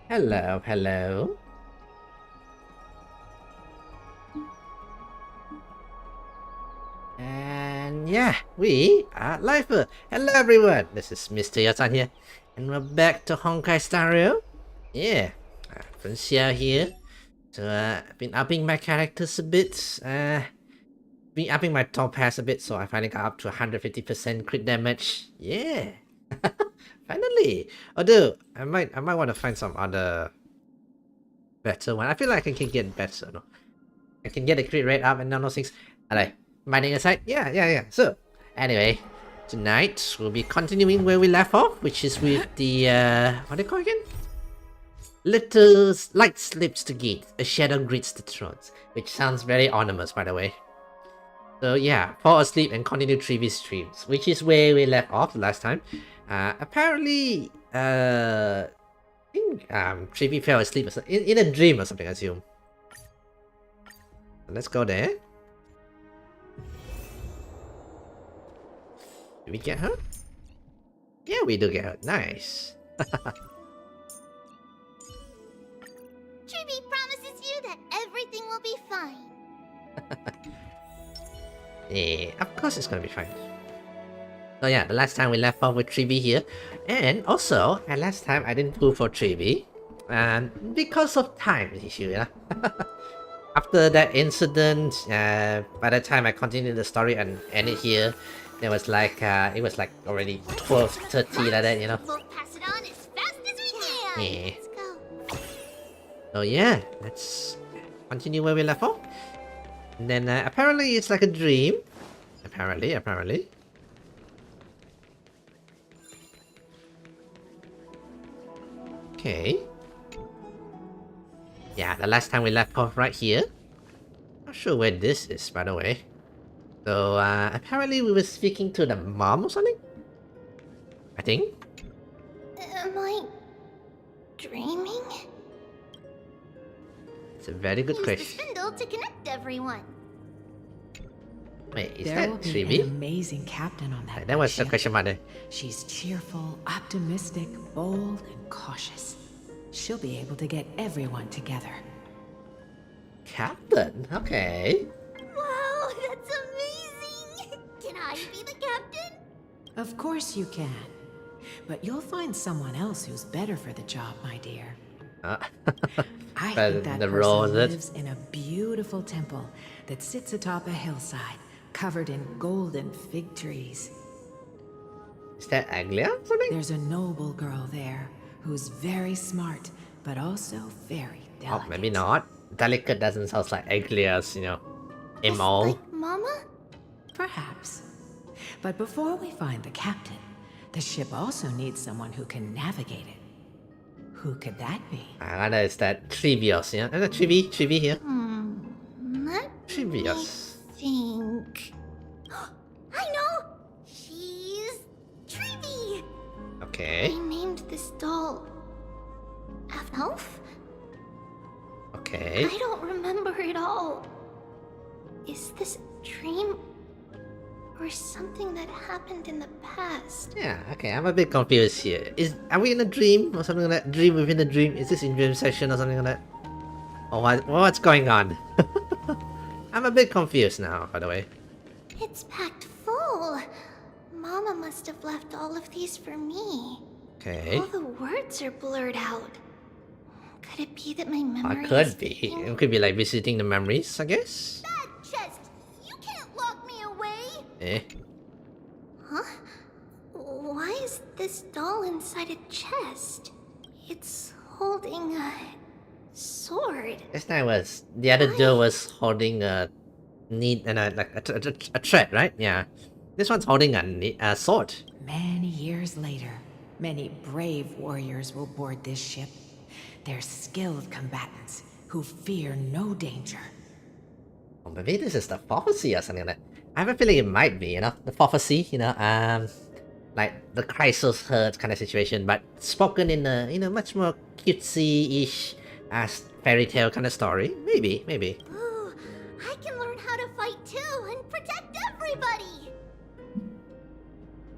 Hello, hello. And yeah, we are live. Hello everyone, this is Mr. Yatan here, and we're back to honkaistarrail. Yeah, Francia here. So I've been upping my characters a bit, been upping my top pass a bit, so I finally got up to 150% crit damage. Yeah, finally. Although I might want to find some other better one. I feel like I can get better. No? I can get the crit rate up and none of those things. Alright, mining aside, yeah. So, anyway, tonight we'll be continuing where we left off, which is with the, what do you call it again? Little light slips the gate, a shadow greets the thrones, which sounds very ominous, by the way. So yeah, fall asleep and continue Tribbie streams, which is where we left off last time. Apparently, I think Tribbie fell asleep or in a dream or something, I assume. Let's go there. Did we get her? Yeah, we do get her. Nice. Tribbie promises you that everything will be fine. Yeah, of course it's gonna be fine. So yeah, the last time we left off with Tribbie here. And also, last time I didn't pull for Tribbie. Because of time issue, yeah. After that incident, by the time I continued the story and ended here, there was like, it was like already 12:30 like that, you know? We'll pass it on as fast as we can. Yeah. Let's go. So yeah, let's continue where we left off. And then apparently it's like a dream. Apparently. Okay. Yeah, the last time we left off right here. Not sure where this is, by the way. So apparently we were speaking to the mom or something? I think. Am I dreaming? It's a very good Use the question. spindle to connect everyone. Wait, is There will that be an Tribbie? amazing captain on that. That was the ship. question mark there. She's cheerful, optimistic, bold, and cautious. She'll be able to get everyone together. Captain? Okay. Wow, that's amazing! Can I be the captain? Of course you can. But you'll find someone else who's better for the job, my dear. I Better think than that the role, person is it? lives in a beautiful temple that sits atop a hillside, covered in golden fig trees. Is that Anglia or something? There's a noble girl there who's very smart, but also very Oh, delicate. maybe not. Delicate doesn't sound like Anglia's, you know, Just MO. like Mama? Perhaps. But before we find the captain, the ship also needs someone who can navigate it. Who could that be? Rather is that Trivious, you know? Is that Tribbie here? Let Trivious. me think. I know! She's Tribbie! Okay. I named this doll Elf? Okay. I don't remember it all. Is this a dream? Or something that happened in the past? Yeah, okay, I'm a bit confused here. Are we in a dream or something like that? Dream within a dream? Is this in dream session or something like that? Or what's going on? I'm a bit confused now, by the way. It's packed full. Mama must have left all of these for me. Okay. All the words are blurred out. Could it be that my memory It could is be. fading? It could be like visiting the memories, I guess. That chest! You can't lock me away! Eh. Huh? Why is this doll inside a chest? It's holding a sword. This time was the other girl was holding a like a thread, right? Yeah. This one's holding a sword. Many years later, many brave warriors will board this ship. They're skilled combatants who fear no danger. Or maybe this is the prophecy or something like that. I have a feeling it might be, you know, the prophecy, you know, like the crisis hurt kind of situation, but spoken in a, you know, much more cutesy-ish as fairy tale kind of story. Maybe. Ooh, I can learn how to fight too and protect everybody!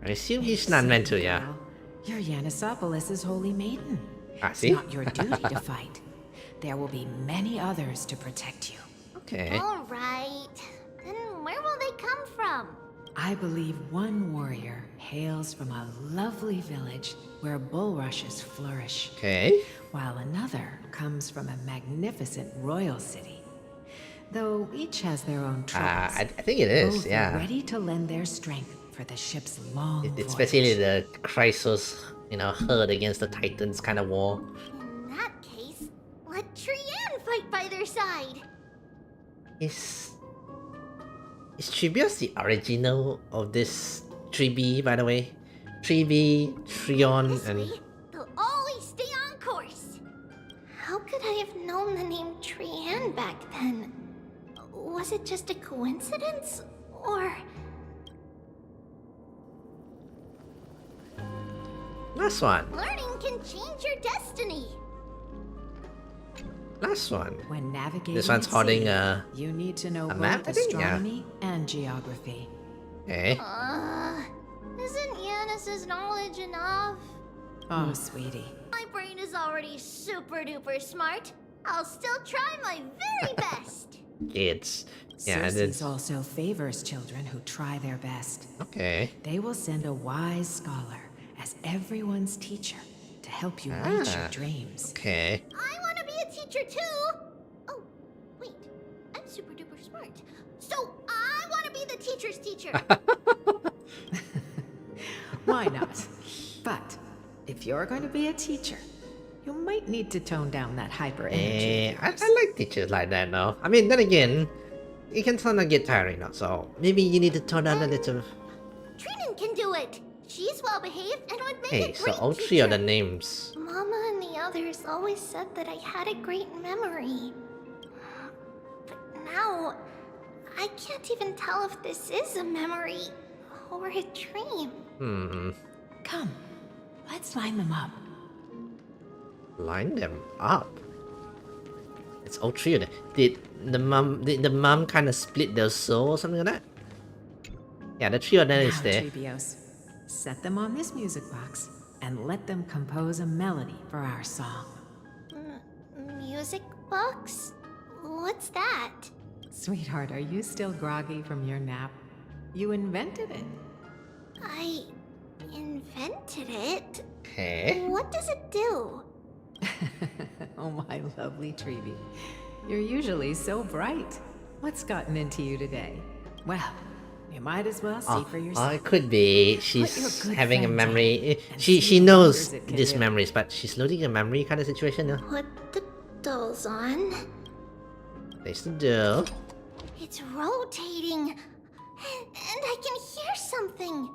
I assume he's not meant to, yeah. Girl, you're Yanisopoulos' holy maiden. Ah, It's see? not your duty to fight. There will be many others to protect you. Okay. Alright. Then where will they come from? I believe one warrior hails from a lovely village where bulrushes flourish, Okay. while another comes from a magnificent royal city. Though each has their own troubles, I think it is, both are yeah. ready to lend their strength for the ship's long voyage. Especially the Chrysos, herd against the Titans kind of war. In that case, let Trian fight by their side. Is Tribios the original of this Tribbie, by the way? Tribbie, Trion, This and way, they'll always stay on course. How could I have known the name Trian back then? Was it just a coincidence? Or... last one. learning can change your destiny. Last one. When navigating This one's at holding sea, a you need to know both map, I think? Yeah. astronomy and geography. Okay. Isn't Yanis's knowledge enough? Oh, sweetie. My brain is already super duper smart. I'll still try my very best. Kids. Yeah, Circes it's also favors children who try their best. okay. They will send a wise scholar as everyone's teacher to help you reach your dreams. Okay. I want to be a teacher too. Oh, wait. I'm super duper smart. So I want to be the teacher's teacher. Why not? But if you're going to be a teacher, you might need to tone down that hyper energy. I like teachers like that though. I mean, then again, it can kind of get tiring, so maybe you need to tone down a little. Trinan can do it. She's well behaved and would make Hey, a so great all three teacher. of the names. Mama and the others always said that I had a great memory. But now, I can't even tell if this is a memory or a dream. Come, let's line them up. Line them up. It's all three of them. Did the mom kind of split their soul or something like that? Yeah, the three of them is Now, there. Tribbios, set them on this music box and let them compose a melody for our song. Music box? What's that? Sweetheart, are you still groggy from your nap? You invented it. I invented it? Okay. What does it do? Oh, my lovely Tribbie. You're usually so bright. What's gotten into you today? Well, you might as well see for yourself. It could be your she's good having a friend memory. down and She see what knows wonders it can these do. memories, but she's losing a memory kind of situation. Yeah. Put the dolls on. Place the doll. It's rotating. And I can hear something.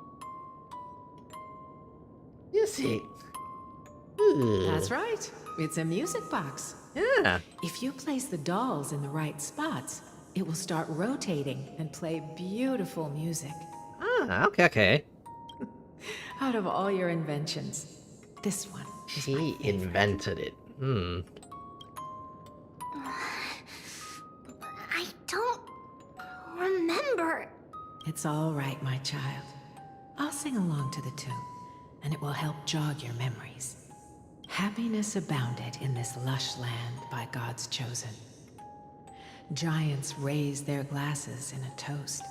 Music. Ooh. That's right. It's a music box. Yeah. If you place the dolls in the right spots, it will start rotating and play beautiful music. Okay. Out of all your inventions, this one is my She favorite. invented it. I don't remember. It's all right, my child. I'll sing along to the tune, and it will help jog your memories. Happiness abounded in this lush land by God's chosen. Giants raised their glasses in a toast,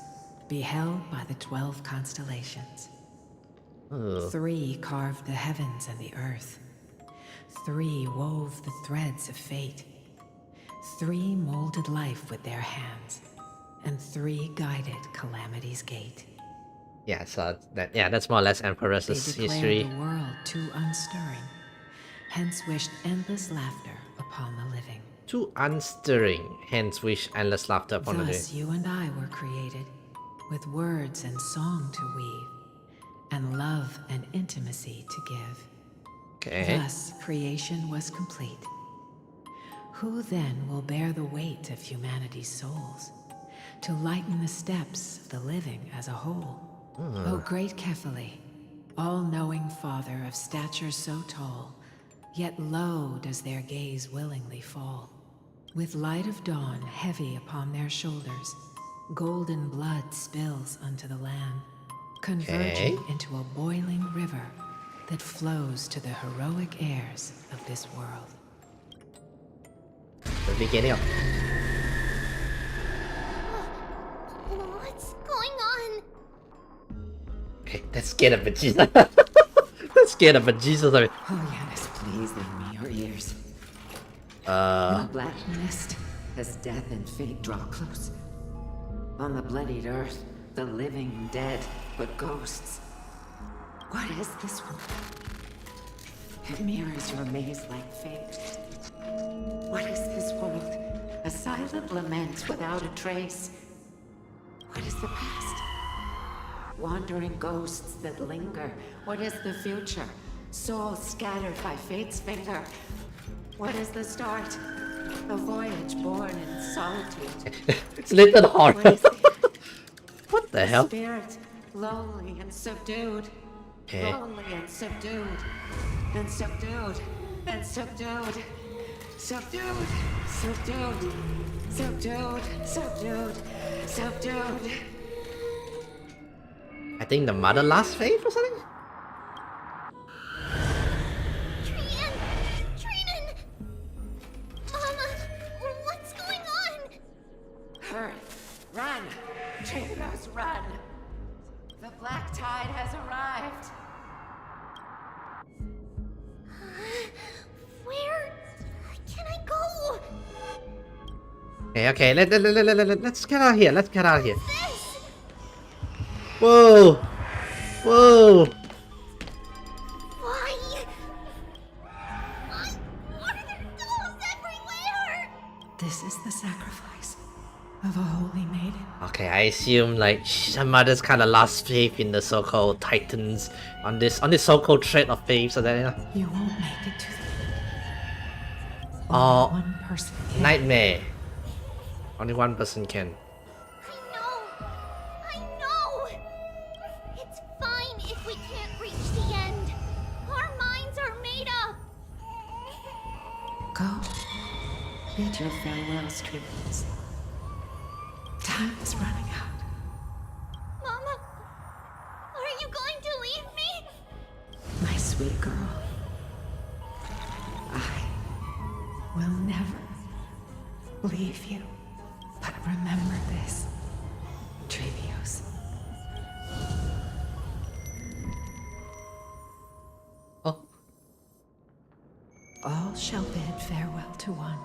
beheld by the 12 constellations. Ooh. 3 carved the heavens and the earth. 3 wove the threads of fate. 3 molded life with their hands. And 3 guided calamity's gate. Yeah, so that's more or less They Emperor's declared history. the world too unstirring, hence wished endless laughter upon the living. Too unstirring, hence wish endless laughter upon the Thus day. you and I were created, with words and song to weave, and love and intimacy to give. Okay. Thus creation was complete. Who then will bear the weight of humanity's souls, to lighten the steps of the living as a whole? O great Kephale, all-knowing Father of stature so tall, yet low does their gaze willingly fall. With light of dawn heavy upon their shoulders, golden blood spills unto the land, converging Okay. into a boiling river, that flows to the heroic heirs of this world. The beginning of... What's going on? Okay, that scared the bejesus. That scared the bejesus of it. Oh, Yanis, please lend me your ears. In Uh... the black mist, as death and fate draw close. On the bloodied earth, the living dead, but ghosts. What is this one? It mirrors your maze-like fate. What is this world? A silent lament without a trace. What is the past? Wandering ghosts that linger. What is the future? Souls scattered by fate's finger. What is the start? A voyage born in solitude. It's little horror. What is it? What the hell? Spirit, lonely and subdued. Okay. Lonely and subdued. And subdued. And subdued. Subdued. Subdued. Subdued. Subdued. Subdued. I think the mother lost faith or something? Trinan! Mama, what's going on? Hurry. Run. Tribbie, run. The black tide has arrived. Where can I go? Okay, let's get out of here. Let's get out of here. This? Whoa! Whoa! Why? Why are there dolls everywhere? This is the sacrifice of a holy maiden. Okay, I assume like her mother's kind of lost faith in the so-called titans on this so-called thread of faith, so that you know. You won't make it to the end. Oh, Only one person can. nightmare. Only one person can. I know. It's fine if we can't reach the end. Our minds are made up. Go. Bid your farewells, Tribbie. Time is running out. Mama, are you going to leave me? My sweet girl. I will never leave you. But remember this, Tribbie. Oh, All shall bid farewell to one.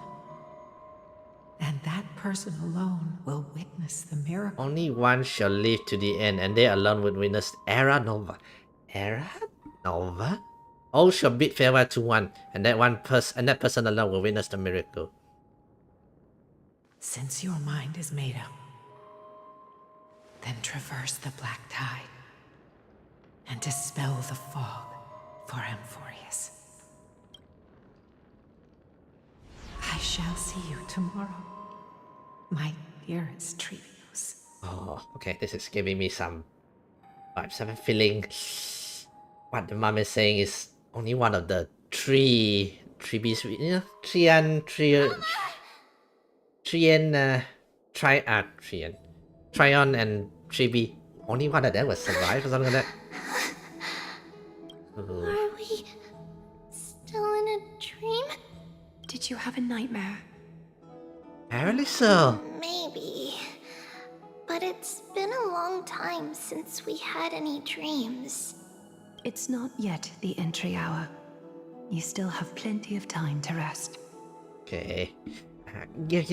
And that person alone will witness the miracle. only one shall live to the end, and they alone will witness Era Nova. Era Nova? All shall bid farewell to one, and that person alone will witness the miracle. Since your mind is made up, then traverse the black tide and dispel the fog for Amphorius. I shall see you tomorrow, my dearest Tribbie. Oh, okay, this is giving me some vibes. I'm feeling what the mom is saying is only one of the three Tribbies, you know, Trian, Tryon and Tribbie. Only one of them will survive or something like that. Ooh. Are we still in a dream? Did you have a nightmare? Apparently so. Maybe. But it's been a long time since we had any dreams. It's not yet the entry hour. You still have plenty of time to rest. Okay. Give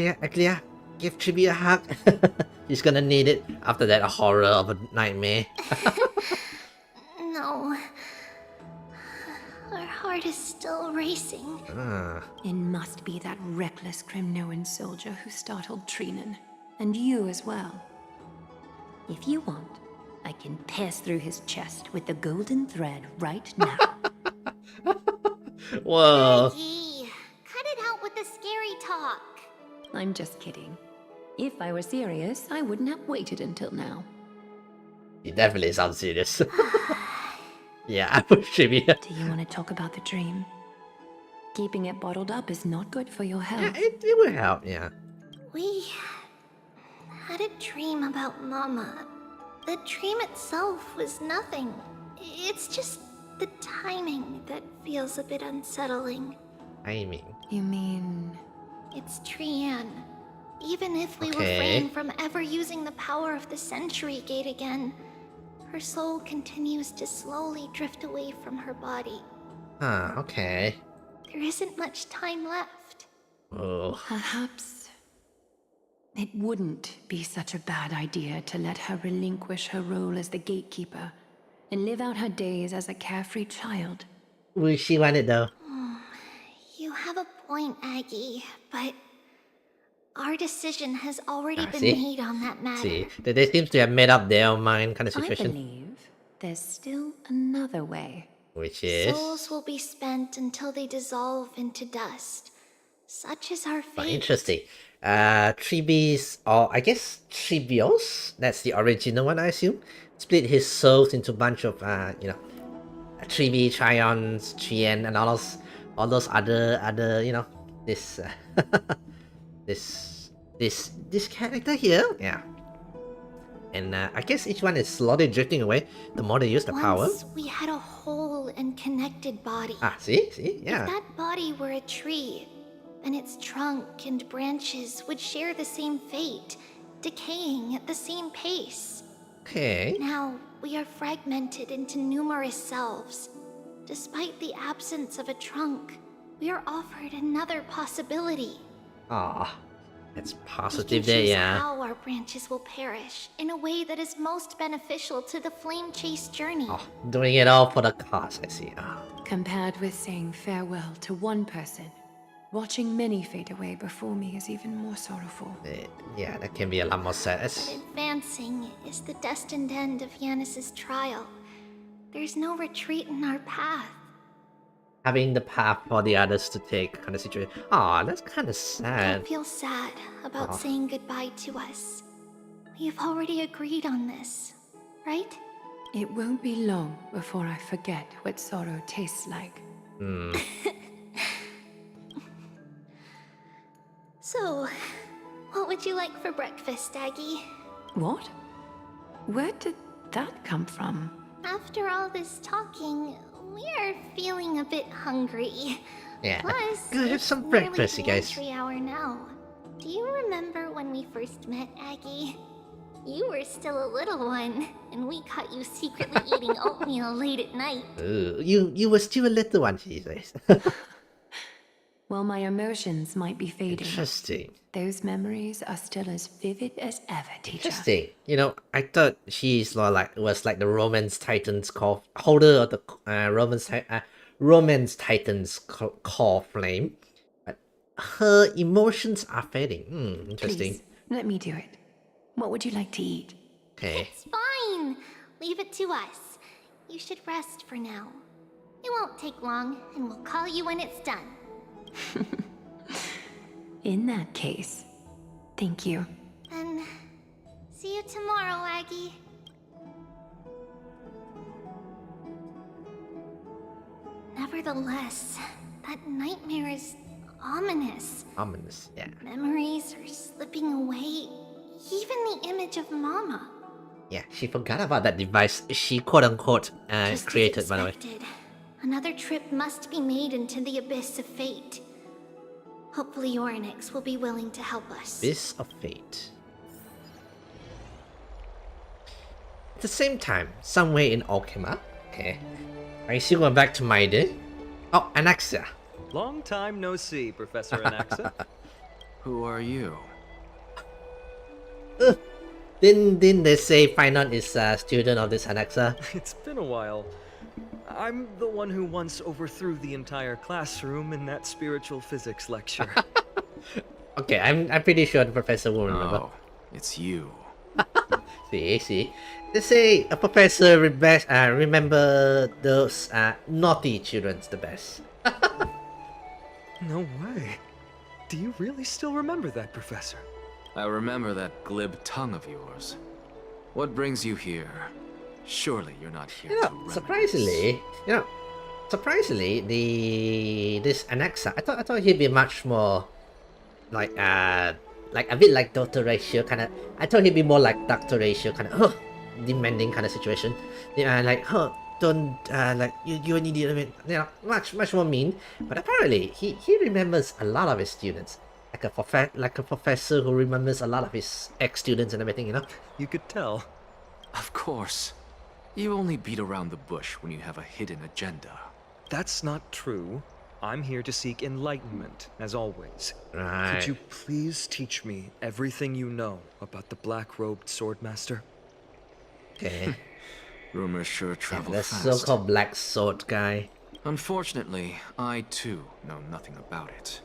Tribbie a hug. He's gonna need it after that horror of a nightmare. No. Our heart is still racing. It must be that reckless Kremnoan soldier who startled Trinan. And you as well. If you want, I can pierce through his chest with the golden thread right now. Whoa. Maggie, cut it out with the scary talk. I'm just kidding. If I were serious, I wouldn't have waited until now. He definitely sounds serious. Yeah, I would Tribbie. Do you want to talk about the dream? Keeping it bottled up is not good for your Yeah, health. it will help, yeah. We had a dream about Mama. The dream itself was nothing. It's just the timing that feels a bit unsettling. Timing. You mean... It's Trian. Even if we Okay. refrain from ever using the power of the Century Gate again, her soul continues to slowly drift away from her body. Ah, okay. There isn't much time left. Oh, Perhaps it wouldn't be such a bad idea to let her relinquish her role as the gatekeeper and live out her days as a carefree child. will she want it though? You have a point, Aggie, but our decision has already been see? made on that matter. See, they seems to have made up their own mind kind of I situation, believe there's still another way. which is Souls will be spent until they dissolve into dust. Such is our fate. interesting. Tribbie's, or I guess Tribbio's, that's the original one, I assume, split his souls into a bunch of Tribbie, Trions, Trien, and all those other this this character here, yeah. And I guess each one is slowly drifting away the more they use the power. Once we had a whole and connected body. See, If yeah. that body were a tree, then its trunk and branches would share the same fate, decaying at the same pace. Okay. Now, we are fragmented into numerous selves. Despite the absence of a trunk, we are offered another possibility. Ah, that's We can positive there, choose yeah. how our branches will perish in a way that is most beneficial to the flame chase journey. Oh, doing it all for the cause, I see. Compared with saying farewell to one person, watching many fade away before me is even more sorrowful. Yeah, that can be a lot more sad. Advancing is the destined end of Yanis's trial. There's no retreat in our path. Having the path for the others to take kind of situation. Ah, that's kind of sad. Don't feel sad about Aw. saying goodbye to us. We have already agreed on this, right? It won't be long before I forget what sorrow tastes like. Hmm. So, what would you like for breakfast, Aggie? What? Where did that come from? After all this talking, we are feeling a bit hungry. Yeah. Plus, Go have it's some nearly breakfast, you guys. pantry hour now. Do you remember when we first met, Aggie? You were still a little one, and we caught you secretly eating oatmeal late at night. Ooh, you were still a little one, she says. While my emotions might be fading, Interesting. those memories are still as vivid as ever, teacher. Interesting. I thought she's was like the Romance Titans holder of the Romance Titans core flame, but her emotions are fading. Interesting. Please, let me do it. What would you like to eat? Okay. It's fine. Leave it to us. You should rest for now. It won't take long, and we'll call you when it's done. In that case, thank you. And see you tomorrow, Aggie. Nevertheless, that nightmare is ominous. Ominous. Yeah. Memories are slipping away. Even the image of Mama. Yeah. She forgot about that device she quote unquote Just as created, by the way. expected, another trip must be made into the abyss of fate. Hopefully Orynyx will be willing to help us. Abyss of Fate. At the same time, somewhere in Okima. Okay. Are you still going back to my day? Oh, Anaxa. Long time no see, Professor Anaxa. Who are you? Didn't they say Finon is a student of this Anaxa? It's been a while. I'm the one who once overthrew the entire classroom in that spiritual physics lecture. Okay, I'm pretty sure the professor will remember. Oh, it's you. See. They say a professor remember those naughty children the best. No way. Do you really still remember that, Professor? I remember that glib tongue of yours. What brings you here? Surely you're not here to reminisce. Surprisingly, this Anaxa, I thought he'd be much more like a bit like Dr. Ratio kind of. I thought he'd be more like Dr. Ratio kind of demanding kind of situation. don't like you're an idiot. I mean, you know, much more mean. But apparently, he remembers a lot of his students, like a professor who remembers a lot of his ex-students and everything. You know. You could tell. Of course. You only beat around the bush when you have a hidden agenda. That's not true. I'm here to seek enlightenment, as always. Right. Could you please teach me everything you know about the black-robed swordmaster? Okay. Rumors sure travel The fast. so-called Black Sword guy. Unfortunately, I too know nothing about it.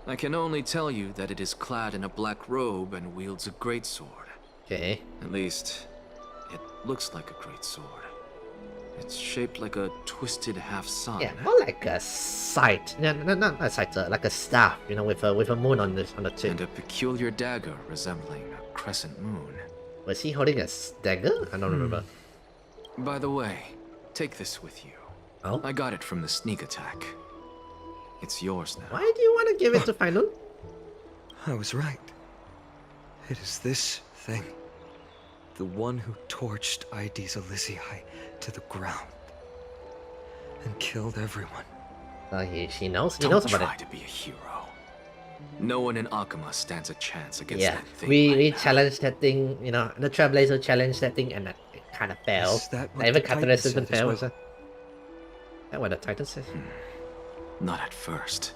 I can only tell you that it is clad in a black robe and wields a greatsword. Okay. At least, it looks like a greatsword. It's shaped like a twisted half-sun. Yeah, more like a sight. No, not a sight. Like a staff. You know, with a moon on the tip. And a peculiar dagger resembling a crescent moon. Was he holding a dagger? I don't remember. By the way, take this with you. Oh. I got it from the sneak attack. It's yours now. Why do you want to give it to Final? I was right. It is this thing. The one who torched ID's Elysiae to the ground. And killed everyone. She knows. He Don't knows about try it. to be a hero. No one in Akuma stands a chance against Yeah, that thing. we like challenged that thing. You know, the Trailblazer challenged that thing, and it kind of failed. Is that what Even the Titan Catalyst said even as failed. well? Is that what the Titan says? Not at first.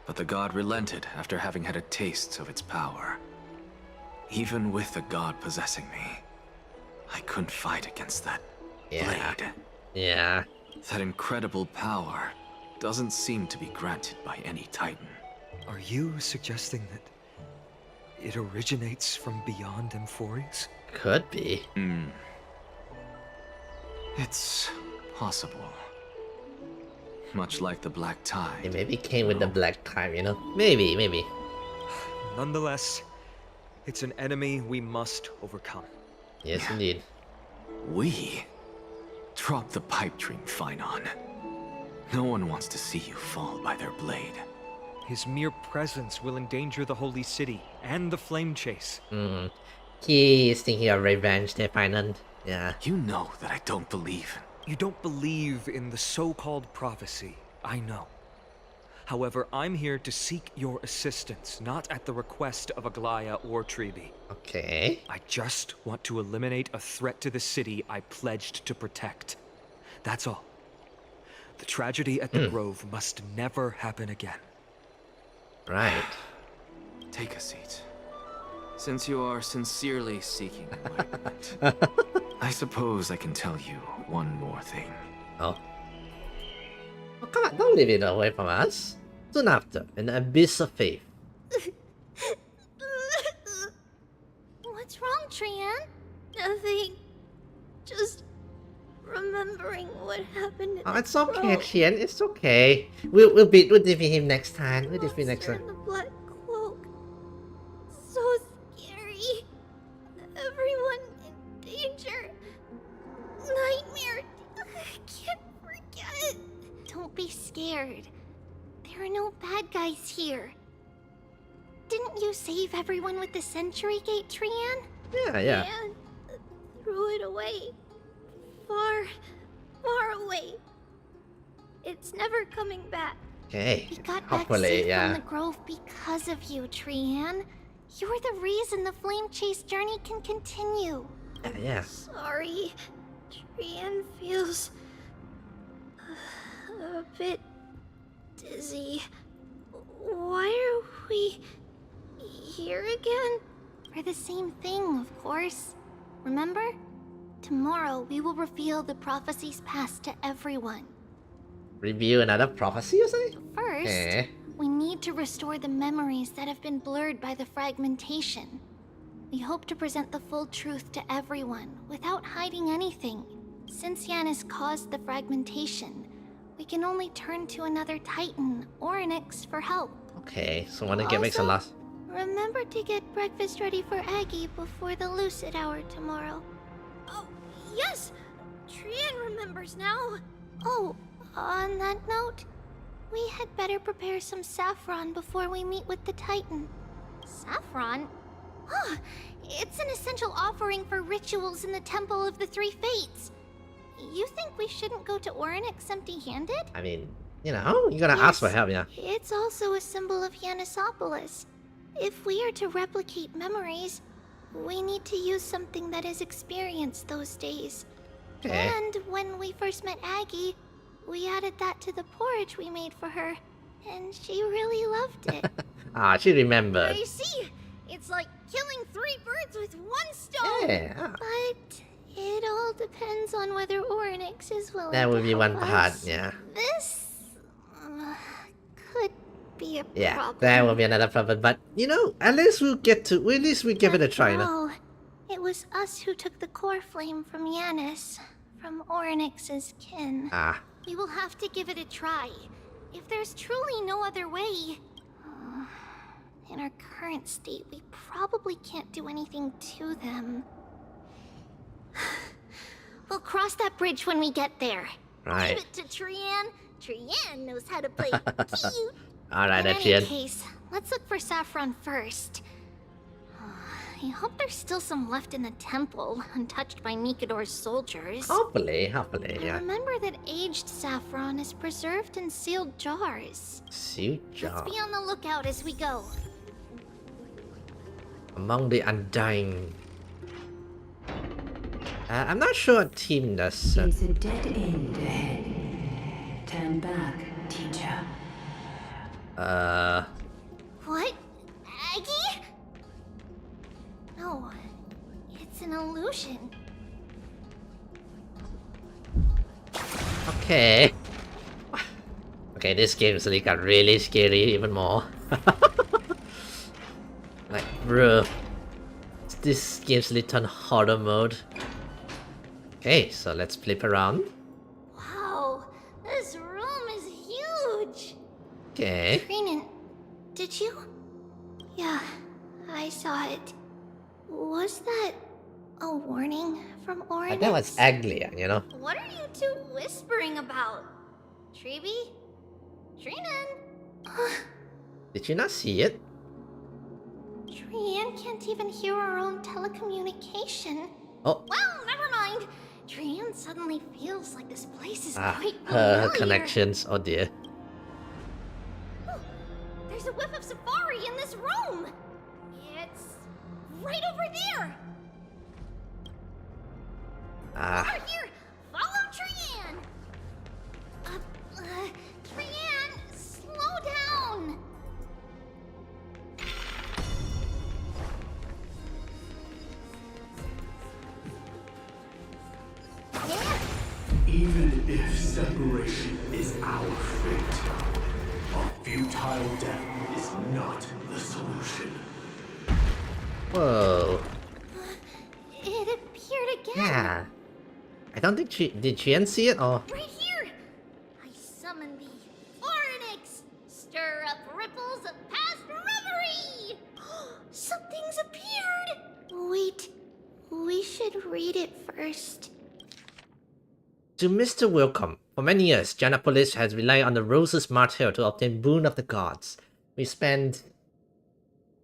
But the god relented after having had a taste of its power. Even with the god possessing me, I couldn't fight against that Yeah. blade. Yeah. That incredible power doesn't seem to be granted by any Titan. Are you suggesting that it originates from beyond Emphorius? Could be. It's possible. Much like the Black Tide. It maybe came with the black time, you know? Maybe. Nonetheless, it's an enemy we must overcome. Yes, indeed. We? Drop the pipe dream, Finon. No one wants to see you fall by their blade. His mere presence will endanger the Holy City and the Flame Chase. He is thinking of revenge there, Final. Yeah. You know that I don't believe in. You don't believe in the so-called prophecy, I know. However, I'm here to seek your assistance, not at the request of Aglaya or Tribbie. Okay. I just want to eliminate a threat to the city I pledged to protect. That's all. The tragedy at the Grove must never happen again. Right. Take a seat. Since you are sincerely seeking enlightenment, I suppose I can tell you one more thing. Oh. Oh, come on, don't leave it away from us. Soon after, an abyss of faith. What's wrong, Trian? Nothing. Just remembering what happened. Oh, it's okay, Chien. It's okay. We'll defeat him next time. We'll defeat next time. The black cloak. So scary. Everyone in danger. Nightmare. I can't forget. Don't be scared. There are no bad guys here. Didn't you save everyone with the Century Gate, Trian? Yeah. And threw it away. Far, far away. It's never coming back. Okay. We got back Hopefully, safe yeah. from the Grove because of you, Trian. You're the reason the Flame Chase journey can continue. Yeah. Sorry. Trian feels a bit dizzy. Why are we here again? For the same thing, of course. Remember? Tomorrow we will reveal the prophecies past to everyone. Review another prophecy or something? First, Eh. we need to restore the memories that have been blurred by the fragmentation. We hope to present the full truth to everyone without hiding anything. Since Yanis caused the fragmentation, we can only turn to another Titan or an X for help. Okay, so wanna get makes a lot. Remember to get breakfast ready for Aggie before the Lucid Hour tomorrow. Oh, yes! Trian remembers now. Oh, on that note, we had better prepare some saffron before we meet with the Titan. Saffron? It's an essential offering for rituals in the Temple of the Three Fates. you think we shouldn't go to Orynyx empty-handed? I mean, you know, you're gonna ask for help, yeah. It's also a symbol of Yanisopolis. If we are to replicate memories, we need to use something that has experienced those days. Okay. And when we first met Aggie, we added that to the porridge we made for her, and she really loved it. Ah, she remembered. I see. It's like killing 3 birds with 1 stone. Yeah. But it all depends on whether Orynyx is willing That would to be help one part, us. yeah. This could be a Yeah, problem. that will be another problem. But you know, at least we give it a try. No? No, it was us who took the core flame from Yanis, from Orynyx's kin. Ah, We will have to give it a try. If there's truly no other way, in our current state, we probably can't do anything to them. We'll cross that bridge when we get there. right. Leave it to Trian. Trian knows how to play cute. Alright, In Etienne. any case, let's look for Saffron first. I hope there's still some left in the temple, untouched by Mikador's soldiers. Hopefully, I yeah. remember that aged saffron is preserved in sealed jars. Suit Let's job. be on the lookout as we go. Among the Undying. I'm not sure what team does. There's a dead end ahead. Turn back, teacher. What? Aggie? No, it's an illusion. Okay. Okay, this game suddenly got really scary even more. Like, bro. This game suddenly turned horror mode. Okay, so let's flip around. Wow, this room is huge. Okay. Trinan, did you? Yeah, I saw it. Was that a warning from Orynyx? That was ugly, you know? What are you two whispering about? Tribbie? Trinan? Did you not see it? Trian can't even hear our own telecommunication. Oh, Well, never mind. Trian suddenly feels like this place is quite her familiar. connections. Oh dear. There's a whiff of safari in this room. It's right over there. Ah, Over here. Follow Trian. Trian, slow down. Yeah. Even if separation is our fate, a futile death is not the solution. whoa. It appeared again. Yeah. I don't think did Chien see it or? Right here. I summon thee. Orynyx, stir up ripples of past reverie. Something's appeared. Wait, we should read it first. To Mr. Welcome, for many years, Janapolis has relied on the Rose's Martell to obtain boon of the gods. We spent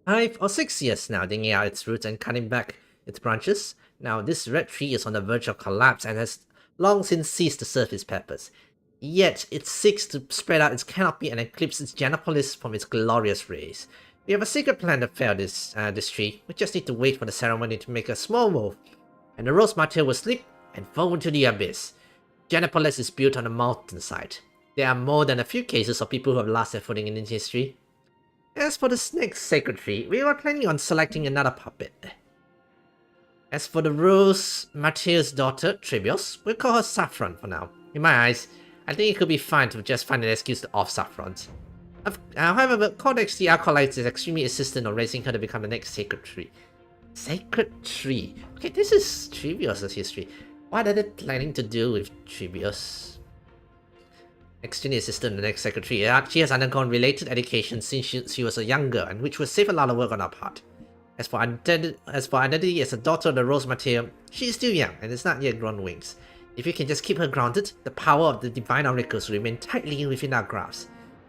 5 or 6 years now digging out its roots and cutting back its branches. Now this red tree is on the verge of collapse and has long since ceased to serve its purpose. Yet it seeks to spread out its canopy and eclipse its Janapolis from its glorious rays. We have a secret plan to fell this tree. We just need to wait for the ceremony to make a small move, and the Rose Martell will slip and fall into the abyss. Janapolis is built on a mountainside. There are more than a few cases of people who have lost their footing in its history. As for the next sacred tree, we were planning on selecting another puppet. As for the Rose Martell's daughter, Tribbie, we'll call her Saffron for now. In my eyes, I think it could be fine to just find an excuse to off Saffron. However, Codex the Acolyte is extremely insistent on raising her to become the next sacred tree. Sacred tree? Okay, this is Tribbie's history. What are they planning to do with Tribbie? Extremely assistant, the next secretary. She has undergone related education since she was a young girl, and which will save a lot of work on our part. As for identity as a daughter of the Rose Martell, she is still young and has not yet grown wings. If you can just keep her grounded, the power of the divine oracles will remain tightly within our grasp.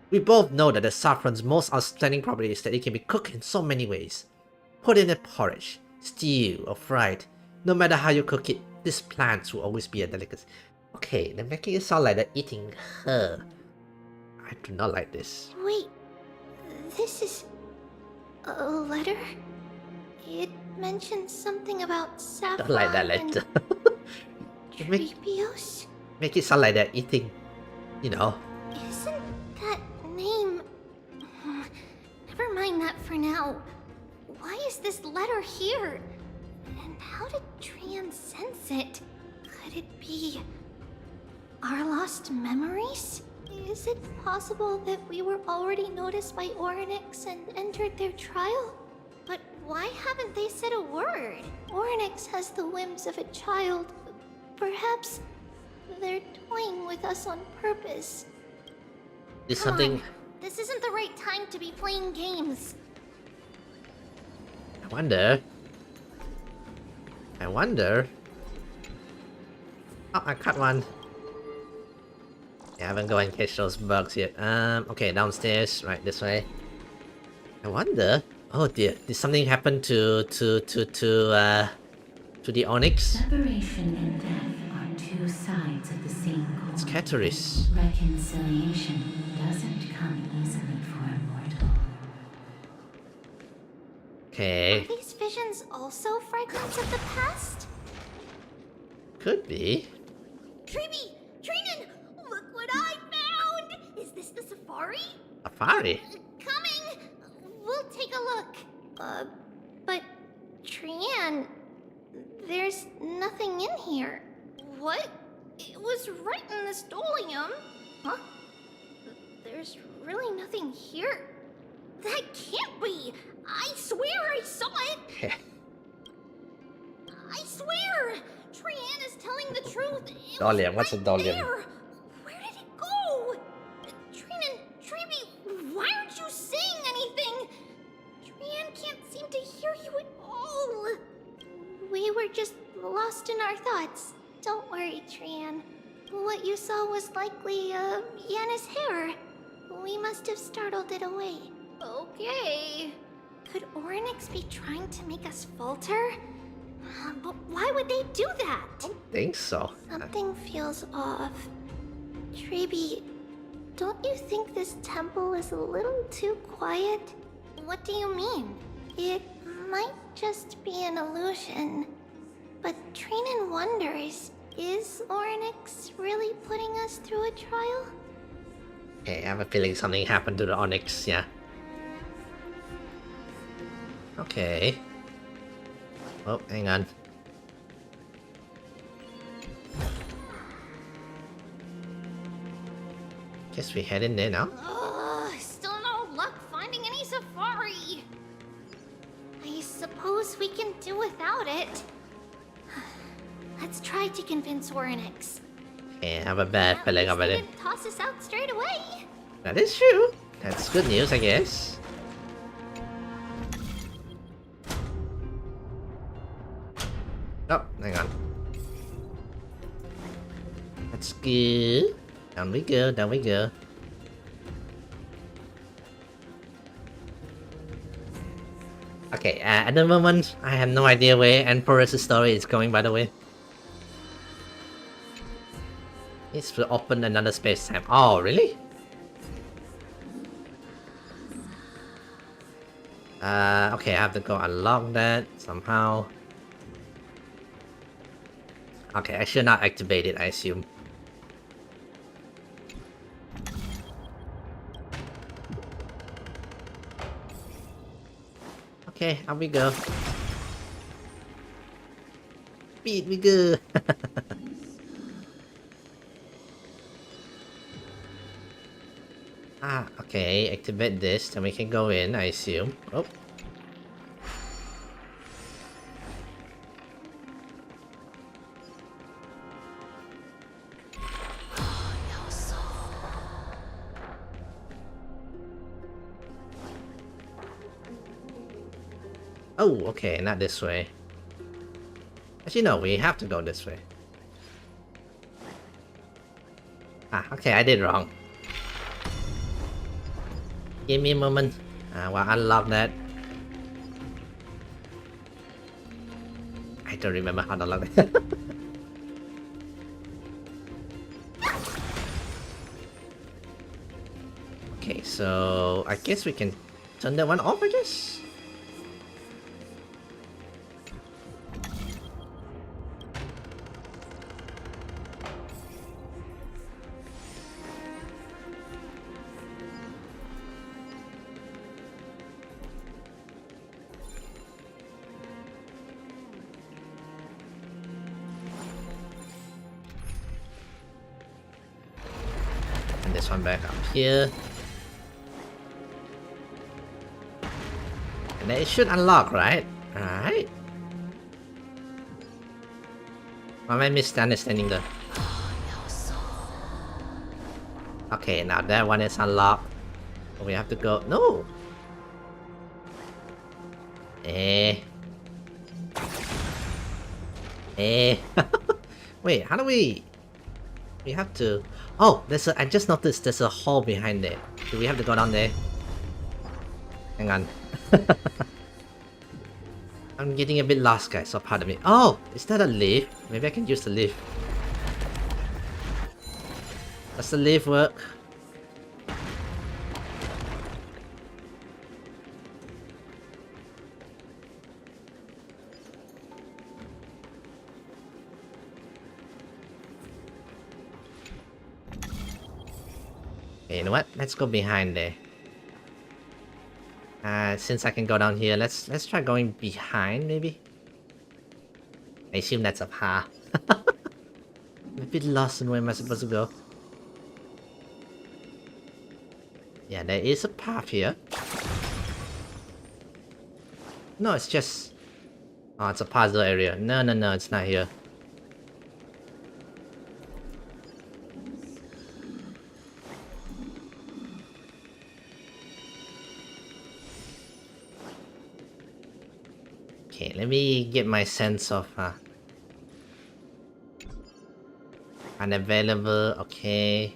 We both know that the saffron's most outstanding property is that it can be cooked in so many ways. Put in a porridge, stew, or fried. No matter how you cook it, this plant will always be a delicacy. Okay, they're making it sound like they're eating her. I do not like this. Wait, this is a letter? It mentions something about saffron Don't like that and letter. make, Tribbios? make it sound like they're eating, you know. Isn't that name... Never mind that for now. Why is this letter here? And how did Trian sense it? Could it be... our lost memories? Is it possible that we were already noticed by Oryx and entered their trial? But why haven't they said a word? Oryx has the whims of a child. Perhaps they're toying with us on purpose. Is Come something... on. This isn't the right time to be playing games. I wonder... Oh, I cut one. Yeah, I haven't go and catch those bugs yet. Okay, downstairs, right this way. I wonder... Oh dear, did something happen to the Onyx? Separation and death are two sides of the same coin. It's Cataris. Reconciliation doesn't come easily for a mortal. Okay, Are these visions also fragments of the past? could be. Tribbie! Trinan! Look what I found! Is this the safari? Safari? Coming! We'll take a look. But Trian, there's nothing in here. What? It was right in the stolium. Huh? There's really nothing here. That can't be! I swear I saw it! I swear! Trian is telling the truth. It was Dolium, what's a right Dolium? there. Where did it go? Trinan, Tribbie, why aren't you saying anything? Trian can't seem to hear you at all. We were just lost in our thoughts. Don't worry, Trian. What you saw was likely, Yana's hair. We must have startled it away. Okay. Could Oryx be trying to make us falter? But why would they do that? Think so. Something feels off. Tribbie, don't you think this temple is a little too quiet? What do you mean? It might just be an illusion. But Trinan wonders, is Oryx really putting us through a trial? Okay, I have a feeling something happened to the Onyx, yeah. Okay. Oh, hang on. Guess we head in there now. Still no luck finding any safari. I suppose we can do without it. Let's try to convince Oryx. Okay, I have a bad feeling At about least it. they didn't toss us out straight away. That is true. That's good news, I guess. Oh, hang on. That's good. Down we go, down we go. Okay, at the moment, I have no idea where Emperor's story is going, by the way. It's to open another space-time. Oh, really? Okay, I have to go unlock that somehow. Okay, I should not activate it, I assume. Okay, up we go. Speed we go. Okay, activate this, then we can go in, I assume. Oh. Oh, okay, not this way. Actually, no, we have to go this way. Okay, I did wrong. Give me a moment. While I unlock that. I don't remember how to unlock that. so I guess we can turn that one off, I guess? And this one back up here. And then it should unlock, right? Alright. Why am I misunderstanding the... Okay, now that one is unlocked. We have to go... No! Eh. Wait, how do we... We have to... Oh, there's a... I just noticed there's a hole behind there. Do we have to go down there? Hang on. I'm getting a bit lost, guys, so pardon me. Oh, is that a lift? Maybe I can use the lift. Does the lift work? Okay, you know what? Let's go behind there. Since I can go down here, let's try going behind, maybe? I assume that's a path. I'm a bit lost in where am I supposed to go. Yeah, there is a path here. No, it's just... Oh, it's a puzzle area. No, it's not here. Okay, let me get my sense of unavailable, okay.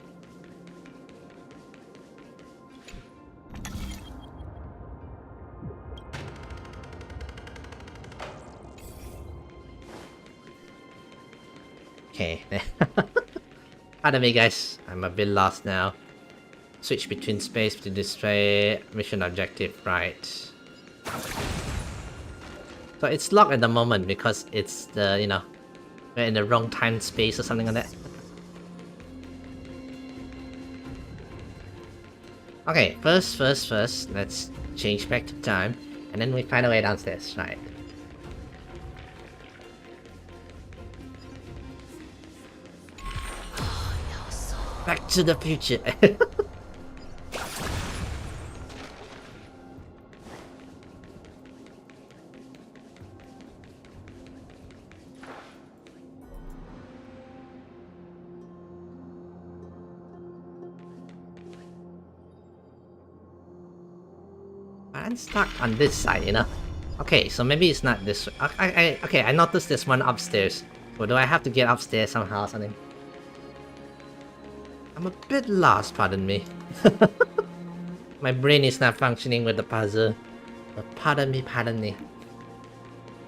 Okay. Pardon me, guys. I'm a bit lost now. Switch between space to display mission objective, right. So it's locked at the moment because it's the, you know, we're in the wrong time space or something like that. Okay, first, let's change back to time, and then we find a way downstairs, right? Back to the future. I'm stuck on this side, you know? Okay, so maybe it's not this way. Okay, I noticed there's one upstairs. Or do I have to get upstairs somehow or something? I'm a bit lost, pardon me. My brain is not functioning with the puzzle. But pardon me.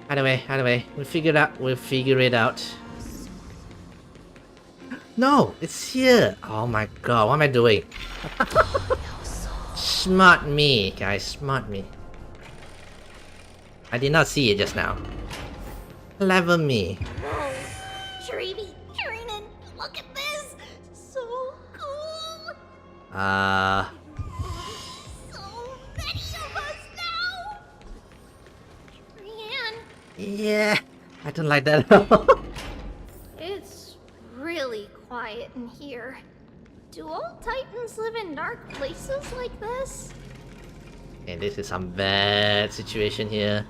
Either way, we'll figure it out. No, it's here! Oh my god, what am I doing? Smart me, guys, smart me. I did not see it just now. Clever me. Whoa, Tribbie, Trinen, look at this! So cool! So many of us now! Trian, Yeah, I don't like that at all. it's really quiet in here. Do all Titans live in dark places like this? And this is some bad situation here.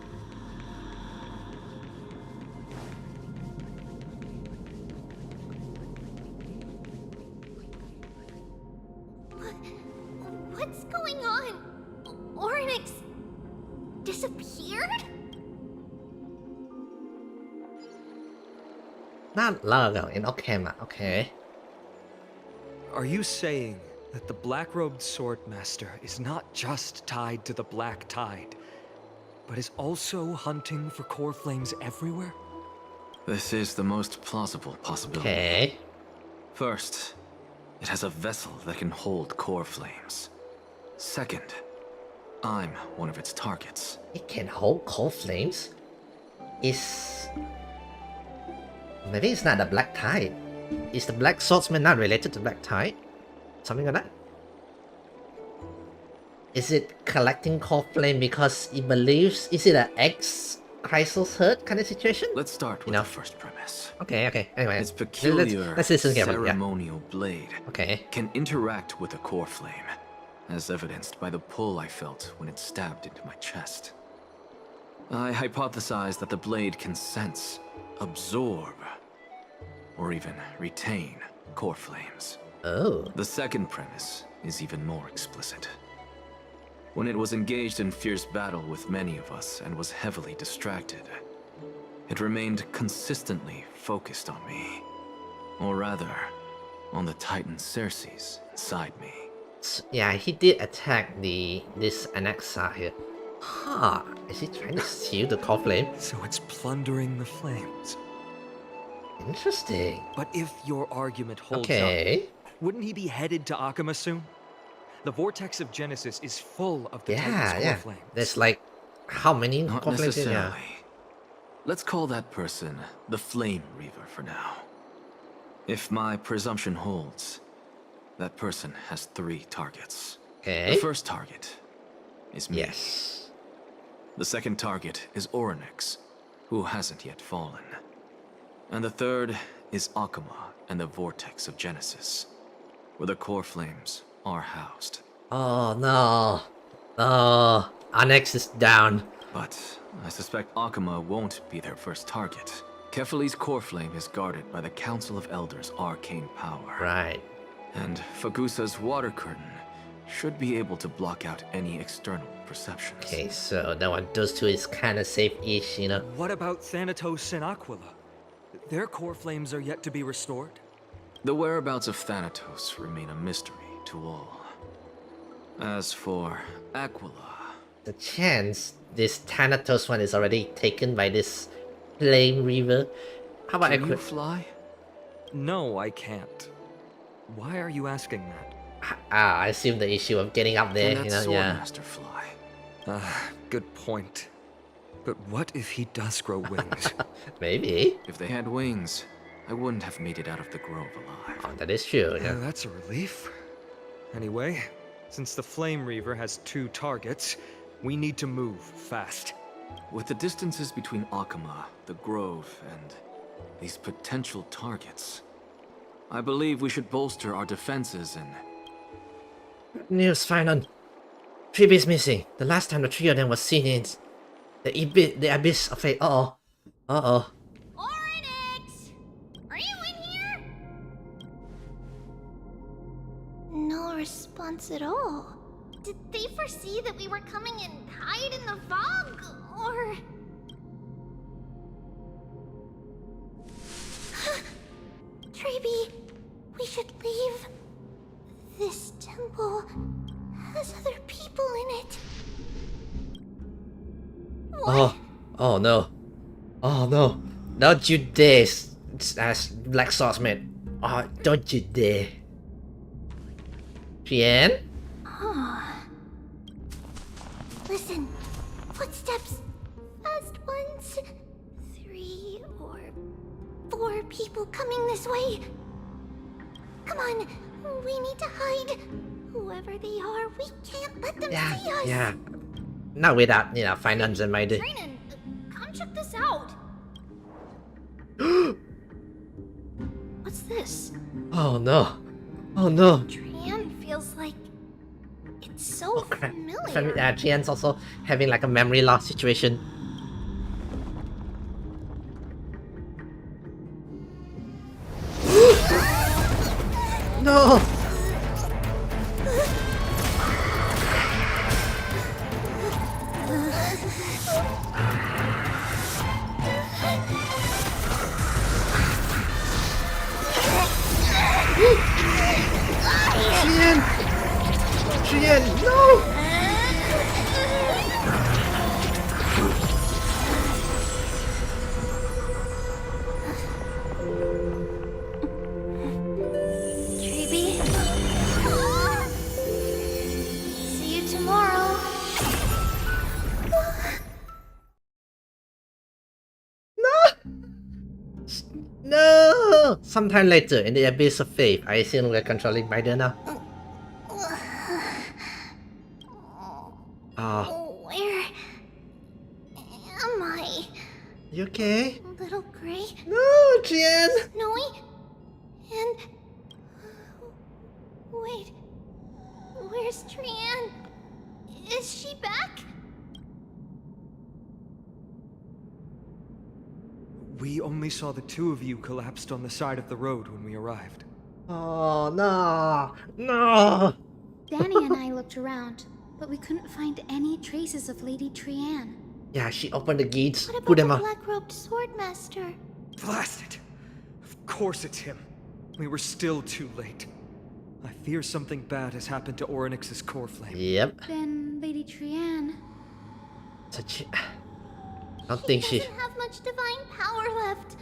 What's going on? Oryx disappeared? Not long ago in Okama, okay. Are you saying that the black-robed sword master is not just tied to the Black Tide, but is also hunting for core flames everywhere? This is the most plausible possibility. Okay. First, it has a vessel that can hold core flames. Second, I'm one of its targets. It can hold cold flames? Is... Maybe it's not the Black Tide. Is the Black Swordsman not related to Black Tide? Something like that? Is it collecting cold flame because it believes... Is it an ex-Chrysalis herd kind of situation? Let's start with the first premise. Okay. Anyway, Its peculiar let's listen carefully. ceremonial blade Okay. can interact with a core flame, as evidenced by the pull I felt when it stabbed into my chest. I hypothesized that the blade can sense, absorb, or even retain core flames. Oh. The second premise is even more explicit. When it was engaged in fierce battle with many of us and was heavily distracted, it remained consistently focused on me. Or rather, on the Titan Circes inside me. Yeah, he did attack this Anaxa here. Huh. Is he trying to steal the core flame? So it's plundering the flames. Interesting. But if your argument holds Okay. up, wouldn't he be headed to Akuma soon? The vortex of Genesis is full of the Titan's Yeah, core yeah. flames. There's like how many Not core flames in there? necessarily. Let's call that person the Flame Reaver for now. If my presumption holds, that person has 3 targets. Okay. The first target is me. Yes. The second target is Orynyx, who hasn't yet fallen. And the third is Akuma and the Vortex of Genesis, where the core flames are housed. Oh no. Oh, Onyx is down. But I suspect Akuma won't be their first target. Kefali's core flame is guarded by the Council of Elders' arcane power. Right. And Fagusa's water curtain should be able to block out any external perceptions. Okay, so that one, those two is kind of safe-ish, you know. What about Thanatos and Aquila? Their core flames are yet to be restored. The whereabouts of Thanatos remain a mystery to all. As for Aquila, The chance this Thanatos one is already taken by this Flame Reaver. How about can you fly? No, I can't. Why are you asking that? I assume the issue of getting up there, Can you that know, yeah. Swordmaster fly? Good point. But what if he does grow wings? Maybe. If they had wings, I wouldn't have made it out of the grove alive. Oh, that is true, yeah. That's a relief. Anyway, since the Flame Reaver has 2 targets, we need to move fast. With the distances between Akuma, the grove, and these potential targets, I believe we should bolster our defenses and... News, Finon. Tribbie is missing. The last time the 3 of them was seen in the abyss of fate. Uh-oh. Uh-oh. Orynyx! Are you in here? No response at all. Did they foresee that we were coming and hide in the fog? Or... Tribbie, we should leave. This temple has other people in it. What? Oh no. Oh no. Don't you dare ask Black Swordsman. Oh, don't you dare. Jian? Listen, footsteps. Fast ones. 3 or 4 people coming this way. Come on, we need to hide. Whoever they are, we can't let them see us. Yeah. Not without, you know, finance and mind. Trinan, come check this out. What's this? Oh no. Oh no. Trian feels like it's so familiar. Jian's also having like a memory loss situation. No! Jian! Jian, no! No! Sometime later, in the Abyss of Faith, I assume we're controlling by there now. Oh, Where am I? you okay? Little Gray? No, Trian! Snowy? And... Wait... Where's Trian? Is she back? We only saw the two of you collapsed on the side of the road when we arrived. Oh, no! No! Danny and I looked around, but we couldn't find any traces of Lady Trian. Yeah, she opened the gates, What put about them the out. black-robed swordmaster? Blast it! Of course it's him. We were still too late. I fear something bad has happened to Orynyx's core flame. Yep. Then Lady Trian... I don't think she... doesn't have much divine power left.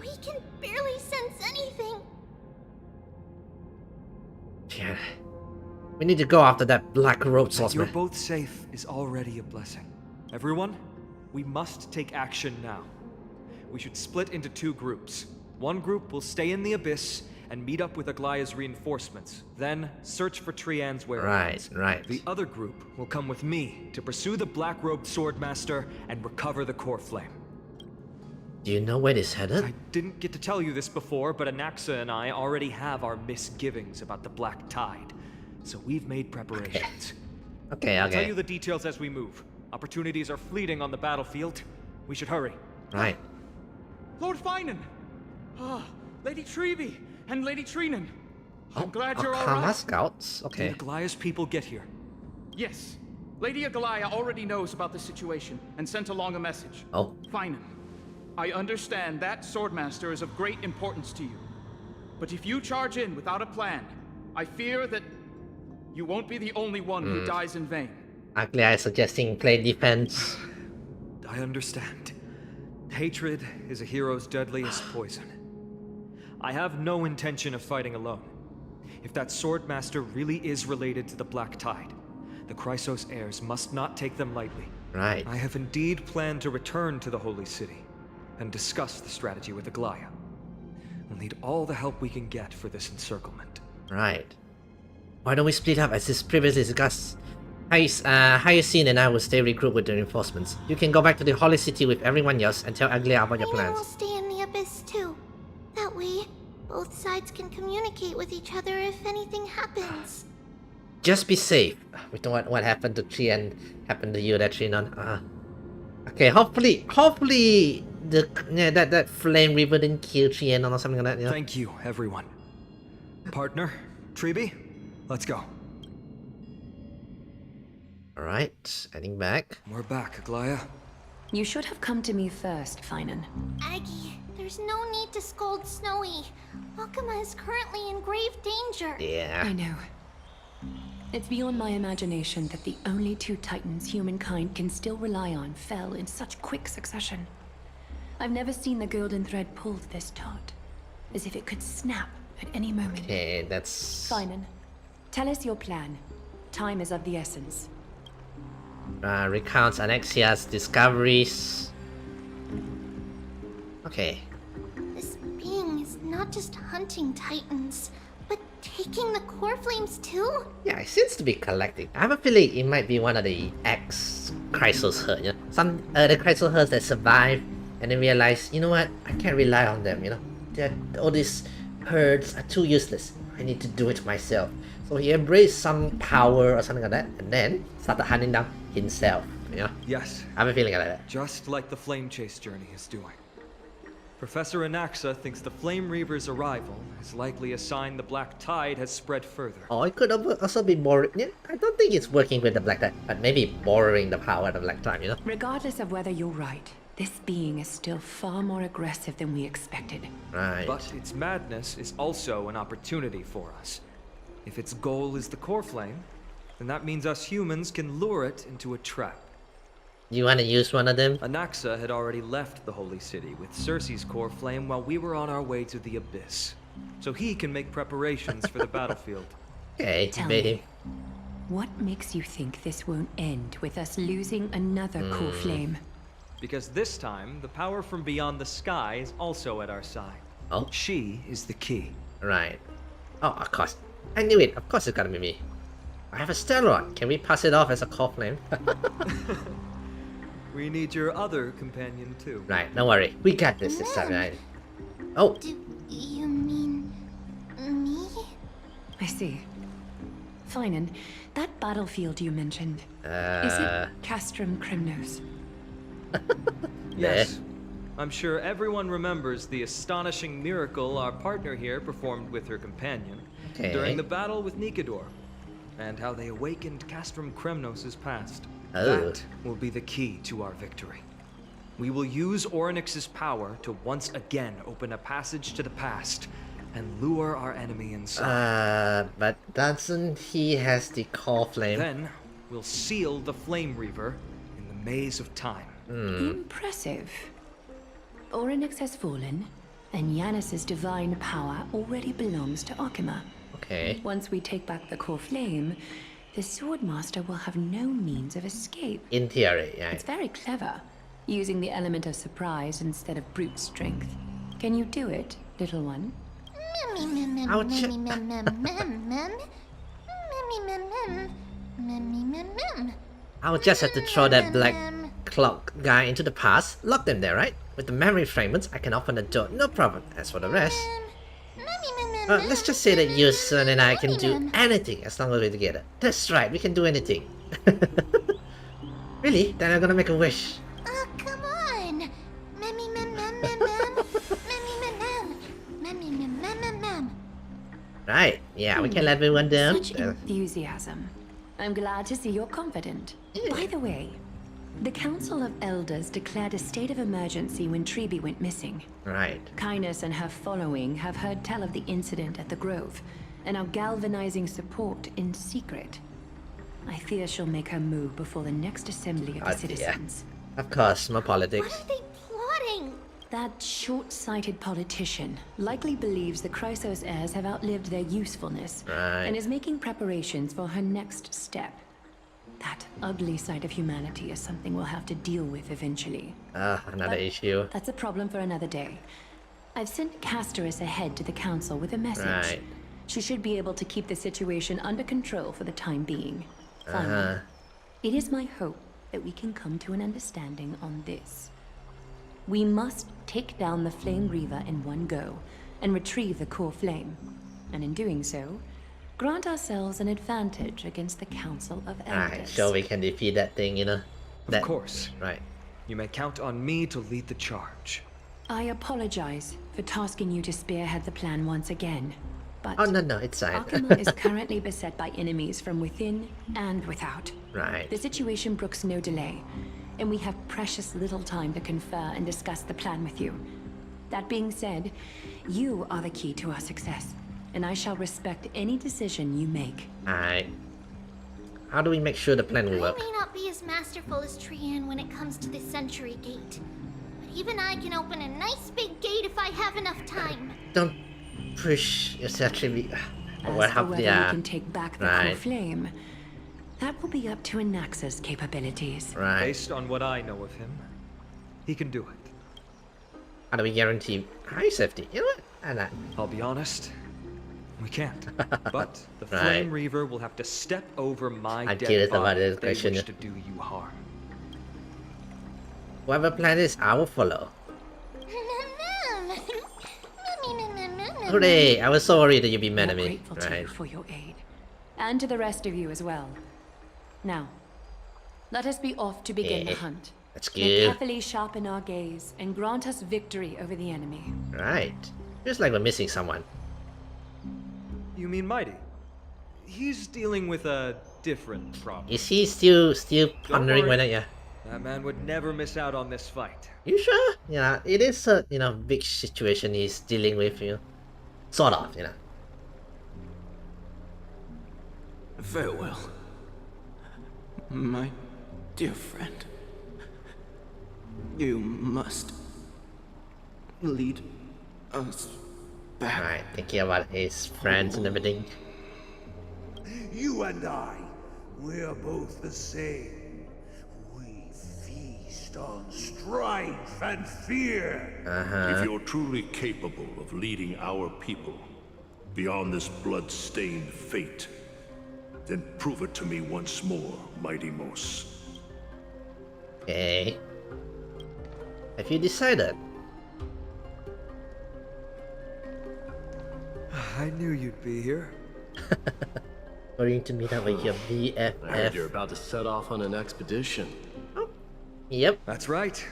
We can barely sense anything. Yeah. We need to go after that black robe That you're swordsman. both safe is already a blessing. Everyone, we must take action now. We should split into two groups. One group will stay in the abyss and meet up with Aglaya's reinforcements, then search for Trian's whereabouts. Right. The other group will come with me to pursue the black-robed swordmaster and recover the core flame. Do you know where this headed? I didn't get to tell you this before, but Anaxa and I already have our misgivings about the Black Tide, so we've made preparations. Okay, I'll tell okay. you the details as we move. Opportunities are fleeting on the battlefield. We should hurry. Right. Lord Finan! Ah, Lady Tribbie and Lady Trinan. I'm glad you're all Karma right. Scouts? Okay. Did Aglaya's people get here? Yes. Lady Aglaya already knows about the situation and sent along a message. Oh. Finan, I understand that Swordmaster is of great importance to you. But if you charge in without a plan, I fear that you won't be the only one who dies in vain. Ugly Eye suggesting play defense. I understand. Hatred is a hero's deadliest poison. I have no intention of fighting alone. If that Swordmaster really is related to the Black Tide, the Chrysos heirs must not take them lightly. Right. I have indeed planned to return to the Holy City and discuss the strategy with Aglaya. We'll need all the help we can get for this encirclement. Right. Why don't we split up as is previously discussed? Hyacinth and I will stay regroup with the reinforcements. You can go back to the Holy City with everyone else and tell Aglia about your Finan will plans. stay in the abyss too. That way, both sides can communicate with each other if anything happens. Just be safe. We don't want what happened to Trian happen to you, that Trinon. Okay, hopefully the that flame river didn't kill Trian or something like that. You know? Thank you, everyone. Partner, Tribbie, let's go. Alright, heading back. We're back, Aglaya. You should have come to me first, Finan. Aggie, there's no need to scold Snowy. Wakama is currently in grave danger. Yeah. I know. It's beyond my imagination that the only two titans humankind can still rely on fell in such quick succession. I've never seen the golden thread pulled this taut, as if it could snap at any moment. Okay, that's... Finan, tell us your plan. Time is of the essence. Recounts Anaxia's discoveries. Okay. This being is not just hunting titans, but taking the core flames too? Yeah, it seems to be collecting. I have a feeling it might be one of the ex-Chrysos herds, you know? Some the Chrysos herds that survive and then realize, you know what, I can't rely on them, you know? All these herds are too useless. I need to do it myself. So he embraced some power or something like that, and then started hunting down himself, you know? Yes, I have a feeling like that. just like the Flame Chase journey is doing. Professor Anaxa thinks the Flame Reaver's arrival is likely a sign the Black Tide has spread further. Or it could also be borrowing. Yeah, I don't think it's working with the Black Tide, but maybe borrowing the power of the Black Tide, you know? Regardless of whether you're right, this being is still far more aggressive than we expected. Right. But its madness is also an opportunity for us. If its goal is the core flame, then that means us humans can lure it into a trap. You want to use one of them? Anaxa had already left the Holy City with Cersei's core flame while we were on our way to the Abyss. So he can make preparations for the battlefield. Okay, Tell bait him. me, what makes you think this won't end with us losing another core flame? Because this time, the power from beyond the sky is also at our side. Oh. She is the key. Right. Oh, of course. I knew it. Of course it's gotta be me. I have a steroid. Can we pass it off as a core flame? We need your other companion too. Right, don't worry. We got this time, right? Oh. Do you mean me? I see. Fine, and that battlefield you mentioned, is it Castrum Crimnos? Yes. I'm sure everyone remembers the astonishing miracle our partner here performed with her companion during the battle with Nikador, and how they awakened Castrum Kremnos' past. Oh. That will be the key to our victory. We will use Orynyx's power to once again open a passage to the past and lure our enemy inside. But doesn't he has the core flame? Then we'll seal the Flame Reaver in the maze of time. Impressive. Orynyx has fallen, and Yanis's divine power already belongs to Arkema. Okay. Once we take back the core flame, the Swordmaster will have no means of escape. In theory, yeah. It's very clever, using the element of surprise instead of brute strength. Can you do it, little one? I would just have to throw that black clock guy into the past, lock them there, right? With the memory fragments, I can open the door, no problem. As for the rest, let's just say that you, Sun, and I can do anything as long as we're together. That's right, we can do anything. Really? Then I'm gonna make a wish. Oh, come on! Right, yeah, we can let everyone down. Such enthusiasm. I'm glad to see you're confident. By the way, the Council of Elders declared a state of emergency when Tribbie went missing. Right. Kynus and her following have heard tell of the incident at the Grove, and are galvanizing support in secret. I fear she'll make her move before the next assembly of the citizens. Of course, more politics. What are they plotting? That short-sighted politician likely believes the Chrysos heirs have outlived their usefulness, and is making preparations for her next step. That ugly side of humanity is something we'll have to deal with eventually. Another issue. That's a problem for another day. I've sent Casterus ahead to the council with a message. Right. She should be able to keep the situation under control for the time being. Finally, it is my hope that we can come to an understanding on this. We must take down the Flame Reaver in one go, and retrieve the core flame. And in doing so, grant ourselves an advantage against the Council of Elders. Right, so we can defeat that thing, you know? Of course. Right. You may count on me to lead the charge. I apologize for tasking you to spearhead the plan once again, but oh, no, it's fine. Arkema is currently beset by enemies from within and without. Right. The situation brooks no delay, and we have precious little time to confer and discuss the plan with you. That being said, you are the key to our success, and I shall respect any decision you make. Alright. How do we make sure the plan will work? I may not be as masterful as Trian when it comes to the Century Gate, but even I can open a nice big gate if I have enough time. Don't push yourself to be... As for whether we can take back the core flame, that will be up to Anaxa's capabilities. Right. Based on what I know of him, he can do it. How do we guarantee high safety? You know what? I know. I'll be honest, we can't. But the Flame Reaver will have to step over my dead body if they wish to do you harm. Whatever plan is, I will follow. Hooray! I was so worried that you'd be mad at me. Grateful to you for your aid, and to the rest of you as well. Now, let us be off to begin the hunt. Let's go. Carefully sharpen our gaze and grant us victory over the enemy. Right. Feels like we're missing someone. You mean Mighty? He's dealing with a different problem. Is he still pondering whether that man would never miss out on this fight. You sure? Yeah, it is a big situation he's dealing with, sort of, Farewell, my dear friend. You must lead us back. Right, thinking about his friends and everything. You and I, we're both the same. We feast based on strength and fear. If you're truly capable of leading our people beyond this blood-stained fate, then prove it to me once more, Mighty Mos. Okay. Have you decided? I knew you'd be here. Going to meet up with your I heard you're BFF. about to set off on an expedition. Yep. That's right.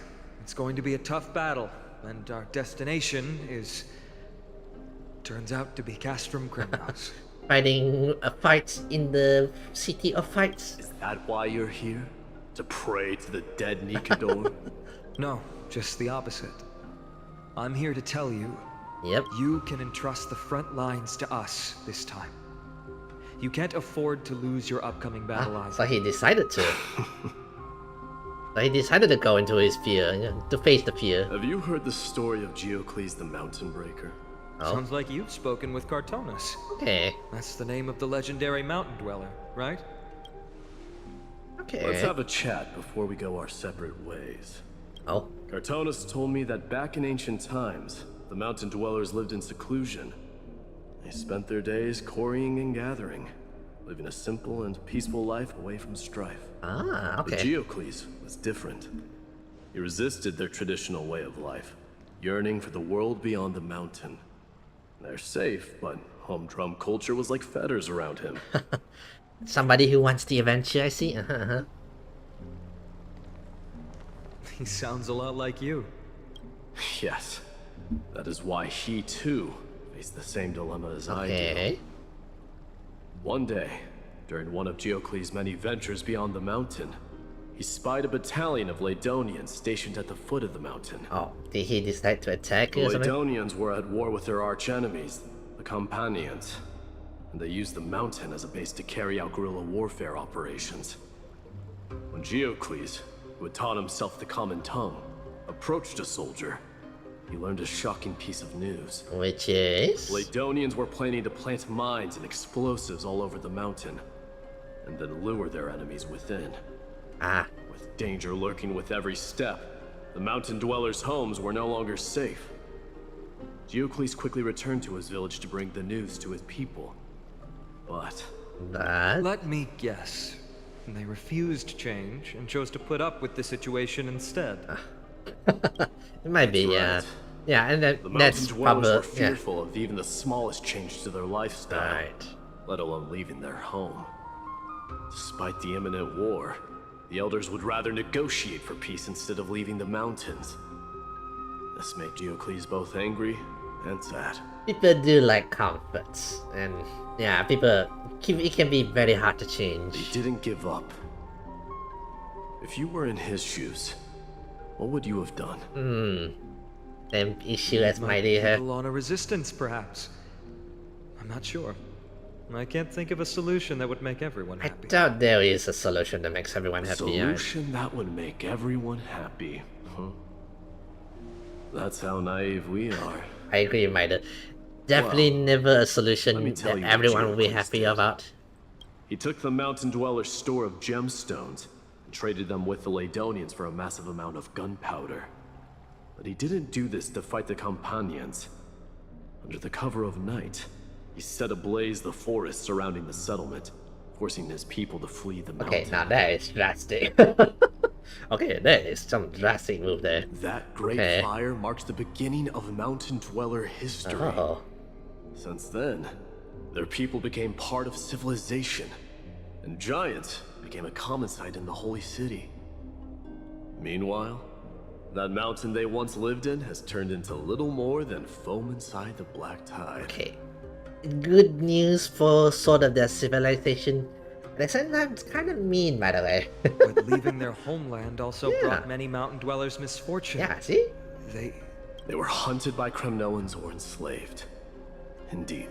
It's going to be a tough battle, and our destination is... turns out to be Castrum Grimhouse. Fighting fights in the city of fights. Is that why you're here? To pray to the dead Nikador? No, just the opposite. I'm here to tell you, Yep. you can entrust the front lines to us this time. You can't afford to lose your upcoming battle either. So he decided to. So he decided to go into his fear, to face the fear. Have you heard the story of Geocles the Mountain Breaker? Oh. Sounds like you've spoken with Cartonus. Okay. That's the name of the legendary mountain dweller, right? Okay. Let's have a chat before we go our separate ways. Oh. Cartonus told me that back in ancient times, the mountain dwellers lived in seclusion. They spent their days quarrying and gathering, living a simple and peaceful life away from strife. Ah, But okay. Geocles was different. He resisted their traditional way of life, yearning for the world beyond the mountain. They're safe, but humdrum culture was like fetters around him. Somebody who wants the adventure, I see. He sounds a lot like you. Yes, that is why he too faced the same dilemma as I do. Okay. One day, during one of Geocles' many ventures beyond the mountain, he spied a battalion of Ladonians stationed at the foot of the mountain. Oh, did he decide to attack The or something? Ladonians were at war with their arch-enemies, the Companions, and they used the mountain as a base to carry out guerrilla warfare operations. When Geocles, who had taught himself the common tongue, approached a soldier, he learned a shocking piece of news. Which is? Ladonians were planning to plant mines and explosives all over the mountain, and then lure their enemies within. Ah. With danger lurking with every step, the mountain dwellers' homes were no longer safe. Geocles quickly returned to his village to bring the news to his people. But Let me guess. They refused change and chose to put up with the situation instead. It might be, yeah. Right. Yeah, and the mountain that's dwellers probably were fearful of even the smallest change to their lifestyle, Right. let alone leaving their home. Despite the imminent war, the elders would rather negotiate for peace instead of leaving the mountains. This made Geocles both angry and sad. people do like comforts, and yeah, it can be very hard to change. He didn't give up. If you were in his shoes, what would you have done? Same issue as my dear. People on a resistance, perhaps. I'm not sure. I can't think of a solution that would make everyone I happy. doubt there is a solution that makes everyone happy. Yeah. Solution that would make everyone happy, huh? That's how naive we are. I agree, Maida. Definitely Well, never a let me solution tell that you what everyone will be Geocles happy did. about. He took the mountain dweller's store of gemstones and traded them with the Ladonians for a massive amount of gunpowder. But he didn't do this to fight the Companions. Under the cover of night, he set ablaze the forest surrounding the settlement, forcing his people to flee the mountain. Okay, now that is drastic. Okay, that is some drastic move there. That great Okay. fire marks the beginning of mountain dweller history. Oh. Since then, their people became part of civilization, and giants became a common sight in the holy city. Meanwhile, that mountain they once lived in has turned into little more than foam inside the black tide. Okay. Good news for sort of their civilization. At the same time, it's kind of mean, by the way. But leaving their homeland also Yeah. brought many mountain dwellers misfortune. Yeah, see? They were hunted by Kremnoans or enslaved. Indeed,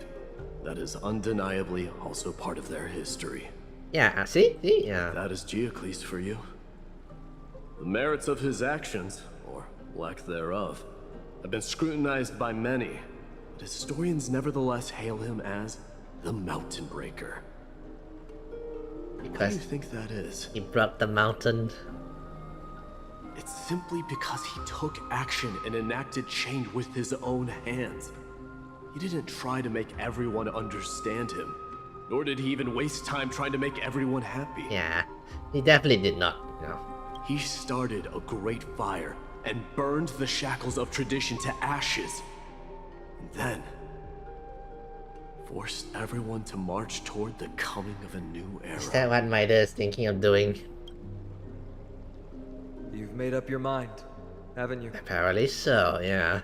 that is undeniably also part of their history. Yeah, see? See? Yeah. That is Geocles for you. The merits of his actions, or lack thereof, have been scrutinized by many, but historians nevertheless hail him as the Mountain Breaker. Why do Because you think that is? he broke the mountain. It's simply because he took action and enacted change with his own hands. He didn't try to make everyone understand him, nor did he even waste time trying to make everyone happy. Yeah, he definitely did not, you know. He started a great fire and burned the shackles of tradition to ashes. And then forced everyone to march toward the coming of a new era. Is that what Maida is thinking of doing? You've made up your mind, haven't you? Apparently so, yeah.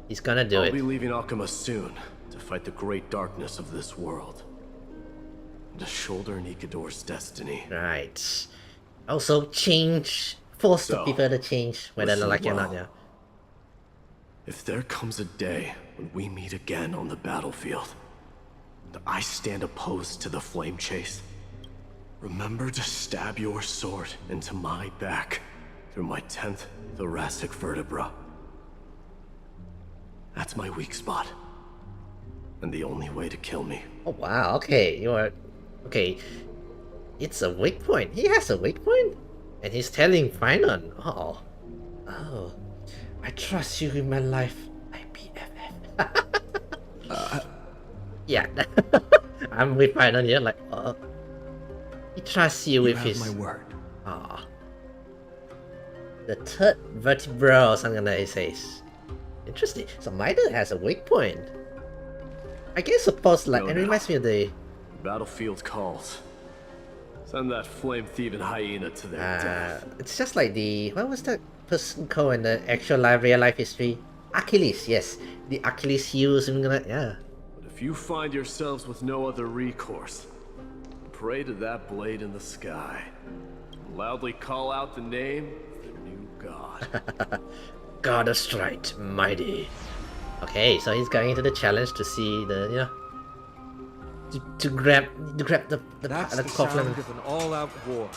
He's gonna do I'll it. be leaving Akuma soon to fight the great darkness of this world. To shoulder Nikador's destiny. Right. Also change. Force the So, people to change, whether they listen like it or not, well. yeah. If there comes a day when we meet again on the battlefield, and I stand opposed to the flame chase, remember to stab your sword into my back through my 10th thoracic vertebra. That's my weak spot. And the only way to kill me. Oh wow, okay, you are... Okay. It's a weak point. He has a weak point? And he's telling Finon. Oh. Oh. I trust you in my life. IPFF. Yeah. I'm with Finon here, like, he trusts you with his... my word. Ah. The third vertebra or something like that, it says. Interesting. So Maida has a weak point. I guess suppose like it reminds me of the battlefield calls. Send that flame-thieving hyena to their death. It's just like the what was that person called in the actual real life history? Achilles, yes. The Achilles heel, something like that, yeah. But if you find yourselves with no other recourse, pray to that blade in the sky. And loudly call out the name of the new god. God of Strike, mighty. Okay, so he's going into the challenge to see the, you know, to grab the That's the sound of an all-out war.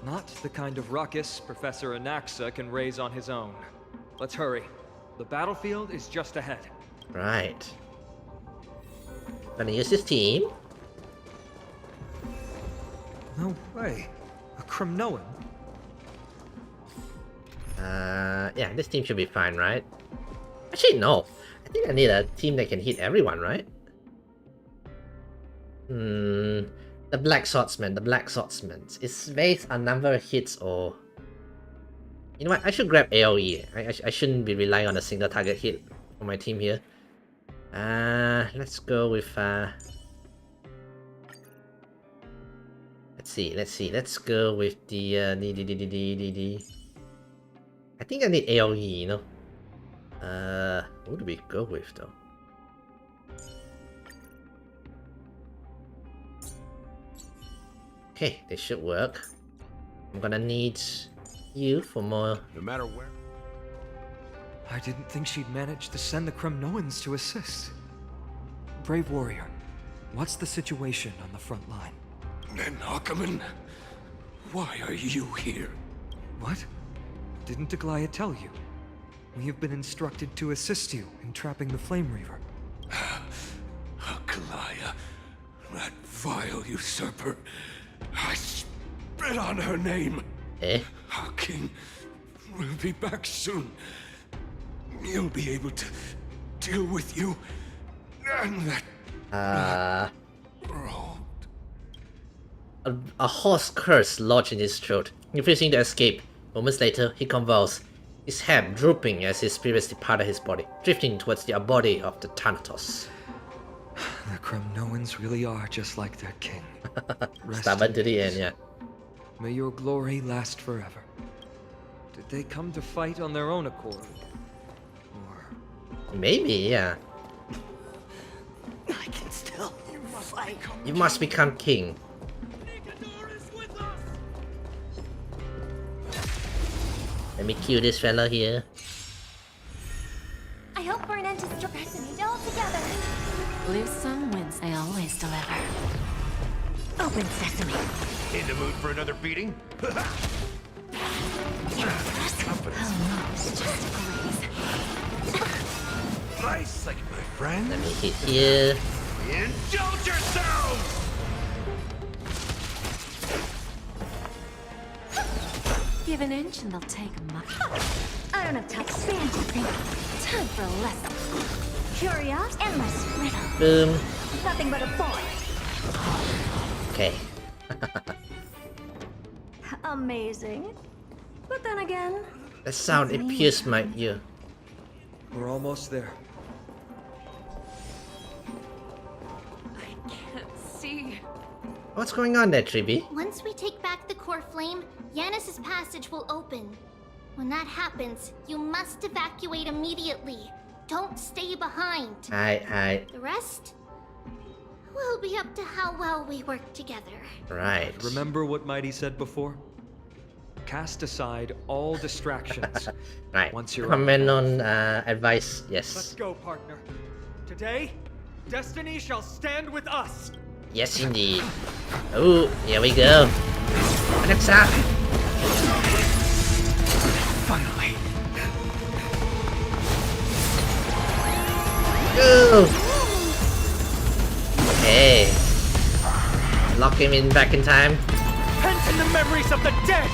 Not the kind of ruckus Professor Anaxa can raise on his own. Let's hurry. The battlefield is just ahead. Right. Gonna use his team. No way. A Kremnoan? Yeah, this team should be fine, right? Actually, no. I think I need a team that can hit everyone, right? The Black Swordsman, It's based on number of hits or... You know what, I should grab AoE. I shouldn't be relying on a single target hit for my team here. Let's go with... Let's go with the... I think I need AoE, you know? Who do we go with though? Okay, they should work. I'm gonna need you for more. No matter where. I didn't think she'd manage to send the Kremnoans to assist. Brave warrior, what's the situation on the front line? Then Ackerman, why are you here? What? Didn't Aglaya tell you? We have been instructed to assist you in trapping the Flame Reaver. Aglaya, that vile usurper. I spit on her name. Eh? Our king will be back soon. He'll be able to deal with you and that A hoarse curse lodged in his throat, refusing to escape. Moments later, he convulsed, his head drooping as his spirits departed his body, drifting towards the body of the Thanatos. The Kremnoans really are just like their king. Stubborn to the end, yeah. May your glory last forever. Did they come to fight on their own accord? Or... Maybe, yeah. I can still fight. You must become king. Let me kill this fella here. I hope we're an end to stressing it all together. Lose some, win some. I always deliver. Open sesame. In the mood for another beating? Nice, like my friend. Let me hit here. Indulge yourselves! Give an inch and they'll take much. I don't have time. Expand your thinking. Time for a lesson. Curious, endless riddle. Boom. Nothing but a boy. Okay. Amazing. But then again, The sound it pierced my ear. We're almost there. I can't see. What's going on there, Tribbie? Once we take back the core flame, Yanis's passage will open. When that happens, you must evacuate immediately. Don't stay behind. Aye. The rest will be up to how well we work together. Right. Remember what Mighty said before? Cast aside all distractions. Right. Once you're Comment on advice. Let's Yes. go, partner. Today, destiny shall stand with us. Yes, indeed. Oh, here we go. Next up. Finally. Go. Okay. Lock him in back in time. Pent in the memories of the dead.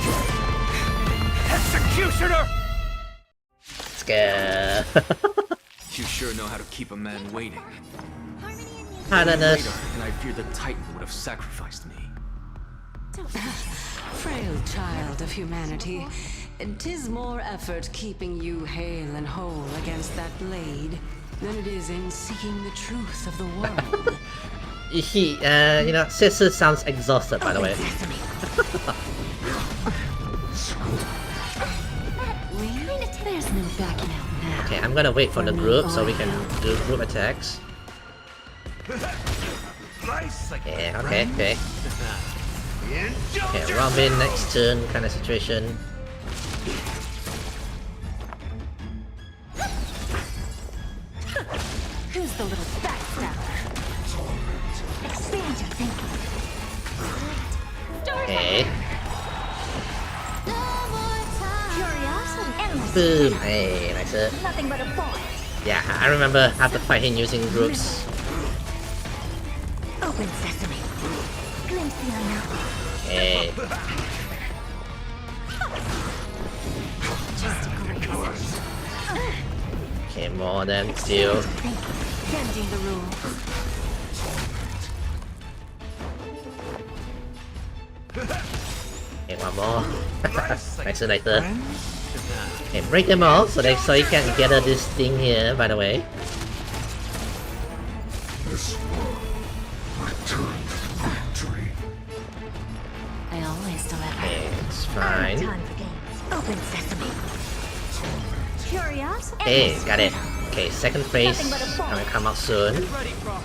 Executioner. Let's go. You sure know how to keep a man waiting. Harness. Later, and I fear the Titan would have sacrificed me. Frail child of humanity, 'tis more effort keeping you hale and whole against that blade than it is in seeking the truth of the world. He, you know, Sister sounds exhausted, by the way. There's no backing out now. Okay, I'm gonna wait for the group so we can do group attacks. Okay. Okay, Robin next turn kind of situation. Who's the little backstabber? Expand your thinking. Okay. Curiosity, endless. Boom. Hey, nice. Nothing but a boy. Yeah, I remember how to fight him using groups. Open sesame. Glimpse the unknown. Hey. Just a grace. Okay, more than two. Bending the rules. Okay, one more. Nice, nice. Okay, break them all so you can get this thing here, by the way. I always deliver. Okay, it's fine. Time for games. Open sesame. Curious. Hey, got it. Okay, second phase gonna come out soon. Ready, Croc.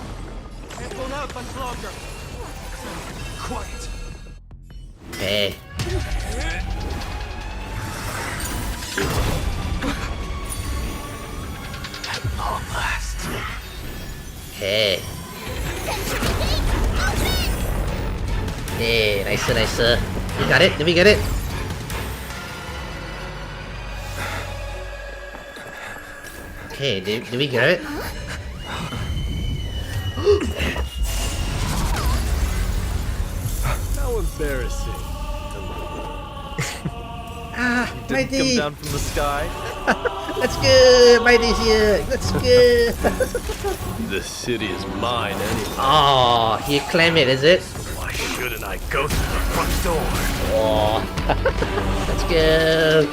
Can't hold out much longer. Quiet. Okay. At long last. Okay. Hey, nice, nice. We got it. Did we get it? Okay, did we get it? How embarrassing. Ah, Didn't come Mighty! down from the sky. Let's go! Mighty's here! Let's go! The city is mine anyway. Oh, you claim it, is it? Why shouldn't I go through the front door? Oh. Let's go!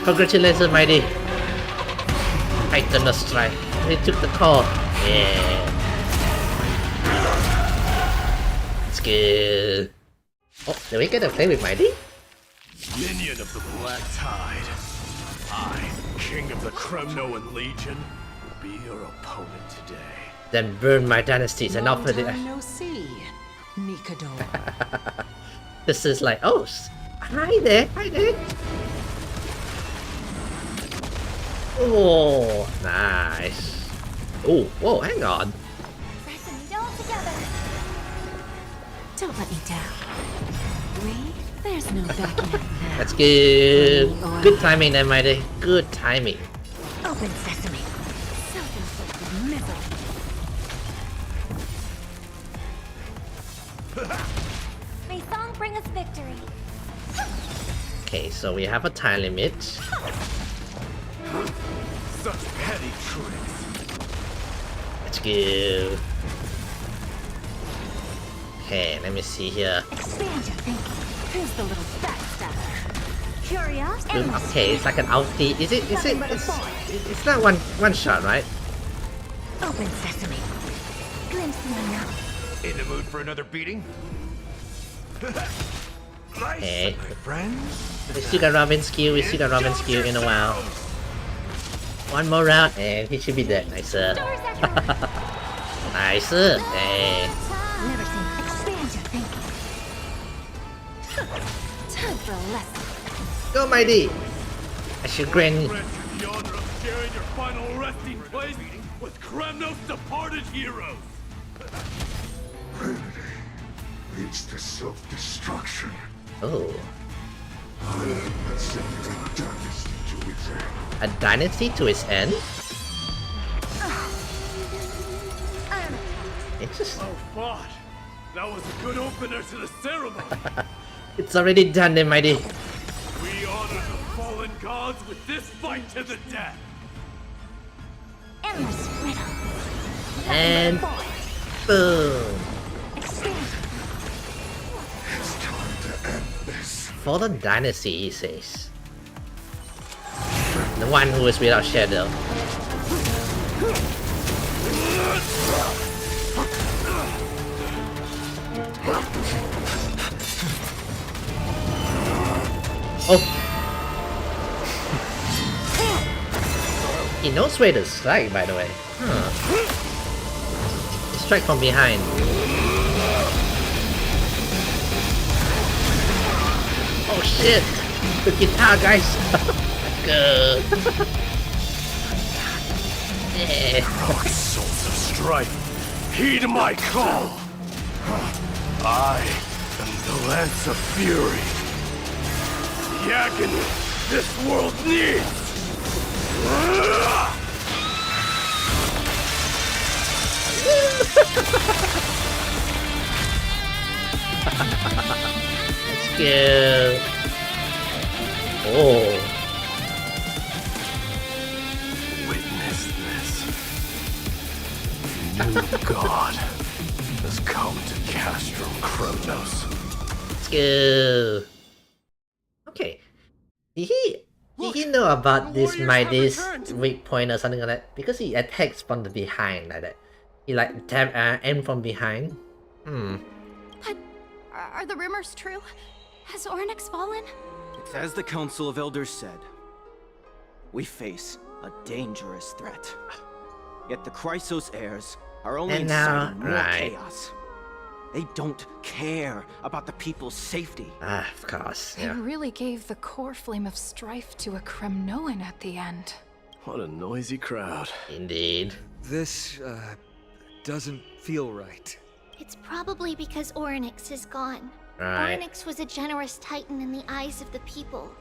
Congratulations, Mighty! Titan strike. He took the call. Yeah. Let's go. Oh, did we get to play with Mighty? Minion of the Black Tide. I, King of the Kremnoan Legion, will be your opponent today. Then burn my dynasties and Long offer the. time no see, Mikado. This is like, oh, hi there, hi there. Oh, nice. Oh, whoa, hang on. Don't let me down. There's no backing out now. That's good. Good timing there, Mighty. Good timing. Open sesame. Self-inflicted misery. May song bring us victory. Okay, so we have a time limit. Such petty tricks. Let's go. Okay, let me see here. Expand your thinking. Who's the little backstabber? Curious? Okay, it's like an ulti. Is it? It's not one shot, right? Open sesame. Glimpse me now. In the mood for another beating? Okay. My friends. We still got Robin skill. We still got Robin skill in a while. One more round, and he should be dead. Nicer. Nicer. Hey. Never seen. Expand your thinking. Time for a lesson. Go, Mighty. I should grant. The honor of sharing your final resting place with Kremnos' departed heroes. Vanity leads to self-destruction. Oh. I am sending a dynasty to its end. A dynasty to its end? Interesting. Oh, fought. That was a good opener to the ceremony. It's already done then, Mighty. We honor the fallen gods with this fight to the death. Endless riddle. And boom. It's time to end this. For the dynasty, he says. The one who is without shadow. Oh! He knows where to strike, by the way. Strike from behind. Oh shit! The guitar, guys! Good. Yeah. Souls of strife, heed my call. I am the Lance of Fury. The agony this world needs. Let's go. Oh. Witness this. New god has come to Castrum Kremnos. Let's go. Okay. Did he know about this Mighty's weak point or something like that? Because he attacks from the behind like that. He like aim from behind. But are the rumors true? Has Ornyx fallen? It's as the Council of Elders said. We face a dangerous threat. Yet the Chrysos heirs are only inciting more chaos. They don't care about the people's safety. Of course, They really gave the core flame of strife to a Kremnoan at the end. What a noisy crowd. Indeed. This, doesn't feel right. It's probably because Ornyx is gone. Right. Ornyx was a generous titan in the eyes of the people.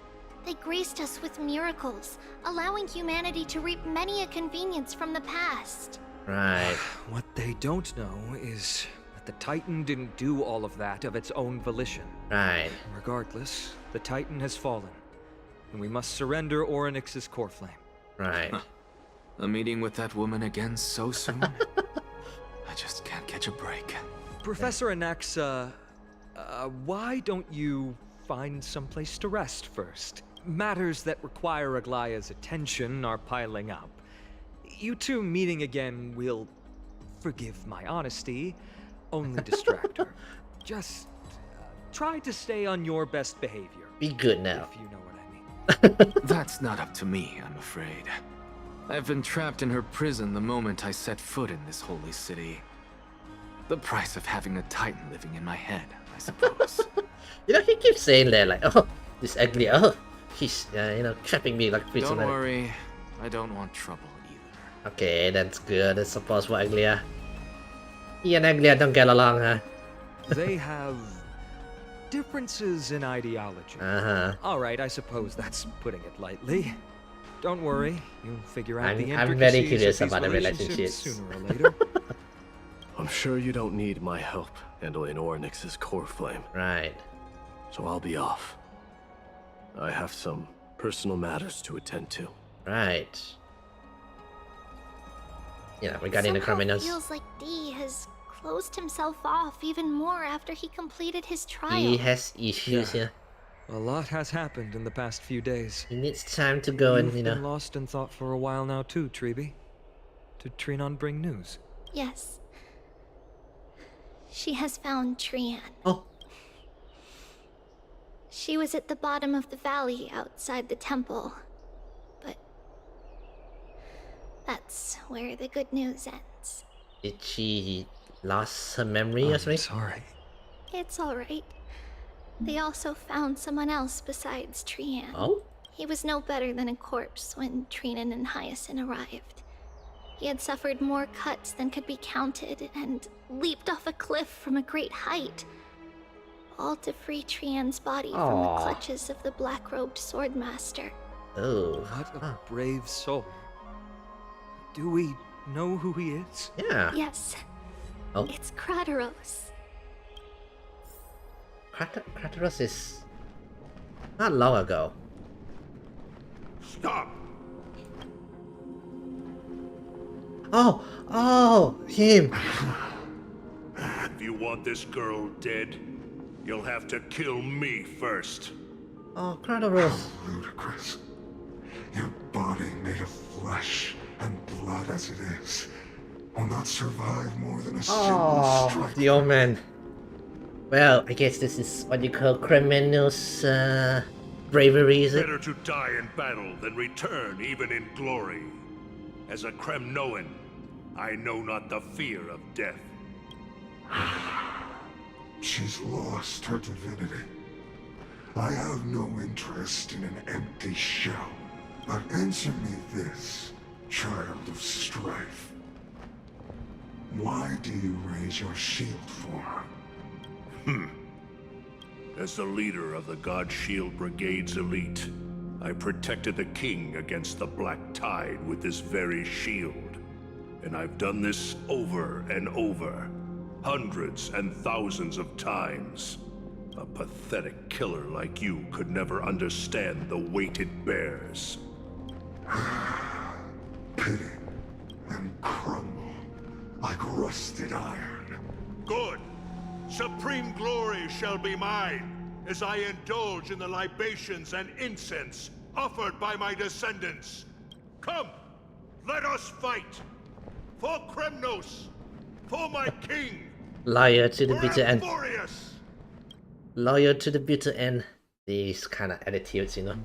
They graced us with miracles, allowing humanity to reap many a convenience from the past. Right. What they don't know is that the Titan didn't do all of that of its own volition. Right. Regardless, the Titan has fallen, and we must surrender Ornyx's core flame. Right. Huh. A meeting with that woman again so soon? I just can't catch a break. Professor Anaxa, why don't you find someplace to rest first? Matters that require Aglaya's attention are piling up. You two meeting again will, forgive my honesty, only distract her. Just try to stay on your best behavior. Be good now. If you know what I mean. That's not up to me, I'm afraid. I've been trapped in her prison the moment I set foot in this holy city. The price of having a Titan living in my head, I suppose. You know, he keeps saying that, like, oh, this ugly, oh, he's, trapping me like prisoner. Don't worry, I don't want trouble either. Okay, that's good. That's suppose for Aglia. He and Aglia don't get along, huh? They have differences in ideology. Alright, I suppose that's putting it lightly. Don't worry, you'll figure out the intricacies I'm very curious of about the these relationships sooner or later. I'm sure you don't need my help handling Ornyx's core flame. Right. So I'll be off. I have some personal matters to attend to. Right. Yeah, regarding the criminals. Feels like D has closed himself off even more after he completed his trial. He has issues here. A lot has happened in the past few days. He needs time to go and, You've been lost in thought for a while now too, Tribbie. Did Trinon bring news? Yes. She has found Trian. Oh. She was at the bottom of the valley outside the temple. But that's where the good news ends. Did she lost her memory or something? Sorry. It's alright. They also found someone else besides Trian. Oh? He was no better than a corpse when Trinan and Hyacinth arrived. He had suffered more cuts than could be counted and leaped off a cliff from a great height. All to free Trian's body from the clutches of the black-robed swordmaster. Oh. What a brave soul. Do we know who he is? Yeah. Yes. Oh. It's Crateros. Crateros is not long ago. Stop! Oh, him. If you want this girl dead, you'll have to kill me first. Oh, Crateros. How ludicrous. Your body made of flesh and blood as it is will not survive more than a single strike. The old man. Well, I guess this is what you call criminals' bravery, is it? Better to die in battle than return even in glory. As a Kremnoan, I know not the fear of death. She's lost her divinity. I have no interest in an empty shell. But answer me this, child of strife. Why do you raise your shield for her? As the leader of the God Shield Brigade's elite, I protected the king against the Black Tide with this very shield. And I've done this over and over, hundreds and thousands of times. A pathetic killer like you could never understand the weight it bears. Pity and crumble like rusted iron. Good! Supreme glory shall be mine, as I indulge in the libations and incense offered by my descendants. Come, let us fight! For Kremnos! For my king! Liar to the bitter end. Glorious! Loyal to the bitter end. These kind of attitudes, you know.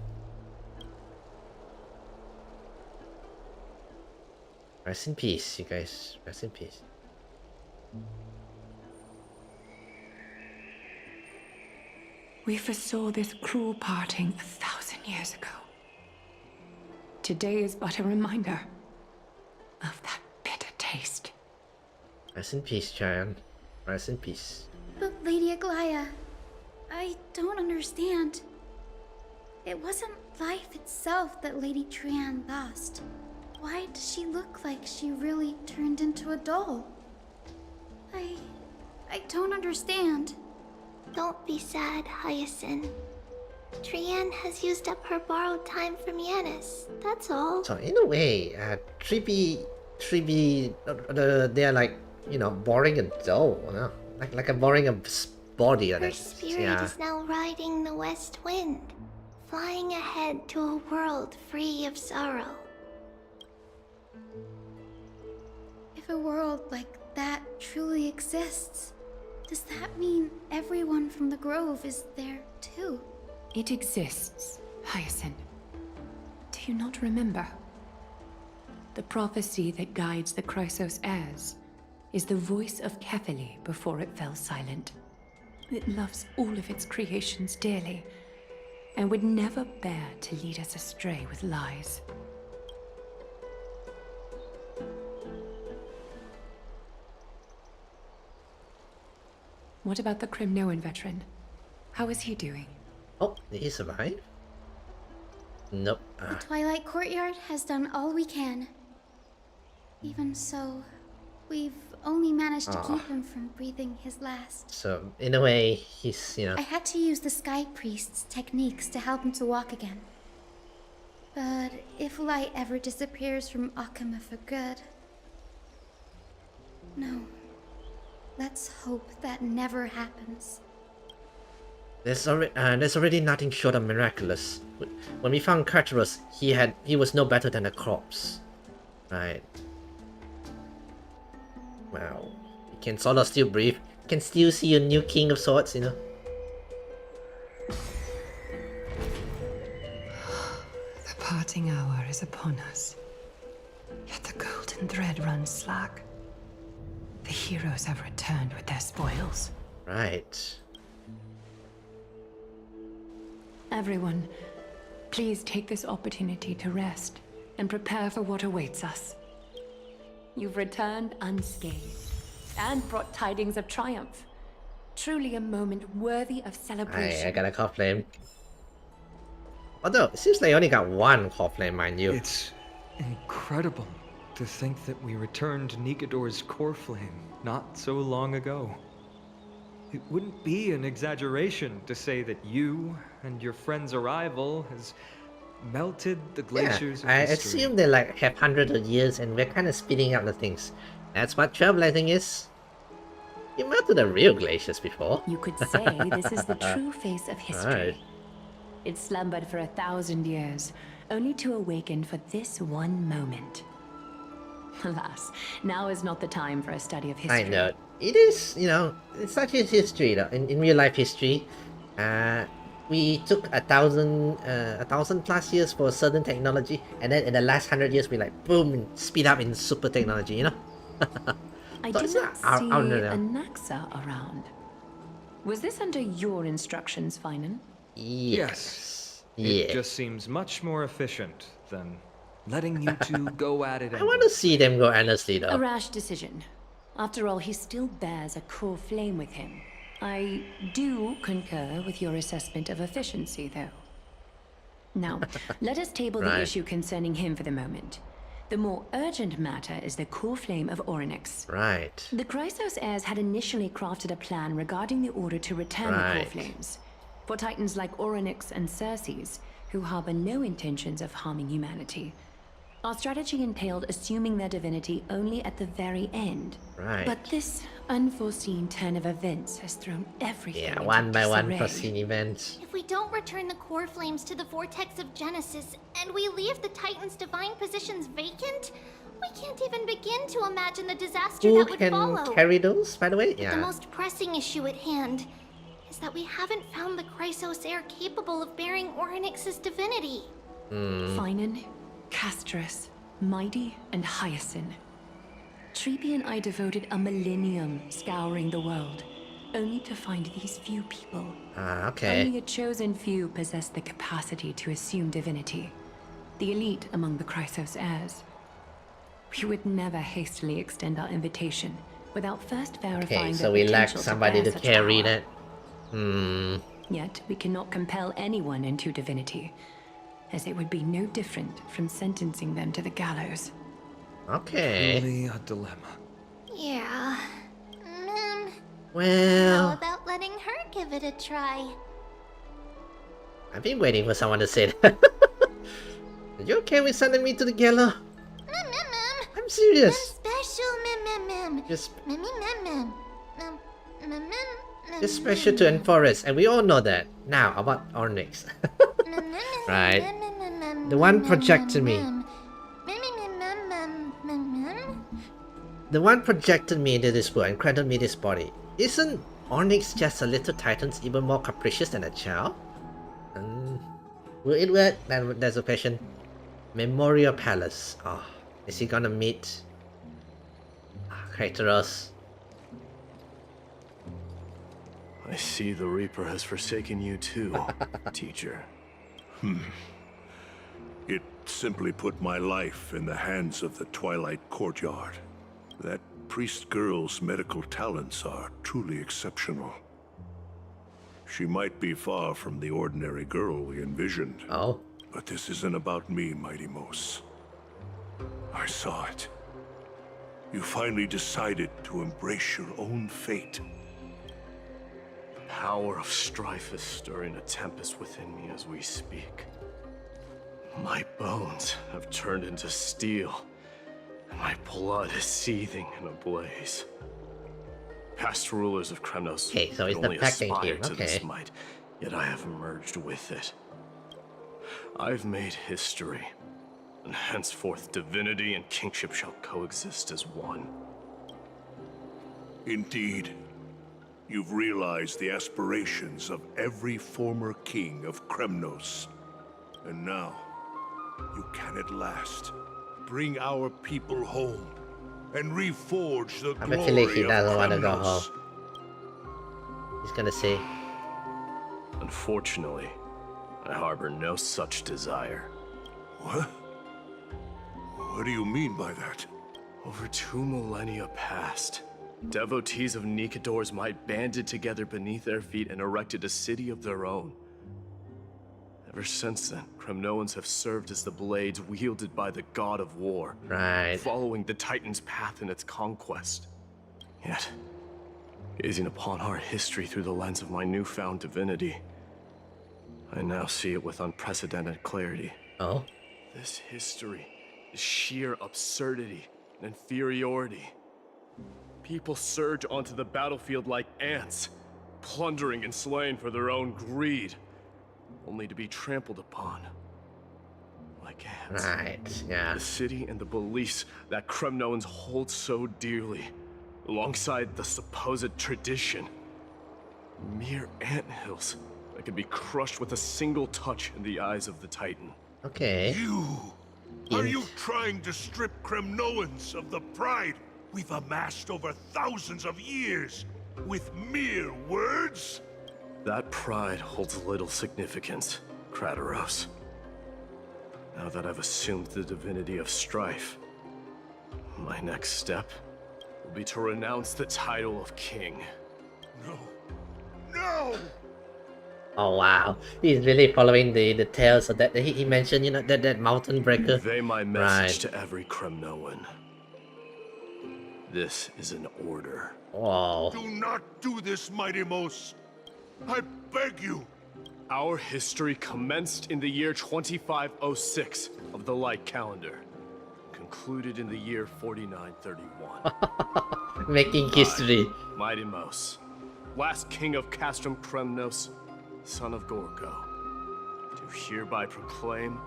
Rest in peace, you guys. Rest in peace. We foresaw this cruel parting 1,000 years ago. Today is but a reminder of that bitter taste. Rest in peace, Giant. Rest in peace. But Lady Aglaya, I don't understand. It wasn't life itself that Lady Trian lost. Why does she look like she really turned into a doll? I don't understand. Don't be sad, Hyacinth. Trian has used up her borrowed time from Yanis, that's all. So in a way, Tribbie, they're like, you know, borrowing a doll, you know? Like a borrowing a body. Her spirit is now riding the west wind, flying ahead to a world free of sorrow. If a world like that truly exists, does that mean everyone from the Grove is there too? It exists, Hyacinth. Do you not remember? The prophecy that guides the Chrysos heirs is the voice of Kefili before it fell silent. It loves all of its creations dearly, and would never bear to lead us astray with lies. What about the Kremnoan veteran? How is he doing? Oh, did he survive? Nope. The Twilight Courtyard has done all we can. Even so, we've only managed to keep him from breathing his last. So, in a way, he's, you know... I had to use the Sky Priest's techniques to help him to walk again. But if light ever disappears from Akama for good... No. Let's hope that never happens. There's already nothing short of miraculous. When we found Carteros, he was no better than a corpse. Right. Wow. He can sort of still breathe. You can still see a new king of swords, you know. The parting hour is upon us. Yet the golden thread runs slack. The heroes have returned with their spoils. Right. Everyone, please take this opportunity to rest and prepare for what awaits us. You've returned unscathed and brought tidings of triumph. Truly a moment worthy of celebration. I got a call flame. Although, it seems like I only got one call flame, mind you. It's incredible to think that we returned Nikador's core flame not so long ago. It wouldn't be an exaggeration to say that you and your friend's arrival has melted the glaciers of I history. assume they like have hundreds of years and we're kind of speeding up the things. That's what trailblazing is. You melted the real glaciers before. You could say this is the true face of history. Right. It slumbered for 1,000 years, only to awaken for this one moment. Alas, now is not the time for a study of history. I know. It is, you know, it's not just history though. In real life history, we took 1,000 plus years for a certain technology, and then in the last 100 years we like boom, speed up in super technology, you know? I So do it's not not see out there. a Naxa around. Was this under your instructions, Finan? Yes. Yeah. It just seems much more efficient than letting you two go at it. I want to see them go endlessly though. A rash decision. After all, he still bears a core flame with him. I do concur with your assessment of efficiency, though. Now, let us table the Right. issue concerning him for the moment. The more urgent matter is the core flame of Orynyx. Right. The Chrysos heirs had initially crafted a plan regarding the order to return the core Right. flames. For titans like Orynyx and Circes, who harbor no intentions of harming humanity, our strategy entailed assuming their divinity only at the very end. Right. But this unforeseen turn of events has thrown everything Yeah, into one by one disarray. foreseen events. If we don't return the core flames to the vortex of Genesis, and we leave the Titan's divine positions vacant, we can't even begin to imagine the disaster Who that would can follow. carry those, by the way? The Yeah. most pressing issue at hand is that we haven't found the Chrysos heir capable of bearing Orynyx's divinity. Finan, Castrus, Mighty, and Hyacinth. Tribbie and I devoted a millennium scouring the world, only to find these few people. Okay. Only a chosen few possess the capacity to assume divinity. The elite among the Chrysos heirs. We would never hastily extend our invitation without first verifying Okay, their so we lack potential somebody bear to such carry power. that. Yet we cannot compel anyone into divinity, as it would be no different from sentencing them to the gallows. Okay. Truly a dilemma. Yeah. How Well, about letting her give it a try? I've been waiting for someone to say that. Are you okay with sending me to the gallows? I'm serious. Special Just, mem. just special to enforce, and we all know that. Now, about Orynyx. Right. The one projected me. The one projected me into this world and granted me this body. Isn't Orynyx just a little titan even more capricious than a child? Will it work? Then there's a question. Memorial Palace. Oh, is he gonna meet Kratos? I see the Reaper has forsaken you too, teacher. It simply put my life in the hands of the Twilight Courtyard. That priest girl's medical talents are truly exceptional. She might be far from the ordinary girl we envisioned. Oh. But this isn't about me, Mighty Mos. I saw it. You finally decided to embrace your own fate. The power of strife is stirring a tempest within me as we speak. My bones have turned into steel, and my blood is seething in a blaze. Past rulers of Kremnos Okay, so could it's the only packing aspire here. to Okay. this might, yet I have merged with it. I've made history, and henceforth divinity and kingship shall coexist as one. Indeed. You've realized the aspirations of every former king of Kremnos. And now, you can at last bring our people home and reforge the I feel like he glory of doesn't want to go home. Kremnos. He's gonna say, Unfortunately, I harbor no such desire. What? What do you mean by that? Over 2 millennia past, devotees of Nikador's might banded together beneath their feet and erected a city of their own. Ever since then, Kremnoans have served as the blades wielded by the god of war, right. following the Titan's path in its conquest. Yet, gazing upon our history through the lens of my newfound divinity, I now see it with unprecedented clarity. Oh? This history is sheer absurdity and inferiority. People surge onto the battlefield like ants, plundering and slaying for their own greed, only to be trampled upon like ants. Right, yeah. The city and the beliefs that Kremnoans hold so dearly, alongside the supposed tradition, mere anthills that can be crushed with a single touch in the eyes of the Titan. Okay. Are you trying to strip Kremnoans of the pride we've amassed over thousands of years with mere words? That pride holds little significance, Krateros. Now that I've assumed the divinity of strife, my next step will be to renounce the title of king. No. No! Oh wow, he's really following the tales of that he mentioned, you know, that mountain breaker. Convey my message to every Kremnoan. This is an order. Wow. Do not do this, Mighty Mos. I beg you. Our history commenced in the year 2506 of the Light Calendar, concluded in the year 4931. Making history. Mighty Mos, last king of Castrum Kremnos, son of Gorgo, do hereby proclaim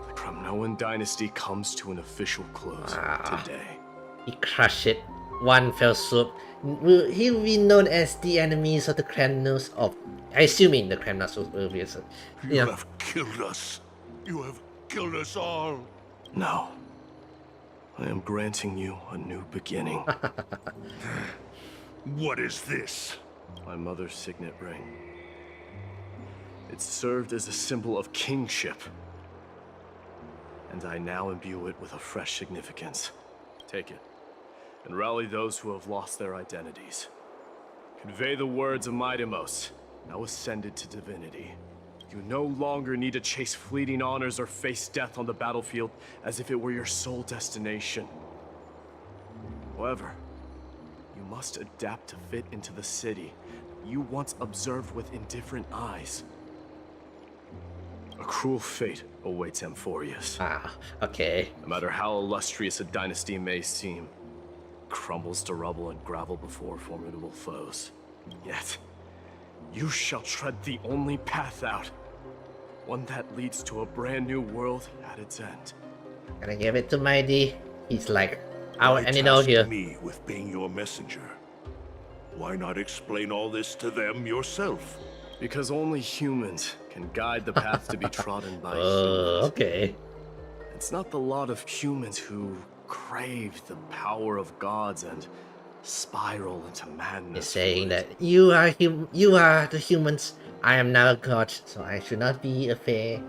the Kremnoan dynasty comes to an official close today. He crushed it. One fell swoop. He will be known as the enemies of the Kremnos of... Assuming the Kremnos will be... You have killed us. You have killed us all. No. I am granting you a new beginning. What is this? My mother's signet ring. It served as a symbol of kingship, and I now imbue it with a fresh significance. Take it, and rally those who have lost their identities. Convey the words of Mighty Mos, now ascended to divinity. You no longer need to chase fleeting honors or face death on the battlefield as if it were your sole destination. However, you must adapt to fit into the city you once observed with indifferent eyes. A cruel fate awaits Amphorius. Okay. No matter how illustrious a dynasty may seem, it crumbles to rubble and gravel before formidable foes. Yet, you shall tread the only path out, one that leads to a brand new world at its end. Gonna give it to Mighty. He's like, Why and you know task here. me with being your messenger? Why not explain all this to them yourself? Because only humans can guide the path to be trodden by Oh, humans. okay. It's not the lot of humans who crave the power of gods and spiral into madness. He's saying that you are the humans. I am now a god, so I should not be affair.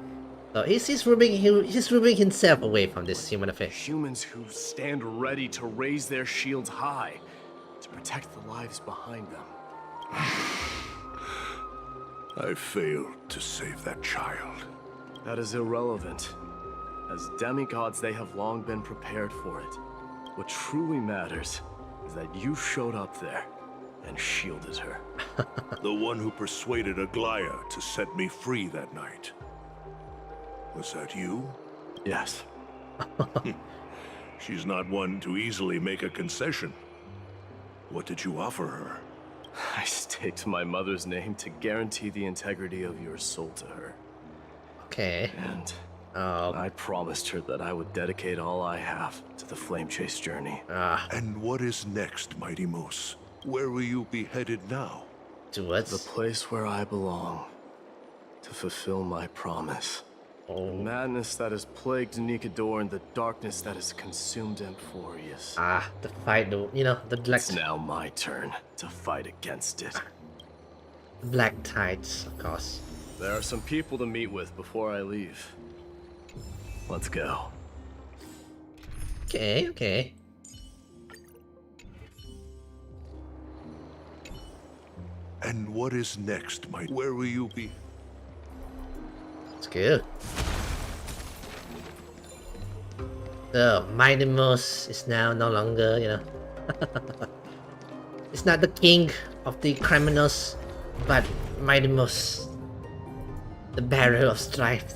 So he's removing himself away from this human affair. Humans who stand ready to raise their shields high to protect the lives behind them. I failed to save that child. That is irrelevant. As demigods, they have long been prepared for it. What truly matters is that you showed up there and shielded her. The one who persuaded Aglaya to set me free that night. Was that you? Yes. She's not one to easily make a concession. What did you offer her? I staked my mother's name to guarantee the integrity of your soul to her. Okay. And I promised her that I would dedicate all I have to the Flame Chase journey. And what is next, Mighty Moose? Where will you be headed now? Towards the place where I belong, to fulfill my promise. The madness that has plagued Nikador and the darkness that has consumed Amphorius. The fight, the black... It's now my turn to fight against it. Black tides, of course. There are some people to meet with before I leave. Let's go. Okay. And what is next, where will you be? It's good. The Mighty Moose is now no longer, it's not the king of the criminals, but Mighty Moose, the bearer of strife.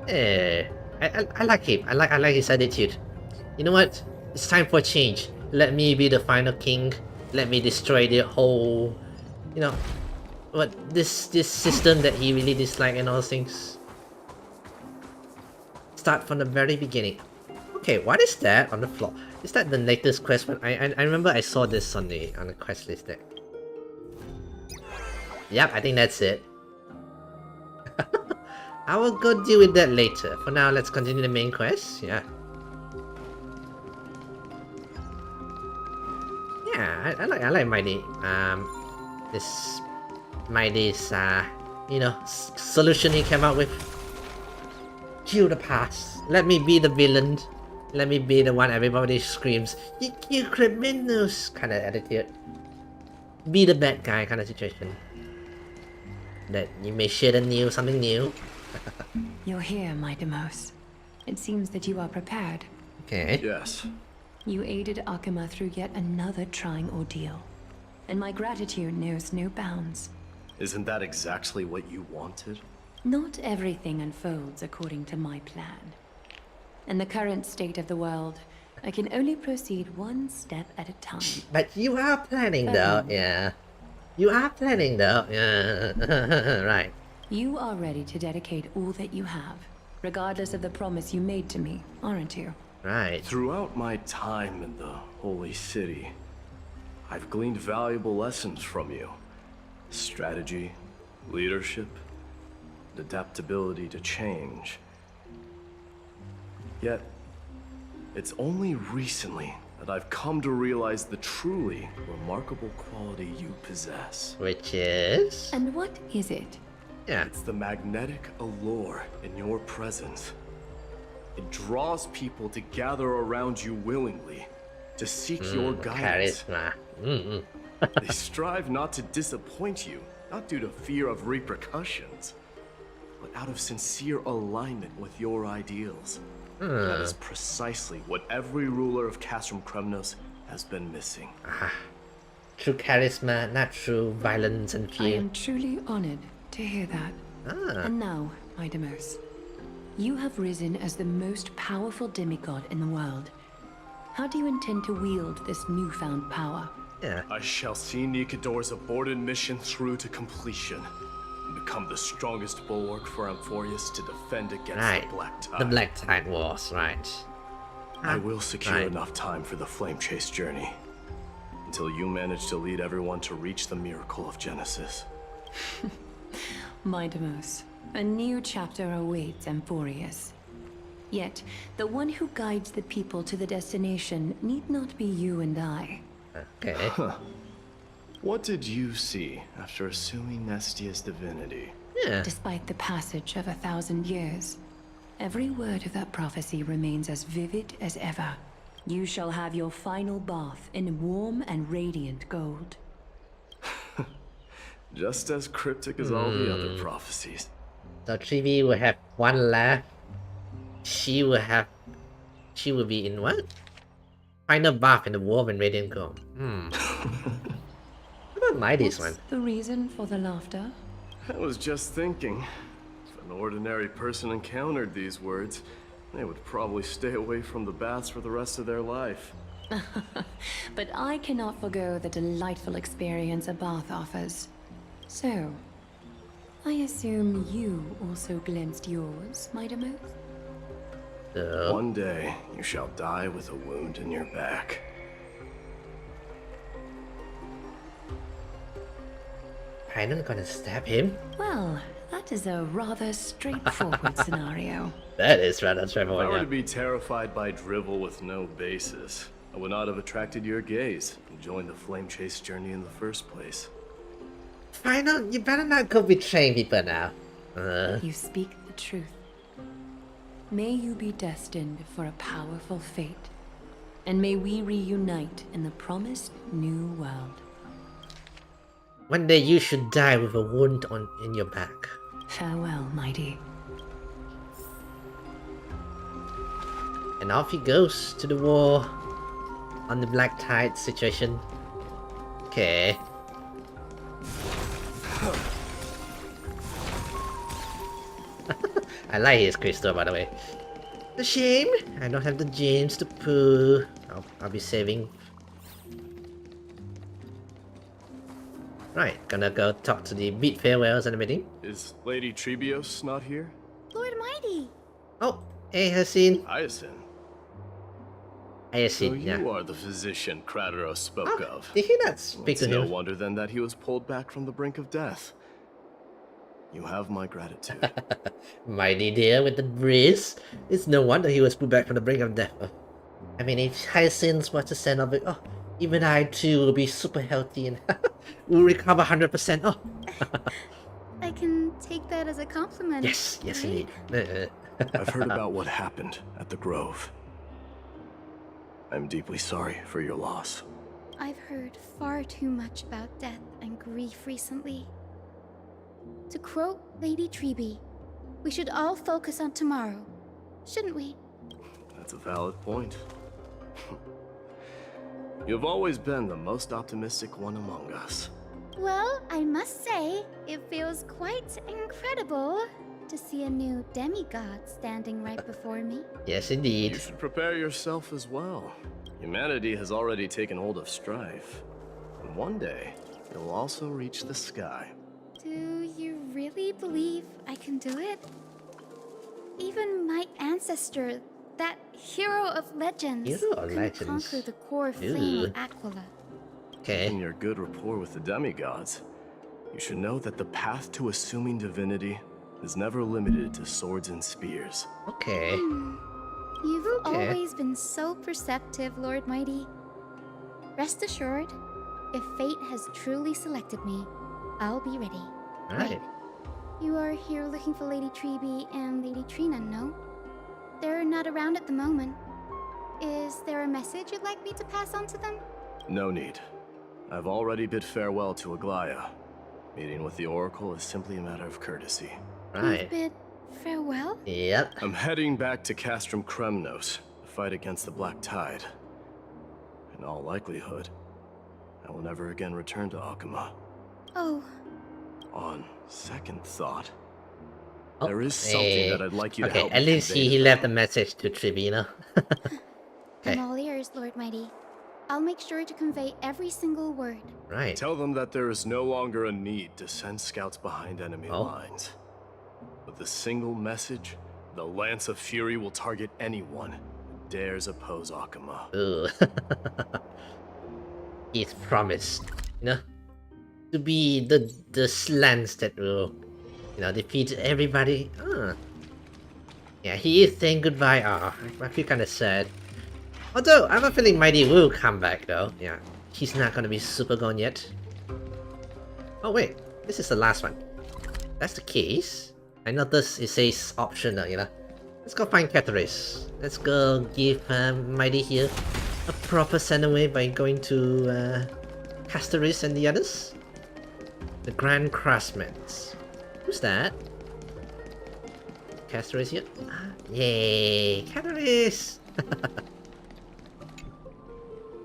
I like him. I like his attitude. You know what? It's time for a change. Let me be the final king. Let me destroy the whole, this system that he really disliked and all those things. Start from the very beginning. Okay, what is that on the floor? Is that the latest quest one? I remember I saw this on the quest list there. Yep, I think that's it. I will go deal with that later. For now, let's continue the main quest. Yeah, I like Mighty. This Mighty's solution he came up with. Kill the past. Let me be the villain. Let me be the one everybody screams, "You kill criminals," kind of attitude. Be the bad guy kind of situation. That you may share something new. You're here, Mighty Mouse. It seems that you are prepared. Okay. Yes. You aided Akuma through yet another trying ordeal, and my gratitude knows no bounds. Isn't that exactly what you wanted? Not everything unfolds according to my plan. In the current state of the world, I can only proceed one step at a time. But you are planning though, yeah. You are planning though, yeah. Right. You are ready to dedicate all that you have, regardless of the promise you made to me, aren't you? Right. Throughout my time in the Holy City, I've gleaned valuable lessons from you. Strategy, leadership, adaptability to change. Yet, it's only recently that I've come to realize the truly remarkable quality you possess. Which is? And what is it? Yeah. It's the magnetic allure in your presence. It draws people to gather around you willingly, to seek your guidance. Charisma. They strive not to disappoint you, not due to fear of repercussions, but out of sincere alignment with your ideals. That is precisely what every ruler of Castrum Kremnos has been missing. True charisma, not true violence and fear. I am truly honored to hear that. And now, Mighty Mouse, you have risen as the most powerful demigod in the world. How do you intend to wield this newfound power? Yeah. I shall see Nikador's aborted mission through to completion, and become the strongest bulwark for Amphorius to defend against the Black Tide. The Black Tide Wars, right. I will secure enough time for the Flame Chase journey, until you manage to lead everyone to reach the miracle of Genesis. Mighty Mouse, a new chapter awaits Amphorius. Yet, the one who guides the people to the destination need not be you and I. Okay. What did you see after assuming Nestia's divinity? Yeah. Despite the passage of 1,000 years, every word of that prophecy remains as vivid as ever. You shall have your final bath in warm and radiant gold. Just as cryptic as all the other prophecies. So Tribbie will have one left. She will be in what? Final buff in the Wolf and Radiant Girl. I don't like this one. The reason for the laughter? I was just thinking, if an ordinary person encountered these words, they would probably stay away from the baths for the rest of their life. But I cannot forgo the delightful experience a bath offers. So, I assume you also glimpsed yours, Mighty Moose? One day, you shall die with a wound in your back. I'm not gonna stab him. Well, that is a rather straightforward scenario. That is rather straightforward. If I were Yeah. to be terrified by drivel with no basis, I would not have attracted your gaze and joined the flame chase journey in the first place. Final, you better not go betraying people now. You speak the truth. May you be destined for a powerful fate, and may we reunite in the promised new world. One day you should die with a wound in your back. Farewell, Mighty. And off he goes to the war on the Black Tide situation. Okay. I like his crystal, by the way. The shame, I don't have the gems to poo. I'll be saving. Right, gonna go talk to the bid farewells and everything. Is Lady Tribbios not here? Lord Mighty! Oh, hey, Hyacinth. Hyacinth. Hyacinth, So yeah. you are the physician Krateros spoke of. Did he not speak It's to no him? wonder then that he was pulled back from the brink of death. You have my gratitude. Mighty dear with the breeze. It's no wonder he was put back from the brink of death. I mean, if Hyacinth was to send of it, even I too will be super healthy and will recover 100%. Oh. I can take that as a compliment. Yes, right? indeed. I've heard about what happened at the Grove. I'm deeply sorry for your loss. I've heard far too much about death and grief recently. To quote Lady Tribbie, we should all focus on tomorrow, shouldn't we? That's a valid point. You've always been the most optimistic one among us. Well, I must say, it feels quite incredible to see a new demigod standing right before me. Yes, indeed. You should prepare yourself as well. Humanity has already taken hold of strife. And one day, you'll also reach the sky. Do you really believe I can do it? Even my ancestor, that hero of legends, Hero of couldn't legends? conquer the core flame of Aquila. Okay. In your good rapport with the demigods, you should know that the path to assuming divinity is never limited to swords and spears. Okay. You've Okay. always been so perceptive, Lord Mighty. Rest assured, if fate has truly selected me, I'll be ready. Alright. You are here looking for Lady Tribbie and Lady Trina, no? They're not around at the moment. Is there a message you'd like me to pass on to them? No need. I've already bid farewell to Aglaya. Meeting with the Oracle is simply a matter of courtesy. Right. Bid farewell? Yep. I'm heading back to Castrum Kremnos to fight against the Black Tide. In all likelihood, I will never again return to Akuma. Oh, On second thought, there is something that I'd like you to Okay, help at me least convey he to left a message to Tribbie, you know? I'm all ears, Lord Mighty. I'll make sure to convey every single word. Right. Tell them that there is no longer a need to send scouts behind enemy lines. With a single message, the Lance of Fury will target anyone who dares oppose Akuma. Ooh. He's promised, you know, to be the slants that will, you know, defeat everybody. Yeah, he is saying goodbye. I feel kind of sad. Although I have a feeling Mighty will come back though. Yeah, he's not gonna be super gone yet. Oh wait, this is the last one. That's the case. I noticed it says optional, you know. Let's go find Cataris. Let's go give Mighty here a proper send away by going to Castaris and the others. The Grand Craftsmen. Who's that? Castor is here. Yay, Catalyst!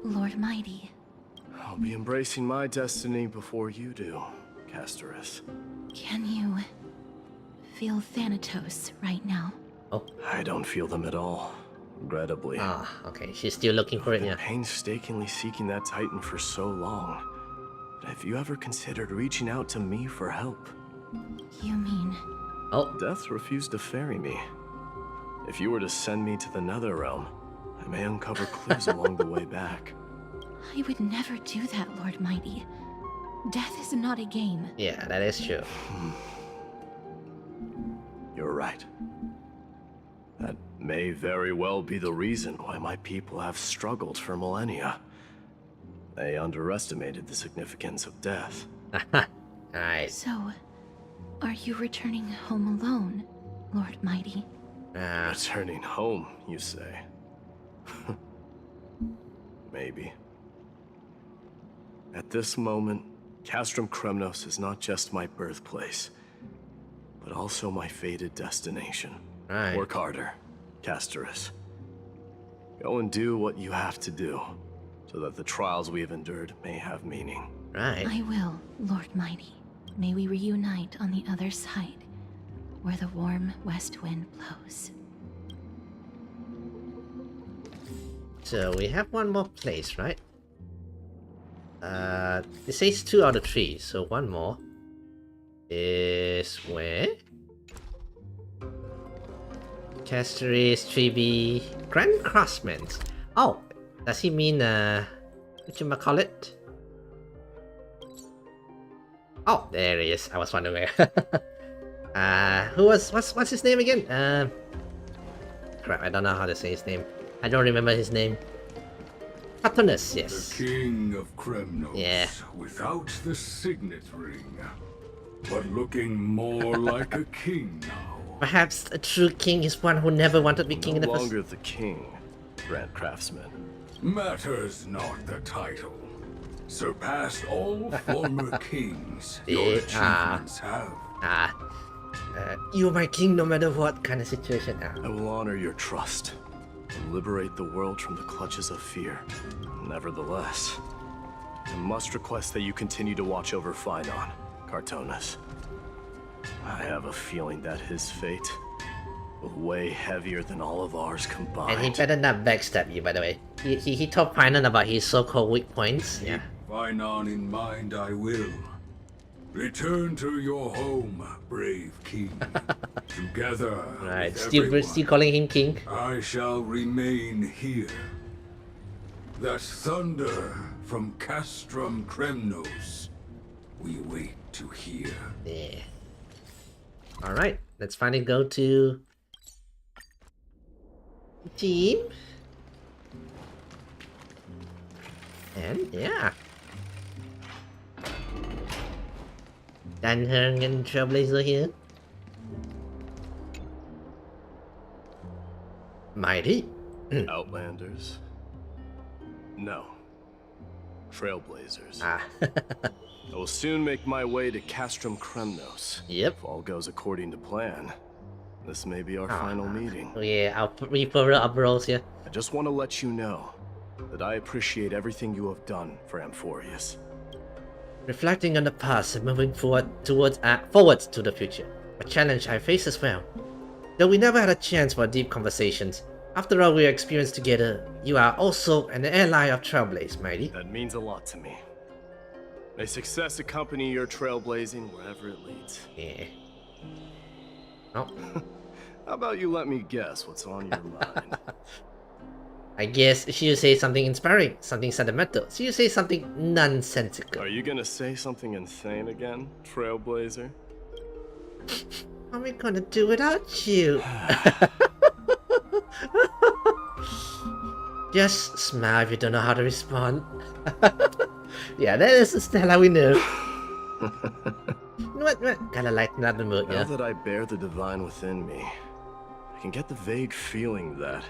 Lord Mighty. I'll be embracing my destiny before you do, Castorus. Can you feel Thanatos right now? Oh. I don't feel them at all, regrettably. Ah, okay. She's still looking for it, yeah. Painstakingly seeking that Titan for so long. But have you ever considered reaching out to me for help? You mean... Oh. Death refused to ferry me. If you were to send me to the Netherrealm, I may uncover clues along the way back. I would never do that, Lord Mighty. Death is not a game. Yeah, that is true. You're right. That may very well be the reason why my people have struggled for millennia. They underestimated the significance of death. Nice. So, are you returning home alone, Lord Mighty? Returning home, you say? Maybe. At this moment, Castrum Kremnos is not just my birthplace, but also my fated destination. Right. Work harder, Castorus. Go and do what you have to do, so that the trials we have endured may have meaning. Right. I will, Lord Mighty. May we reunite on the other side, where the warm west wind blows. So we have one more place, right? It says 2 out of 3, so one more is where? Castoris, Tribbie, Grand Craftsman. Oh, does he mean whatchamacallit? Oh, there he is. I was wondering where. What's his name again? Crap, I don't know how to say his name. I don't remember his name. Patronus, yes. The King of Kremnos. Yeah. Without the signet ring, but looking more like a king now. Perhaps a true king is one who never wanted to be king in the No first. longer the king, Grand Craftsman. Matters not the title. Surpassed all former kings your achievements have. You're my king no matter what kind of situation. I will honor your trust and liberate the world from the clutches of fear. Nevertheless, I must request that you continue to watch over Phynon, Cartonus. I have a feeling that his fate will weigh heavier than all of ours combined. And he better not backstab you, by the way. He told Phynon about his so-called weak points. Yeah. Phynon in mind I will. Return to your home, brave king. Together Right, with still everyone, calling him king. I shall remain here. That thunder from Castrum Kremnos we wait to hear. Yeah. Alright, let's finally go to team. And yeah. Dan Heng and Trailblazer here. Mighty. Outlanders? No. Trailblazers. I will soon make my way to Castrum Kremnos. Yep. If all goes according to plan, this may be our final meeting. Yeah, I'll refer up rolls here. I just want to let you know that I appreciate everything you have done for Amphorius. Reflecting on the past and moving forward to the future. A challenge I face as well. Though we never had a chance for deep conversations, after all we experienced together, you are also an ally of Trailblaze, Mighty. That means a lot to me. May success accompany your trailblazing wherever it leads. Yeah. Oh. How about you let me guess what's on your mind? I guess she'll say something inspiring, something sentimental. She'll say something nonsensical. Are you gonna say something insane again, Trailblazer? How are we gonna do without you? Just smile if you don't know how to respond. Yeah, that is the Stella we know. What? Gotta lighten up the mood, yeah? Now that I bear the divine within me, I can get the vague feeling that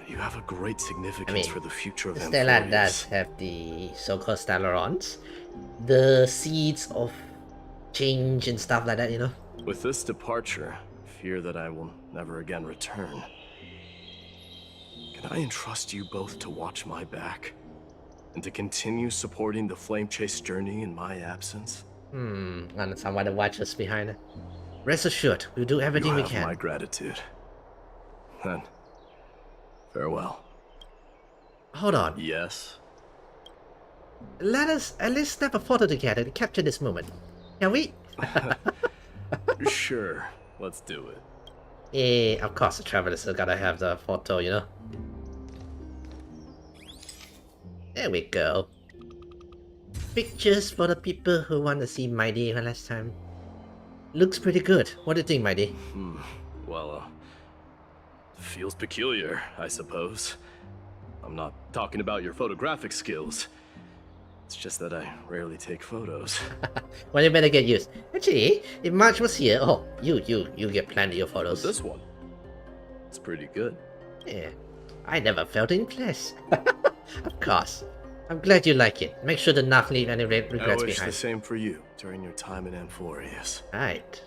you have a great significance for the future of Stella Amphorius. does have the so-called Stellarons. The seeds of change and stuff like that, you know? With this departure, fear that I will never again return. Can I entrust you both to watch my back? And to continue supporting the Flame Chase journey in my absence? And someone to watch us behind. Rest assured, we'll do everything we You can. have my gratitude. Then, farewell. Hold on. Yes? Let us at least snap a photo together to capture this moment. Can we? Sure, let's do it. Yeah, of course the travelers still gotta have the photo, you know? There we go. Pictures for the people who want to see Mighty for last time. Looks pretty good. What do you think, Mighty? Well, feels peculiar, I suppose. I'm not talking about your photographic skills. It's just that I rarely take photos. Well, you better get used. Actually, if March was here, oh, you get plenty of photos. This one, it's pretty good. Yeah, I never felt impressed. Of course. I'm glad you like it. Make sure to not leave any regrets I wish behind. the same for you during your time in Amphorius. Right.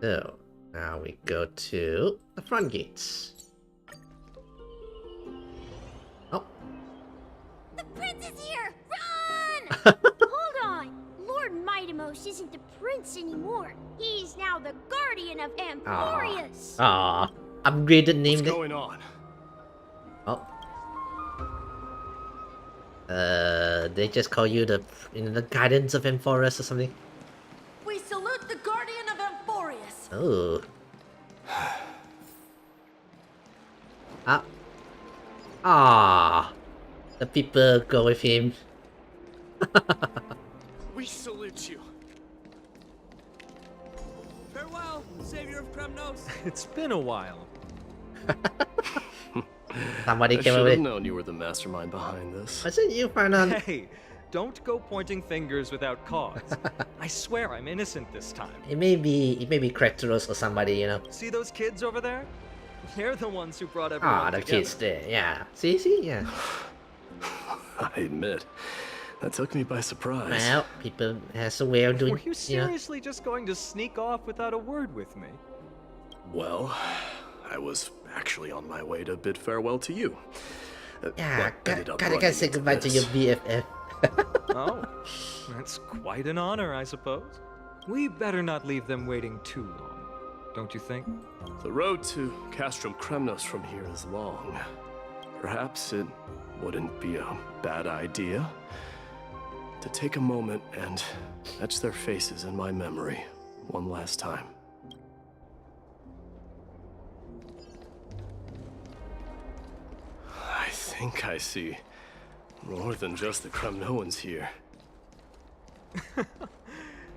So, now we go to the front gates. Oh. The prince is here! Run! Hold on! Lord Mightimos isn't the prince anymore. He's now the guardian of Amphorius. Ah, upgraded name. What's going on? Oh. They just call you the guidance of Amphorius or something. We salute the guardian of Amphorius. Oh. Ah. The people go with him. We salute you. Farewell, savior of Kremnos. It's been a while. Somebody I came should over. have known you were the mastermind behind this. Wasn't you found on? Hey, don't go pointing fingers without cause. I swear I'm innocent this time. It may be Kratos or somebody, you know. See those kids over there? They're the ones who brought everyone Ah, the together. kids there. Yeah. See, yeah. I admit, that took me by surprise. Well, people has a way of doing. Were you seriously just going to sneak off without a word with me? Well, I was actually on my way to bid farewell to you. Yeah, ended up gotta running say into goodbye to your this. BFF. Oh, that's quite an honor, I suppose. We better not leave them waiting too long, don't you think? The road to Castrum Kremnos from here is long. Perhaps it wouldn't be a bad idea to take a moment and etch their faces in my memory one last time. I think I see more than just the Kremnoans here.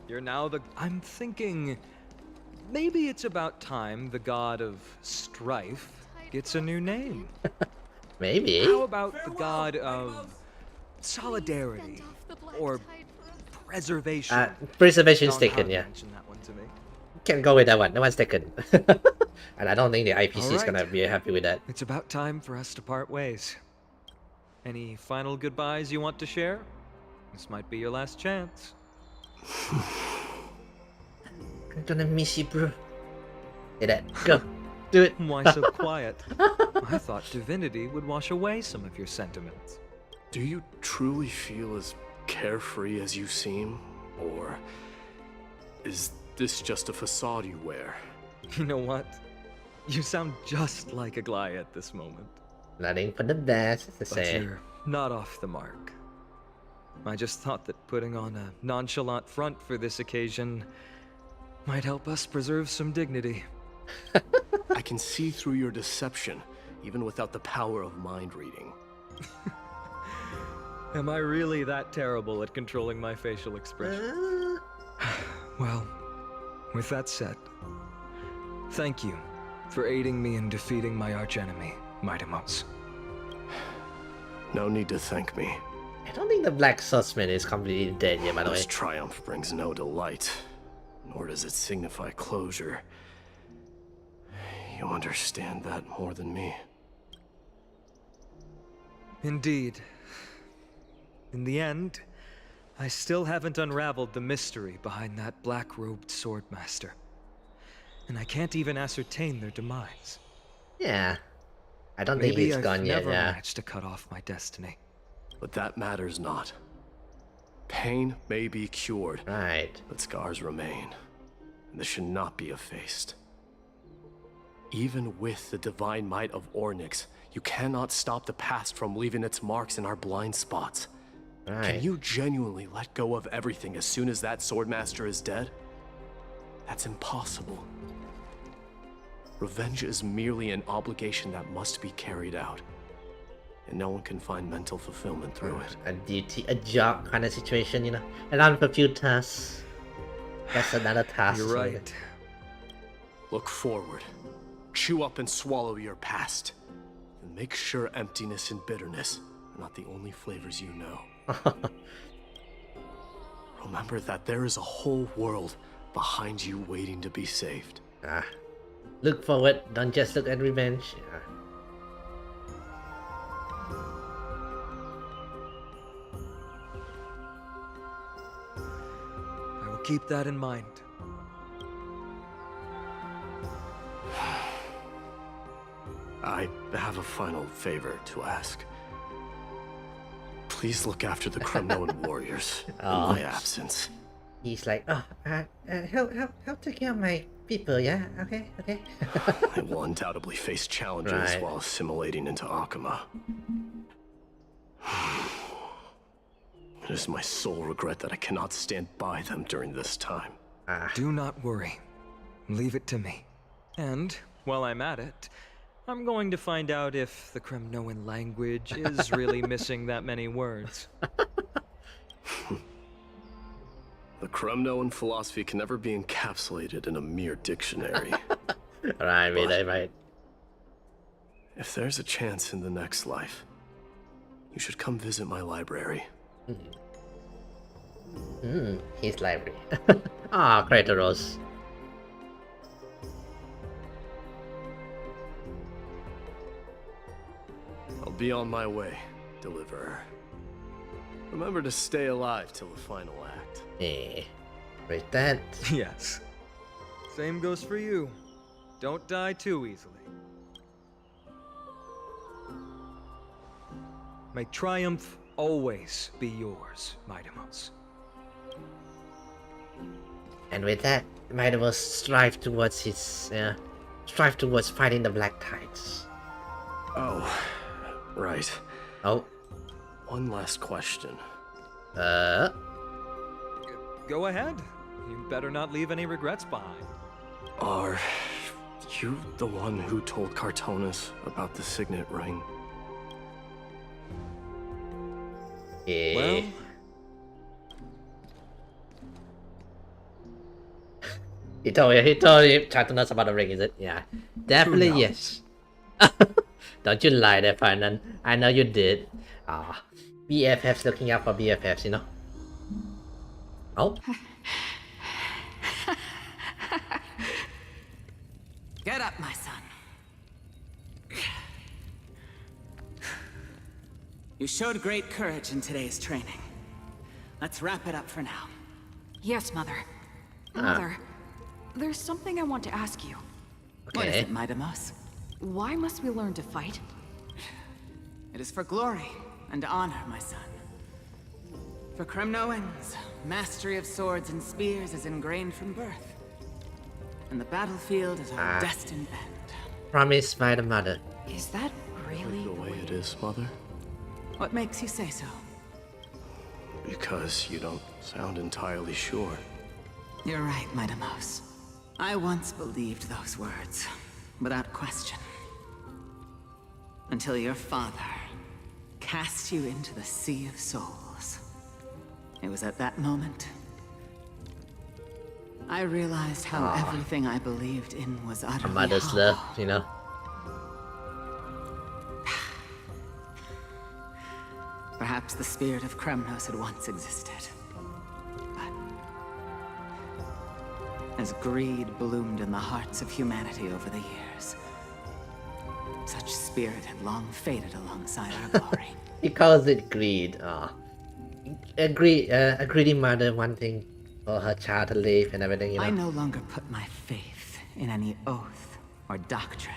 You're now the... I'm thinking... Maybe it's about time the god of strife gets a new name. Maybe. How about the god of solidarity or preservation? Preservation's Don taken, Hahn yeah. mentioned that one to me. Can't go with that one. No one's taken. And I don't think the IPC is Alright. gonna be happy with that. It's about time for us to part ways. Any final goodbyes you want to share? This might be your last chance. I'm gonna miss you, bro. Say that. Go. Do it. Why so quiet? I thought divinity would wash away some of your sentiments. Do you truly feel as carefree as you seem? Or is this just a facade you wear? You know what? You sound just like Aglaia at this moment. Nothing for the best, as I But say. you're not off the mark. I just thought that putting on a nonchalant front for this occasion might help us preserve some dignity. I can see through your deception, even without the power of mind reading. Am I really that terrible at controlling my facial expressions? Well, with that said, thank you for aiding me in defeating my archenemy, Mightimos. No need to thank me. I don't think the Black Swordsman is completely dead yet, by the way. This triumph brings no delight, nor does it signify closure. You understand that more than me. Indeed. In the end, I still haven't unraveled the mystery behind that black-robed swordmaster. And I can't even ascertain their demise. Yeah. I don't think he's gone yet, Maybe I've never yeah. managed to cut off my destiny. But that matters not. Pain may be cured. Right. But scars remain. And this should not be effaced. Even with the divine might of Ornyx, you cannot stop the past from leaving its marks in our blind spots. Right. Can you genuinely let go of everything as soon as that swordmaster is dead? That's impossible. Revenge is merely an obligation that must be carried out. And no one can find mental fulfillment through it. A duty, a job kind of situation, you know. And unfulfilled tasks. That's another task. You're right. Look forward. Chew up and swallow your past. And make sure emptiness and bitterness are not the only flavors you know. Remember that there is a whole world behind you waiting to be saved. Look forward, don't just look at revenge. I will keep that in mind. I have a final favor to ask. Please look after the Kremnoan warriors in my absence. He's like, help take care of my people, yeah? Okay. I will undoubtedly face challenges while assimilating into Akama. It is my sole regret that I cannot stand by them during this time. Do not worry. Leave it to me. And, while I'm at it, I'm going to find out if the Kremnoan language is really missing that many words. The Kremnoan philosophy can never be encapsulated in a mere dictionary. Right. If there's a chance in the next life, you should come visit my library. His library. Kratos. I'll be on my way, Deliverer. Remember to stay alive till the final act. Yeah. Right that. Yes. Same goes for you. Don't die too easily. May triumph always be yours, Maidamos. And with that, Maidamos strive towards fighting the Black Tides. Oh, right. Oh. One last question. Go ahead. You better not leave any regrets behind. Are you the one who told Cartonis about the signet ring? Yeah. Well, he told him Cartonis about the ring, is it? Yeah. Definitely yes. Don't you lie there, partner. I know you did. BFFs looking out for BFFs, you know? Oh. Get up, my son. You showed great courage in today's training. Let's wrap it up for now. Yes, Mother. Mother, there's something I want to ask you. What is it, Maidamos? Why must we learn to fight? It is for glory and honor, my son. For Kremnoans, mastery of swords and spears is ingrained from birth. And the battlefield is our destined end. Promised by the mother. Is that really the way it is, Mother? What makes you say so? Because you don't sound entirely sure. You're right, Maidamos. I once believed those words, without question. Until your father cast you into the Sea of Souls. It was at that moment I realized how everything I believed in was utterly A mother's hollow. love, you know? Perhaps the spirit of Kremnos had once existed. But as greed bloomed in the hearts of humanity over the years, such spirit had long faded alongside our glory. He calls it greed. a greedy mother wanting for her child to live and everything, you know. I no longer put my faith in any oath or doctrine.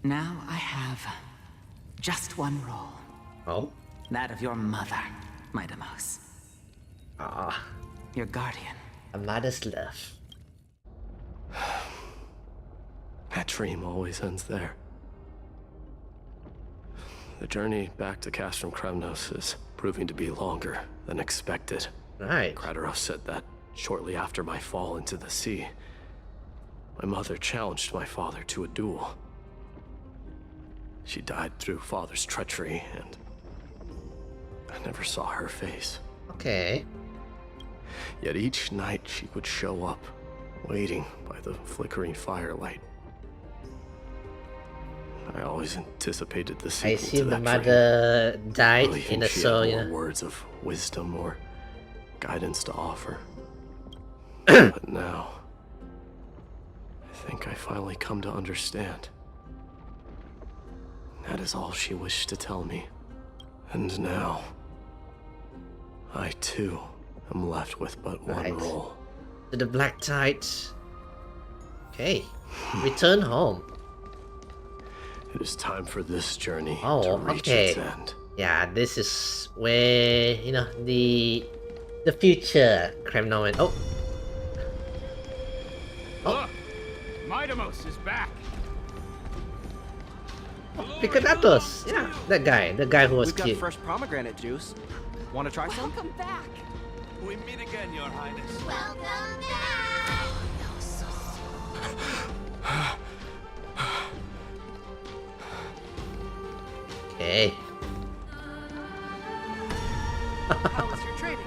Now I have just one role. Oh? That of your mother, Maidamos. Ah. Your guardian. A mother's love. That dream always ends there. The journey back to Castrum Kremnos is proving to be longer than expected. Right. Krateros said that shortly after my fall into the sea, my mother challenged my father to a duel. She died through father's treachery, and I never saw her face. Okay. Yet each night she would show up, waiting by the flickering firelight. I always anticipated the sequel I to assume the that mother dream, died believing in the she soul, had you more know. words of wisdom or guidance to offer. But now, I think I finally come to understand. That is all she wished to tell me. And now, I too am left with but one role. To the Black Tide. Okay. Return home. It is time for this journey to Oh, reach okay. its end. Yeah, this is where, you know, the future Kremnoan. Oh. Look! Maidamos is back! Picanatos. Yeah, that guy who was We've got cute. fresh pomegranate juice. Want to try some? Welcome back. We meet again, Your Highness. Welcome back! Okay. How was your training?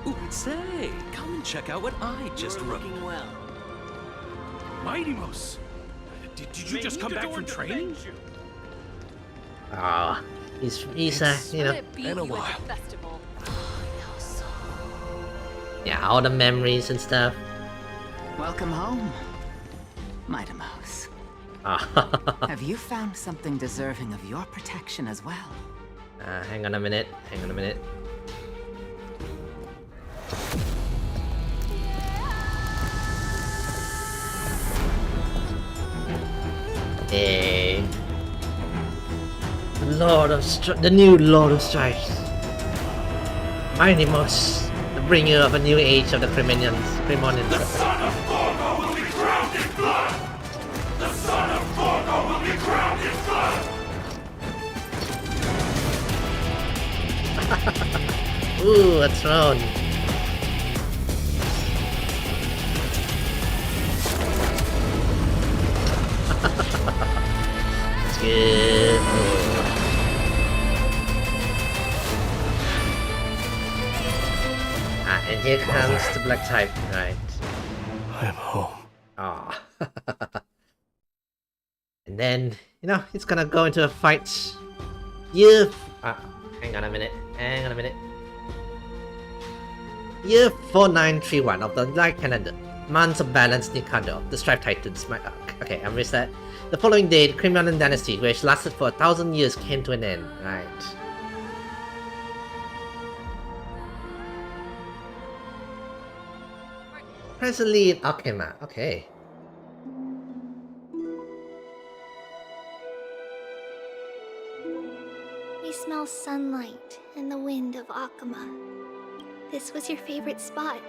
Ooh, say, come and check out what I just wrote. Looking well. Maidamos! Did you just come back from training? Ah, he's you know. Been a while. Yeah, all the memories and stuff. Welcome home, Maidamos. Have you found something deserving of your protection as well? Hang on a minute. Hang on a minute. Hey. The new Lord of Strife. Maidamos, the bringer of a new age of the Cremonians. The son of Borgo will be crowned in blood! The son of Borgo will be crowned in blood! Ooh, a throne. It's good. And here comes the black type, right? I'm home. Ah. And then, you know, it's gonna go into a fight. Hang on a minute. Hang on a minute. Year 4931 of the Light Calendar. Months of Balance Nikado. The Strife Titans. Okay, I missed that. The following day, the Cremonian dynasty, which lasted for 1,000 years, came to an end. Right. Presently in Akema. Okay. I smell sunlight and the wind of Akama. This was your favorite spot,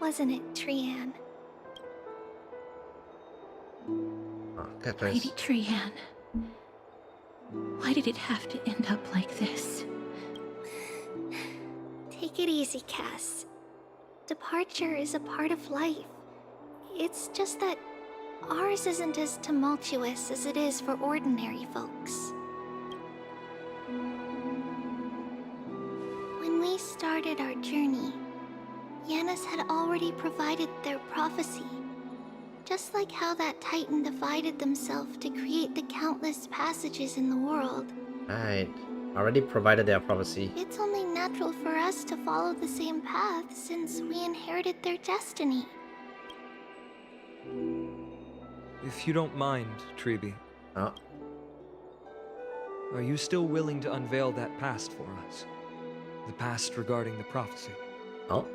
wasn't it, Trian? Oh, good Lady Trian, why did it have to end up like this? Take it easy, Cass. Departure is a part of life. It's just that ours isn't as tumultuous as it is for ordinary folks. When we started our journey, Yanis had already provided their prophecy. Just like how that Titan divided themselves to create the countless passages in the world. Right. Already provided their prophecy. It's only natural for us to follow the same path since we inherited their destiny. If you don't mind, Tribbie. Are you still willing to unveil that past for us? the past regarding the prophecy. Oh.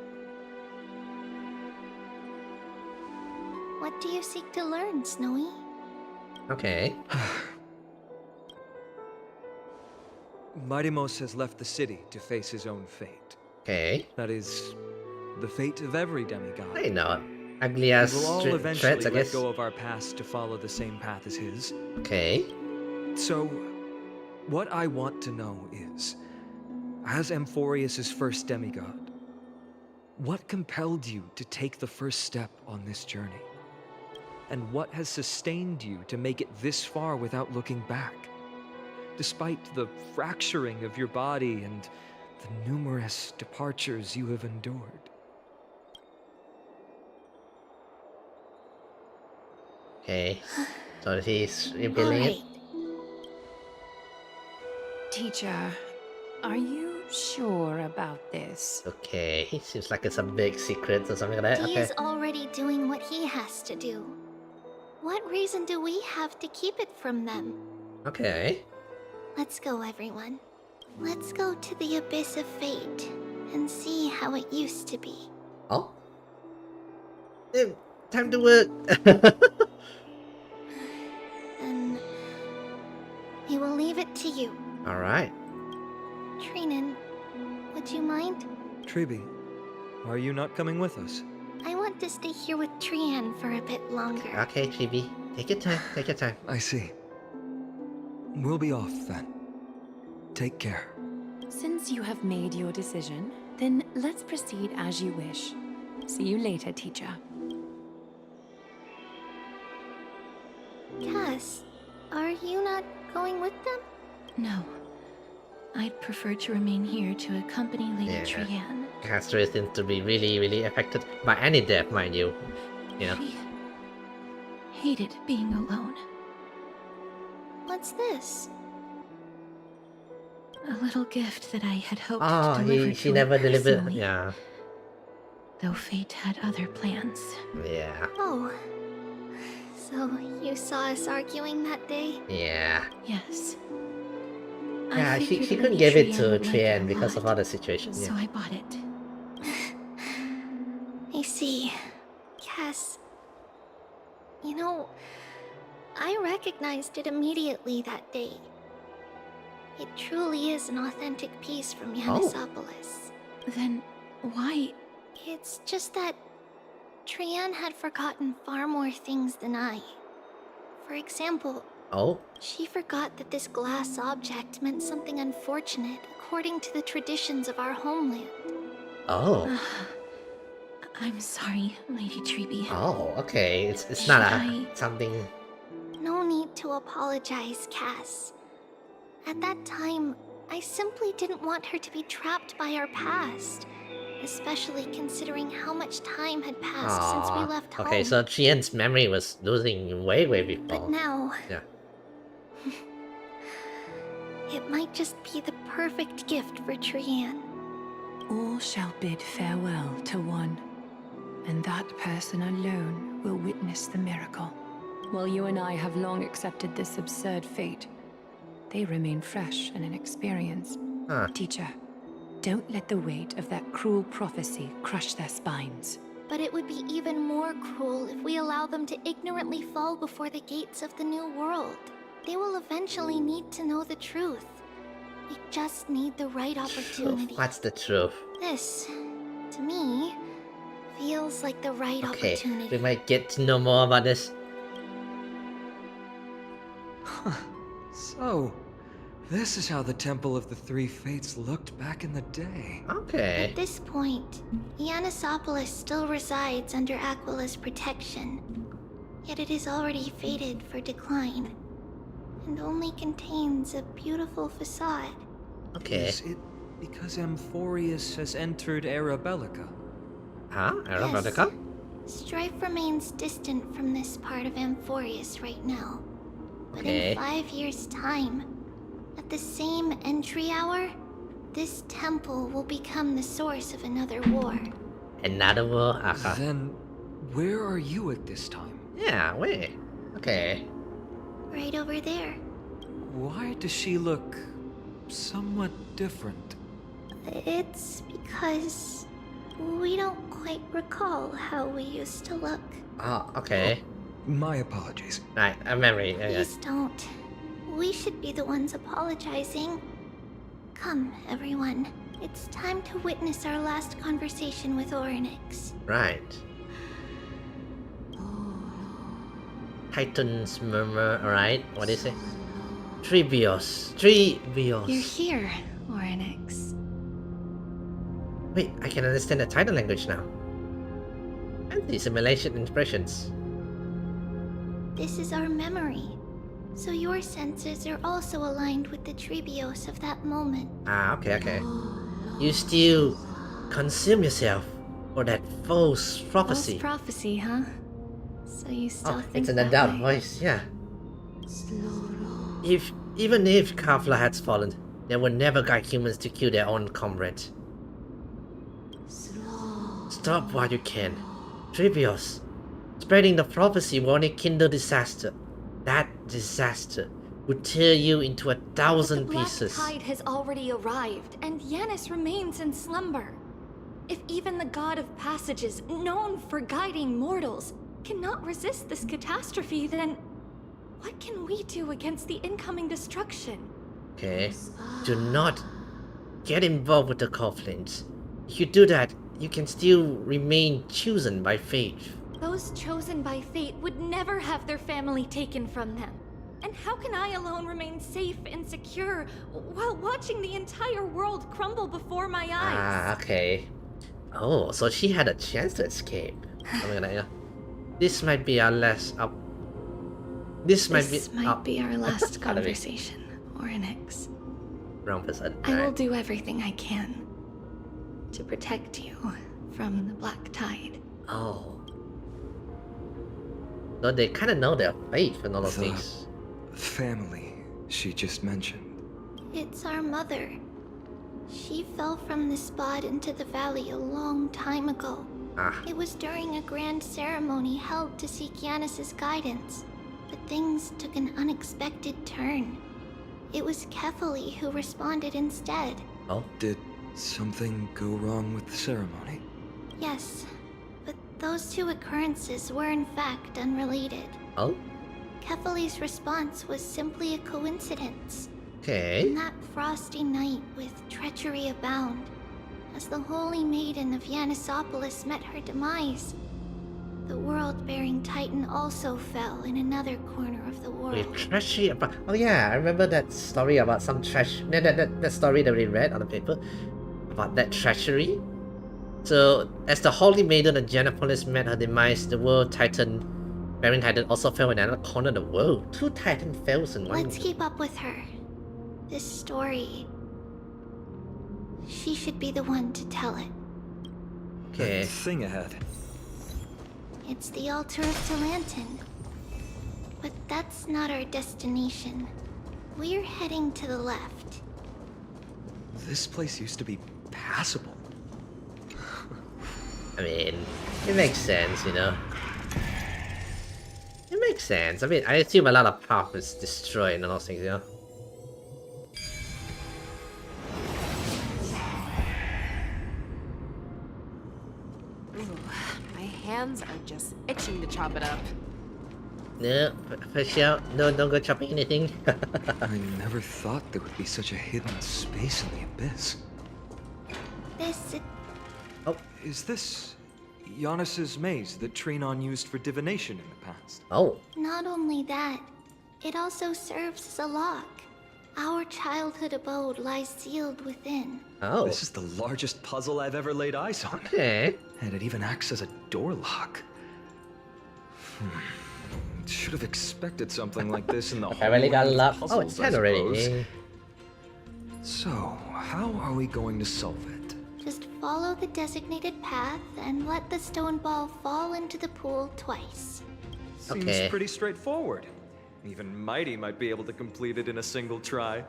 What do you seek to learn, Snowy? Okay. Mightimos has left the city to face his own fate. Okay. That is the fate of every demigod. I know. Ugly ass We'll all threats, eventually I let guess. go of our past to follow the same path as his. Okay. So, what I want to know is, as Amphorius' first demigod, what compelled you to take the first step on this journey? And what has sustained you to make it this far without looking back? Despite the fracturing of your body and the numerous departures you have endured. Okay. So he's revealing it. Teacher, are you sure about this? Okay. Seems like it's a big secret or something like that. He Okay. is already doing what he has to do. What reason do we have to keep it from them? Okay. Let's go, everyone. Let's go to the Abyss of Fate and see how it used to be. Oh. Time to work. And we will leave it to you. Alright. Trinan, would you mind? Tribbie, are you not coming with us? I want to stay here with Trian for a bit longer. Okay, Tribbie. Take your time. Take your time. I see. We'll be off then. Take care. Since you have made your decision, then let's proceed as you wish. See you later, teacher. Cass, are you not going with them? No. I'd prefer to remain here to accompany Lady Trian. Castor seems to be really, really affected by any death, mind you. You know. She hated being alone. What's this? A little gift that I had hoped Oh, to deliver she to never her delivered. personally, Yeah. though fate had other plans. Yeah. Oh. So you saw us arguing that day? Yeah. Yes. Yeah, she figured couldn't Lady give it Trian to would like Trian it a because of lot, all the situation. So Yeah. I bought it. I see. Cass. You know, I recognized it immediately that day. It truly is an authentic piece from Yanisopolis. Then why? It's just that Trian had forgotten far more things than I. For example, Oh. she forgot that this glass object meant something unfortunate according to the traditions of our homeland. Oh. I'm sorry, Lady Tribbie. Oh, okay. It's not something. No need to apologize, Cass. At that time, I simply didn't want her to be trapped by our past. Especially considering how much time had passed since we left home. Okay, so Trian's memory was losing way before. But now... Yeah. It might just be the perfect gift for Trian. All shall bid farewell to one, and that person alone will witness the miracle. While you and I have long accepted this absurd fate, they remain fresh and inexperienced. Teacher, don't let the weight of that cruel prophecy crush their spines. But it would be even more cruel if we allow them to ignorantly fall before the gates of the new world. They will eventually need to know the truth. We just need the right opportunity. What's the truth? This, to me, feels like the right Okay, opportunity. we might get to know more about this. So, this is how the Temple of the Three Fates looked back in the day. Okay. At this point, Yanisopolis still resides under Aquila's protection. Yet it is already fated for decline, and only contains a beautiful facade. Okay. Is it because Amphorius has entered Era Bellica? Huh? Era Yes. Bellica? Strife remains distant from this part of Amphorius right now. But Okay. in 5 years' time, at the same entry hour, this temple will become the source of another war. Another war? Then, where are you at this time? Yeah, wait. Okay. Right over there. Why does she look somewhat different? It's because we don't quite recall how we used to look. Oh, okay. My apologies. Right, a memory. Please don't. We should be the ones apologizing. Come, everyone. It's time to witness our last conversation with Orynyx. Right. Titan's murmur, alright. What is it? Tribbios. You're here, Orynyx. Wait, I can understand the Titan language now. And these are Malaysian expressions. This is our memory. So your senses are also aligned with the Tribbios of that moment. Ah, okay. You still consume yourself for that false prophecy. False prophecy, huh? So you still think it's an that adult way. voice, yeah. Even if Kafla had fallen, they would never guide humans to kill their own comrade. Stop while you can. Tribbios. Spreading the prophecy will only kindle disaster. That disaster would tear you into 1,000 pieces. The Black Tide has already arrived, and Yanis remains in slumber. If even the God of passages, known for guiding mortals, cannot resist this catastrophe, then what can we do against the incoming destruction? Okay. Do not get involved with the Cofflins. If you do that, you can still remain chosen by fate. Those chosen by fate would never have their family taken from them. And how can I alone remain safe and secure while watching the entire world crumble before my eyes? Ah, okay. Oh, so she had a chance to escape. This might be our last up. This might be our last conversation, Orynyx. Wrong person. I will do everything I can to protect you from the Black Tide. Oh. So they kind of know their fate and all those things. Family she just mentioned. It's our mother. She fell from the spot into the valley a long time ago. It was during a grand ceremony held to seek Yanis's guidance, but things took an unexpected turn. It was Kefali who responded instead. Oh? Did something go wrong with the ceremony? Yes, but those two occurrences were in fact unrelated. Oh? Kefali's response was simply a coincidence. Okay. On that frosty night with treachery abound, as the Holy Maiden of Yanisopolis met her demise, the world-bearing Titan also fell in another corner of the world. Wait, treachery about... Oh yeah, I remember that story about some that story that we read on the paper about that treachery. So, as the Holy Maiden of Janopolis met her demise, the world Titan, bearing Titan, also fell in another corner of the world. 2 Titan fells in one. Let's keep up with her. This story... She should be the one to tell it. Okay. That thing ahead. It's the altar of Talantin. But that's not our destination. We're heading to the left. This place used to be passable. I mean, it makes sense, you know? It makes sense. I mean, I assume a lot of path is destroyed and all those things, you know? Hands are just itching to chop it up. No, for sure. No, don't go chopping anything. I never thought there would be such a hidden space in the abyss. Is this Yanis's maze that Trinon used for divination in the past? Oh. Not only that, it also serves as a lock. Our childhood abode lies sealed within. Oh. This is the largest puzzle I've ever laid eyes on. Okay. And it even acts as a door lock. Should have expected something like this in the I really got luck. Oh, puzzles, it's 10 already. So, how are we going to solve it? Just follow the designated path and let the stone ball fall into the pool twice. Seems pretty straightforward. Even Mighty might be able to complete it in a single try.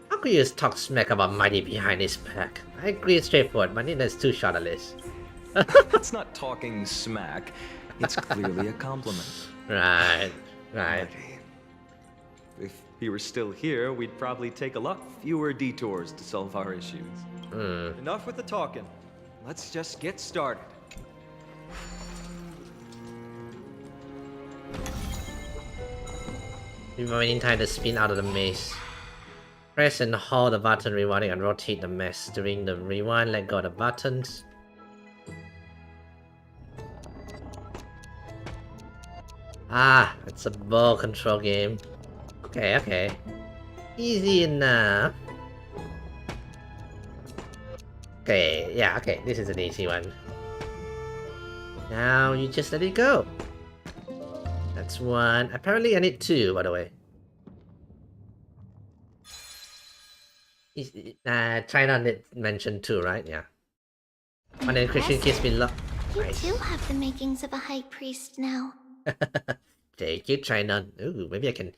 How could you just talk smack about Mighty behind his back? I agree, it's straightforward. My name is too short a list. It's not talking smack. It's clearly a compliment. Right. Mighty, if he were still here, we'd probably take a lot fewer detours to solve our issues. Enough with the talking. Let's just get started. Rewinding time to spin out of the maze. Press and hold the button rewinding and rotate the maze. During the rewind, let go of the buttons. Ah, it's a ball control game. Okay, okay. Easy enough. Okay, yeah, okay, this is an easy one. Now you just let it go. That's one. Apparently I need two, by the way. China did mention two, right? Yeah. One encryption keeps me locked. You too have the makings of a high priest now. Thank you, China. Ooh, maybe I can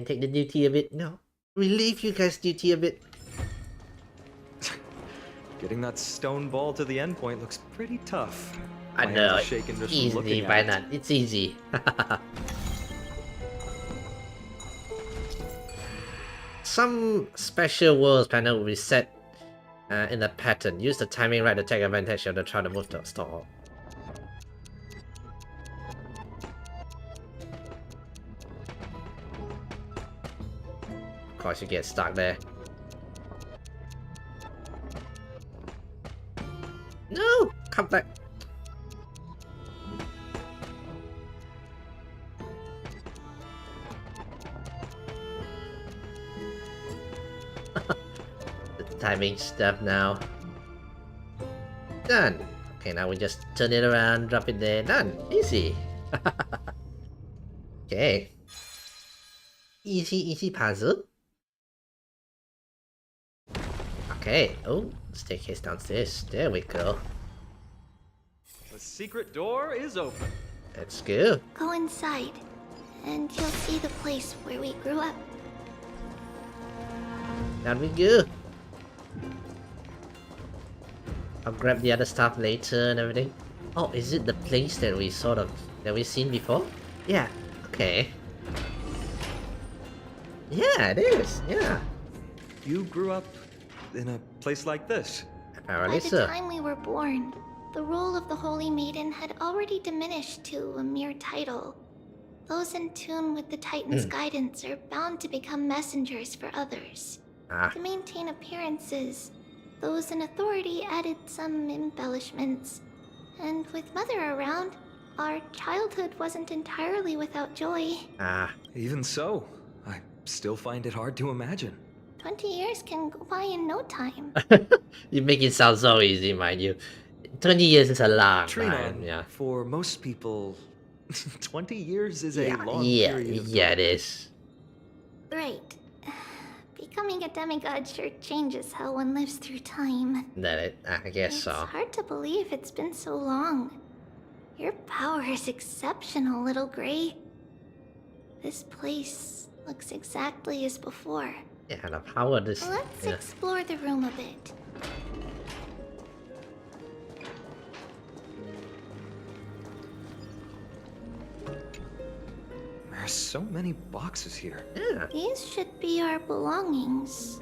take the duty a bit. No, relieve you guys' duty a bit. Getting that stone ball to the endpoint looks pretty tough. I My know. hands are shaking just from Easy, looking why at it. not? It's easy. Some special worlds panel will be set in the pattern. Use the timing right to take advantage of the try to move the stall. Of course, you get stuck there. No! Come back! The timing stuff now. Done! Okay, now we just turn it around, drop it there. Done! Easy! Okay. Easy puzzle. Okay. Oh, staircase downstairs. There we go. The secret door is open. Let's go. Go inside, and you'll see the place where we grew up. Down we go. I'll grab the other stuff later and everything. Oh, is it the place that we we've seen before? Yeah. Okay. Yeah, it is. Yeah. You grew up in a place like this? Apparently By the so. time we were born, the role of the Holy Maiden had already diminished to a mere title. Those in tune with the Titan's guidance are bound to become messengers for others. To maintain appearances, those in authority added some embellishments. And with Mother around, our childhood wasn't entirely without joy. Even so, I still find it hard to imagine. 20 years can go by in no time. You make it sound so easy, mind you. 20 years is a long time, yeah. For most people, 20 years is a long Yeah, period of yeah, time. it is. Right. Becoming a demigod sure changes how one lives through time. I guess It's so. hard to believe it's been so long. Your power is exceptional, little Gray. This place looks exactly as before. Yeah, the power this. Let's Yeah. explore the room a bit. There's so many boxes here. Yeah. These should be our belongings.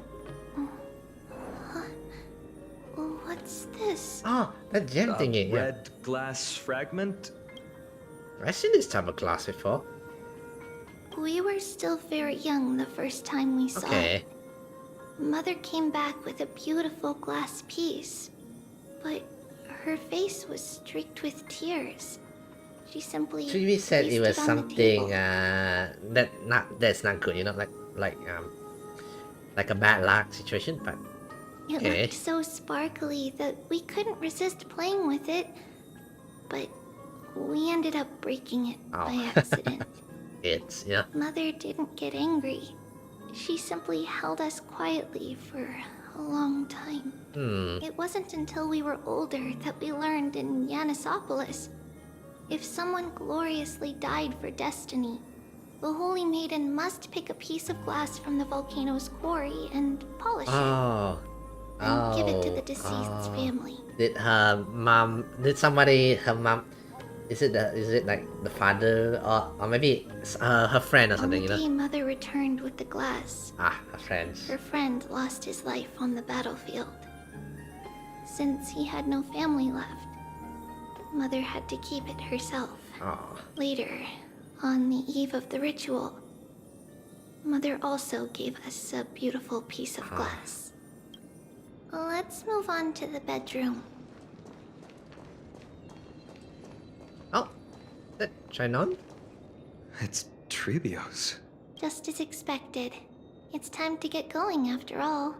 What's this? Oh, that gem thingy. Yeah. Red glass fragment? I've seen this type of glass before. We were still very young the first time we saw it. Mother came back with a beautiful glass piece, but her face was streaked with tears. She simply Tribbie said it was placed on the something table. that's not good, you know, like a bad luck situation, but It okay. looked so sparkly that we couldn't resist playing with it, but we ended up breaking it by accident. Yeah. Mother didn't get angry. She simply held us quietly for a long time. It wasn't until we were older that we learned in Yanisopolis, if someone gloriously died for destiny, the Holy Maiden must pick a piece of glass from the volcano's quarry and polish it, and give it to the deceased's family. Did her mom Is it like the father or maybe her friend or something, On the day Mother returned with the glass, her friends. her friend lost his life on the battlefield. Since he had no family left, Mother had to keep it herself. Later, on the eve of the ritual, Mother also gave us a beautiful piece of glass. Let's move on to the bedroom. Shine on? It's Tribbio's. Just as expected. It's time to get going after all.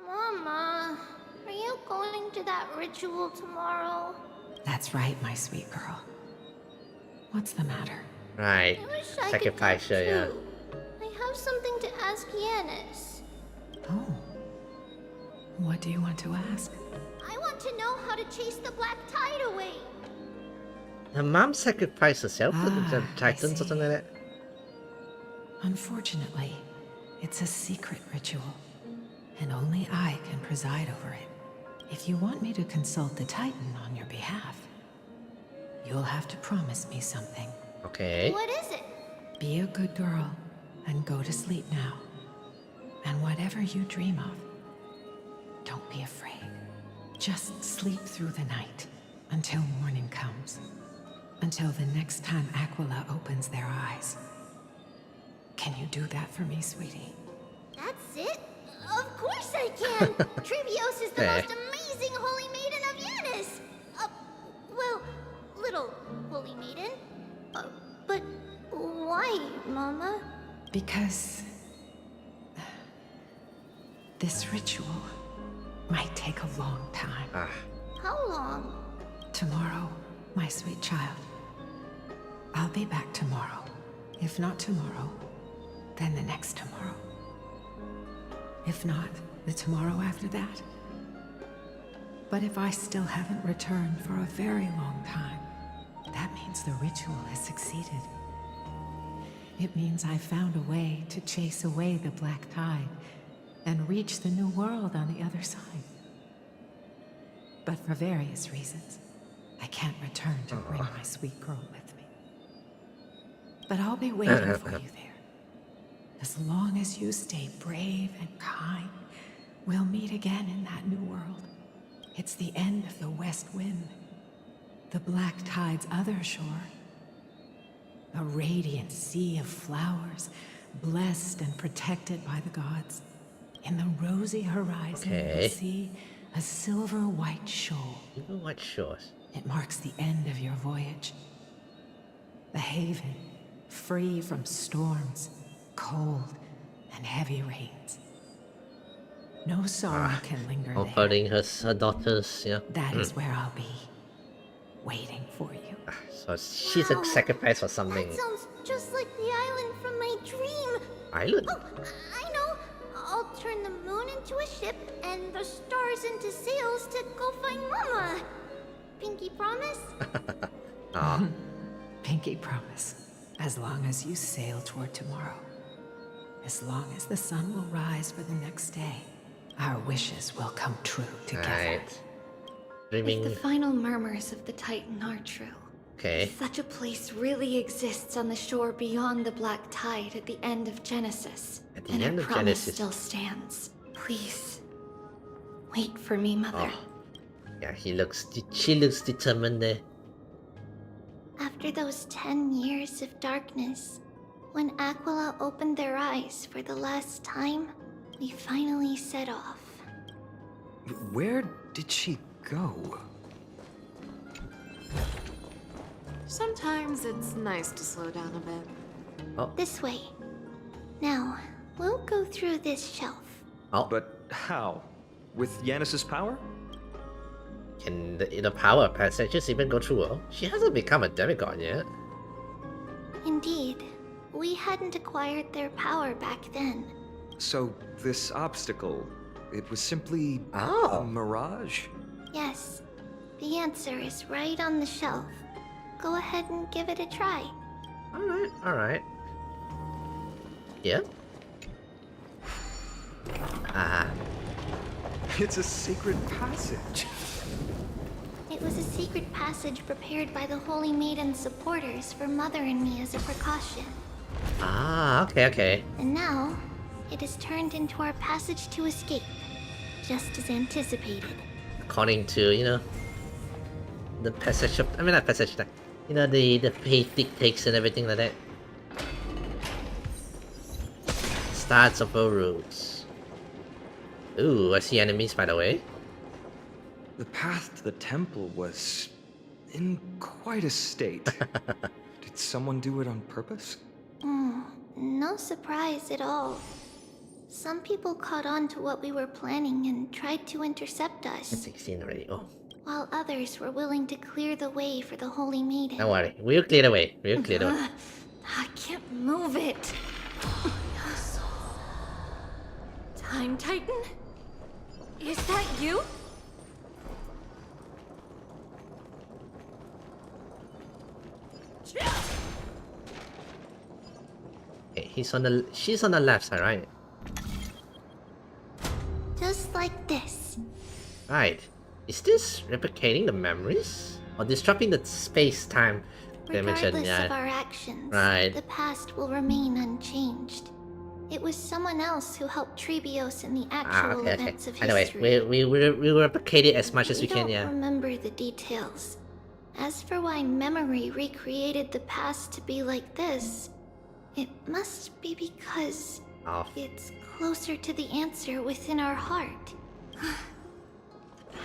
Mama, are you going to that ritual tomorrow? That's right, my sweet girl. What's the matter? Right. I wish I Sacrifice could her, yeah. too. I have something to ask Yanis. Oh. What do you want to ask? I want to know how to chase the black tide away. Her mom sacrificed herself to the Titans or something like that? Unfortunately, it's a secret ritual, and only I can preside over it. If you want me to consult the Titan on your behalf, you'll have to promise me something. Okay. What is it? Be a good girl and go to sleep now. And whatever you dream of, don't be afraid. Just sleep through the night until morning comes. Until the next time Aquila opens their eyes. Can you do that for me, sweetie? That's it? Of course I can! Trivios is the most amazing holy maiden of Yanis! Well, little holy maiden. But why, Mama? Because this ritual might take a long time. How long? Tomorrow, my sweet child. I'll be back tomorrow. If not tomorrow, then the next tomorrow. If not, the tomorrow after that. But if I still haven't returned for a very long time, that means the ritual has succeeded. It means I found a way to chase away the black tide and reach the new world on the other side. But for various reasons, I can't return to bring my sweet girl with me. But I'll be waiting for you there. As long as you stay brave and kind, we'll meet again in that new world. It's the end of the west wind, the black tide's other shore. A radiant sea of flowers, blessed and protected by the gods. In the rosy horizon, you'll see a silver-white shoal. Silver-white shores. It marks the end of your voyage. The haven, free from storms, cold, and heavy rains. No sorrow can linger there. Comforting her daughters, yeah. That is where I'll be, waiting for you. So she's a sacrifice for something. That sounds just like the island from my dream. Island? Oh, I know. I'll turn the moon into a ship and the stars into sails to go find Mama. Pinky promise? Pinky promise. As long as you sail toward tomorrow. As long as the sun will rise for the next day, our wishes will come true together. If the final murmurs of the Titan are true, Okay. such a place really exists on the shore beyond the black tide at the end of Genesis. At the and end our of promise Genesis. still stands. Please, wait for me, Mother. Yeah, she looks determined there. After those 10 years of darkness, when Aquila opened their eyes for the last time, we finally set off. Where did she go? Sometimes it's nice to slow down a bit. This way. Now, we'll go through this shelf. But how? With Yanis's power? Can the power of passages even go through her? She hasn't become a demigod yet. Indeed, we hadn't acquired their power back then. So, this obstacle, it was simply a mirage? Yes, the answer is right on the shelf. Go ahead and give it a try. Alright. Yeah? It's a secret passage. It was a secret passage prepared by the Holy Maiden's supporters for Mother and me as a precaution. Ah, okay. And now, it has turned into our passage to escape, just as anticipated. According to, you know, the passage of, I mean not passage, like, you know, the fate dictates and everything like that. Starts of our routes. Ooh, I see enemies by the way. The path to the temple was in quite a state. Did someone do it on purpose? No surprise at all. Some people caught on to what we were planning and tried to intercept us. 16 already. Oh. While others were willing to clear the way for the Holy Maiden. Don't worry, we'll clear the way. I can't move it. Time Titan? Is that you? Okay, she's on the left side, right? Just like this. Right. Is this replicating the memories? Or disrupting the space-time dimension? Regardless of our actions, right. The past will remain unchanged. It was someone else who helped Tribbios in the actual events of history. Anyway, we replicate it as much as we can, yeah. I don't remember the details. As for why memory recreated the past to be like this, it must be because it's closer to the answer within our heart.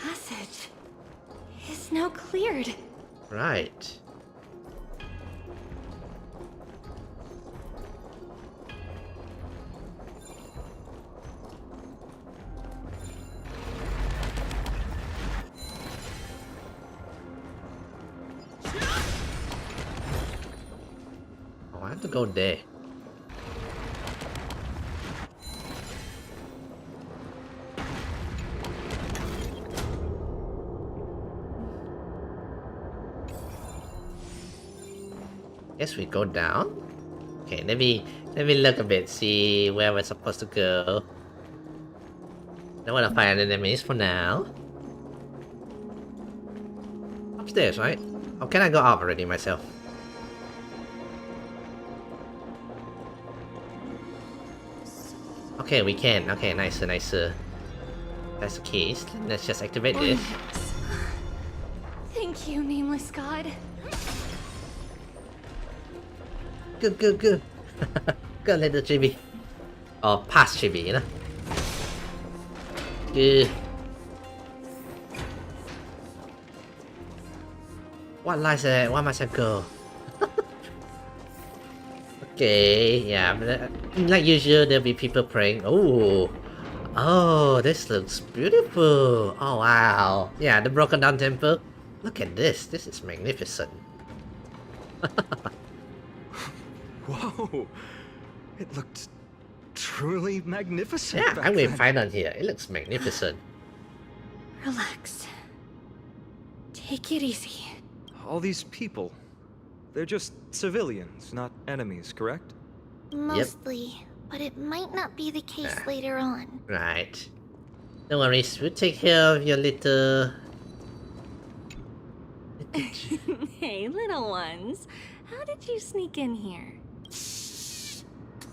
Passage is now cleared. Right. Oh, I have to go there. Guess we go down. Okay, let me look a bit, see where we're supposed to go. Don't want to find enemies for now. Upstairs, right? Or can I go up already myself? Okay, we can. Okay, nice. That's the case. Let's just activate this. Thank you, nameless god. Good. Good little Tribbie. Or past Tribbie, you know? Good. What lies there? Where must I go? Okay, yeah, but, like usual, there'll be people praying. Oh, this looks beautiful. Oh, wow. Yeah, the broken down temple. Look at this. This is magnificent. Whoa! It looked truly magnificent. Yeah, I'm going to find on here. It looks magnificent. Relax. Take it easy. All these people, they're just civilians, not enemies, correct? Mostly, but it might not be the case later on. Right. No worries, we'll take care of your little... Hey, little ones. How did you sneak in here?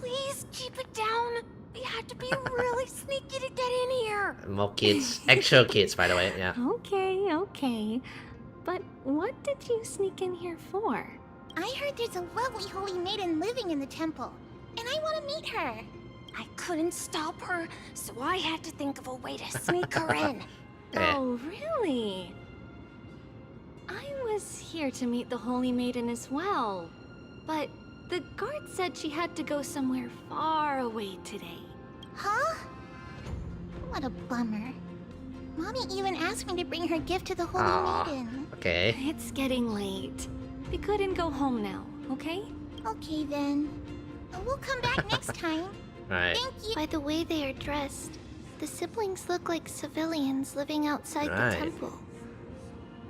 Please keep it down. We had to be really sneaky to get in here. More kids. Actual kids, by the way, yeah. Okay. But what did you sneak in here for? I heard there's a lovely holy maiden living in the temple, and I want to meet her. I couldn't stop her, so I had to think of a way to sneak her in. Oh, really? I was here to meet the holy maiden as well, but the guard said she had to go somewhere far away today. Huh? What a bummer. Mommy even asked me to bring her gift to the holy maiden. Okay. It's getting late. We couldn't go home now, okay? Okay then. We'll come back next time. Right. Thank you. By the way they are dressed, the siblings look like civilians living outside the temple.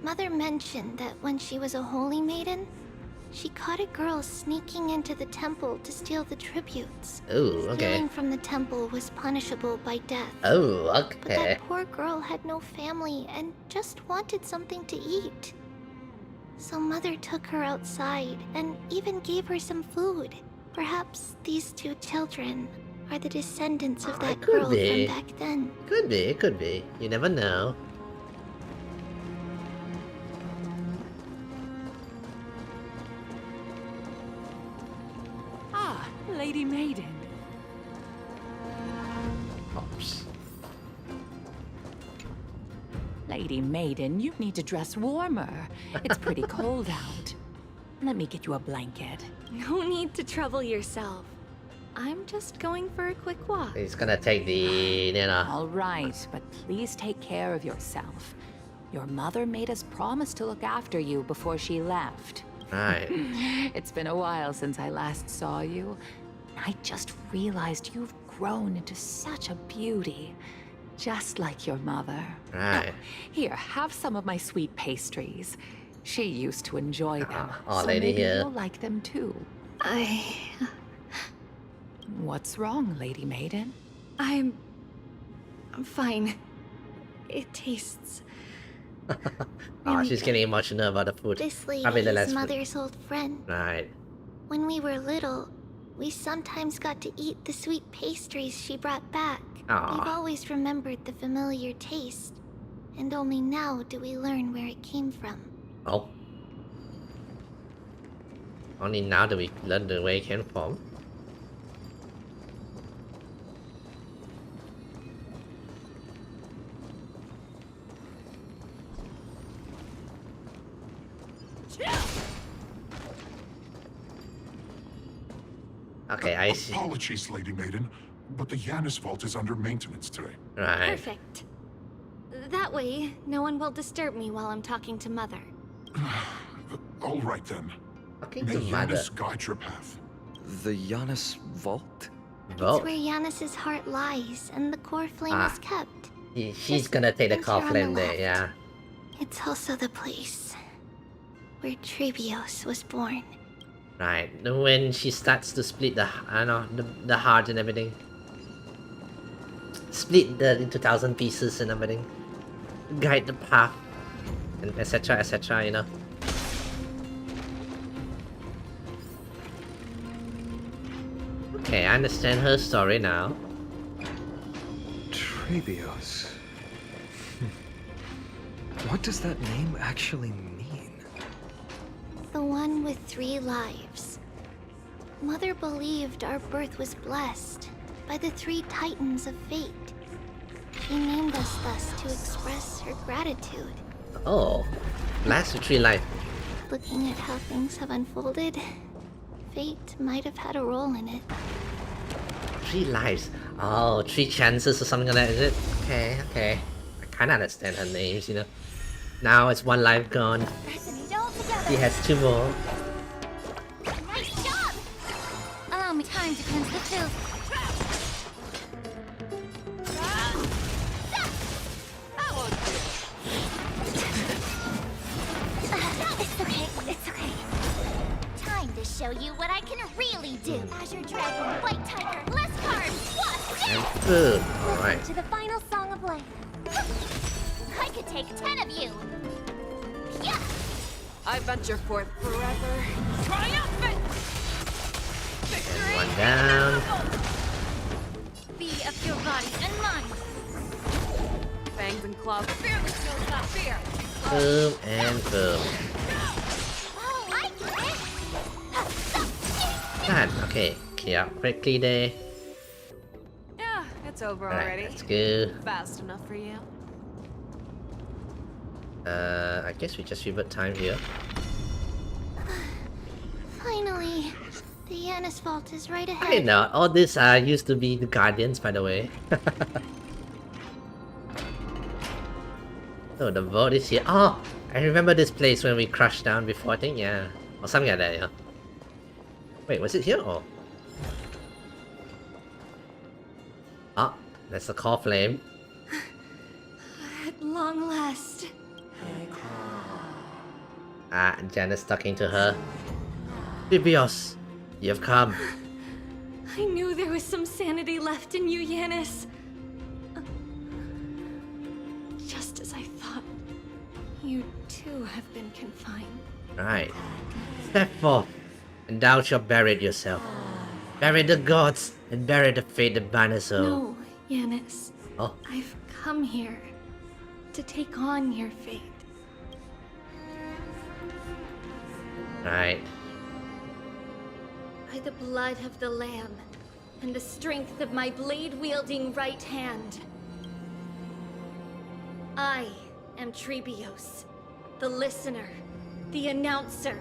Mother mentioned that when she was a holy maiden, she caught a girl sneaking into the temple to steal the tributes. Oh, okay. Stealing from the temple was punishable by death. Oh, But okay. that poor girl had no family and just wanted something to eat. So Mother took her outside and even gave her some food. Perhaps these two children are the descendants of that girl from back then. Could be, it could be. You never know. Ah, Lady Maiden. Oops. Lady Maiden, you need to dress warmer. It's pretty cold out. Let me get you a blanket. No need to trouble yourself. I'm just going for a quick walk. He's gonna take the, All right, but please take care of yourself. Your mother made us promise to look after you before she left. Right. It's been a while since I last saw you. I just realized you've grown into such a beauty. Just like your mother. Right. Here, have some of my sweet pastries. She used to enjoy them. So lady maybe here. you'll like them too. What's wrong, Lady Maiden? I'm fine. It tastes... Oh, she's getting emotional about the food. This lady I mean, the is last food. Mother's old friend. Right. When we were little, we sometimes got to eat the sweet pastries she brought back. Aw. We've always remembered the familiar taste, and only now do we learn where it came from. Oh. Only now do we learn the way it came from. Okay, I see. Apologies, Lady Maiden, but the Yanis Vault is under maintenance today. Right. Perfect. That way, no one will disturb me while I'm talking to Mother. All right then. Talking May to Mother. Yanis guide your path. The Yanis Vault? It's where Yanis's heart lies, and the core flame is kept. She's gonna take the core once you're on flame the there, left. yeah. It's also the place where Tribbios was born. Right. When she starts to split the, I know, the heart and everything. Split the into 1,000 pieces and everything. Guide the path. And etc, you know. Okay, I understand her story now. Tribbios. What does that name actually mean? The one with 3 lives. Mother believed our birth was blessed by the 3 titans of fate. She named us thus to express her gratitude. Oh, last 3 life. Looking at how things have unfolded, fate might have had a role in it. 3 lives. Oh, 3 chances or something like that, is it? Okay, okay. I kinda understand her names, you know. Now it's 1 life gone. She has 2 more. Nice job! Allow me time to cleanse the filth. It's okay, it's okay. Time to show you what I can really do. Azure Dragon, White Tiger, less carbs, what? And food. Alright. To the final song of life. I could take 10 of you. Yeah. I venture forth forever. Triumphant! And 1 down. Be of your body and mind. Fangs and claws. Fearless knows not fear. Boom and boom. Oh, I get it. God, okay. Clear up quickly there. Yeah, it's over Alright, already. let's go. Fast enough for you. I guess we just revert time here. Finally, the Yanis Vault is right ahead. I know, all this used to be the Guardians, by the way. So the vault is here. Oh, I remember this place when we crashed down before, I think, yeah. Or something like that, yeah. Wait, was it here or? Ah, that's the core flame. At long last. Ah, Janice talking to her. Tribbios, you've come. I knew there was some sanity left in you, Yanis. Just as I thought, you too have been confined. Right. Step forth, and thou shalt bury yourself. Bury the gods, and bury the fate that binds us all. No, Yanis. Oh. I've come here to take on your fate. Right. By the blood of the Lamb, and the strength of my blade-wielding right hand, I am Tribbios, the listener, the announcer,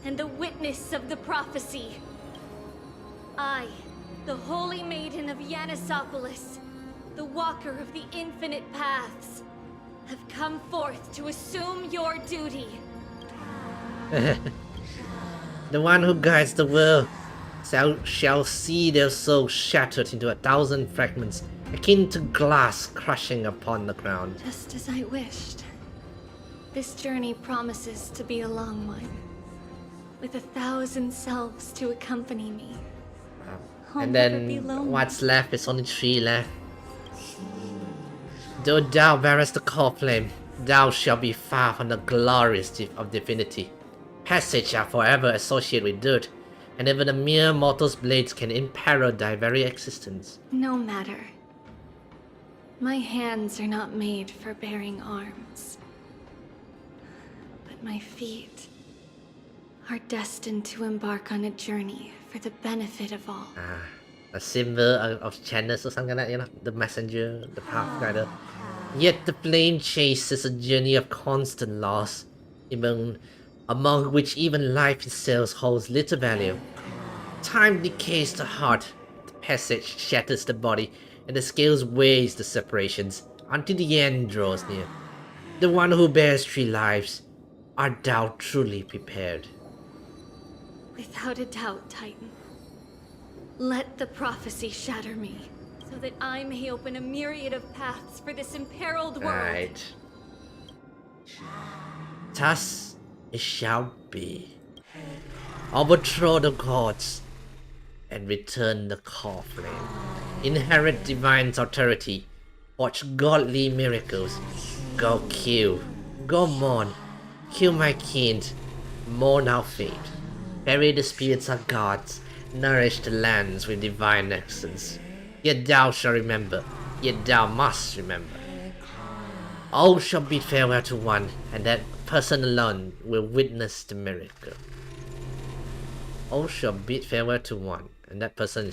and the witness of the prophecy. I, the Holy Maiden of Yanisopolis, the Walker of the Infinite Paths, have come forth to assume your duty. The one who guides the world shall see their souls shattered into 1,000 fragments, akin to glass crushing upon the ground. Just as I wished. This journey promises to be a long one, with 1,000 selves to accompany me. I'll And never be then lonely. what's left is only 3 left. Though thou bearest the core flame, thou shalt be far from the glorious of divinity. Passage are forever associated with dirt, and even a mere mortal's blades can imperil thy very existence. No matter. My hands are not made for bearing arms. But my feet are destined to embark on a journey for the benefit of all. A symbol of channels or something like that, you know, the messenger, the pathfinder. Yet the plain chase is a journey of constant loss, among which even life itself holds little value. Time decays the heart, the passage shatters the body, and the scales weighs the separations until the end draws near. The one who bears 3 lives, art thou truly prepared? Without a doubt, Titan. Let the prophecy shatter me, so that I may open a myriad of paths for this imperiled world. Right. Thus it shall be. Overthrow the gods and return the core flame. Inherit divine authority. Watch godly miracles. Go kill. Go mourn. Kill my kin. Mourn our fate. Bury the spirits of gods. Nourish the lands with divine essence. Yet thou shalt remember. Yet thou must remember. All shall bid farewell to one, and that person alone will witness the miracle. All shall bid farewell to one, and that person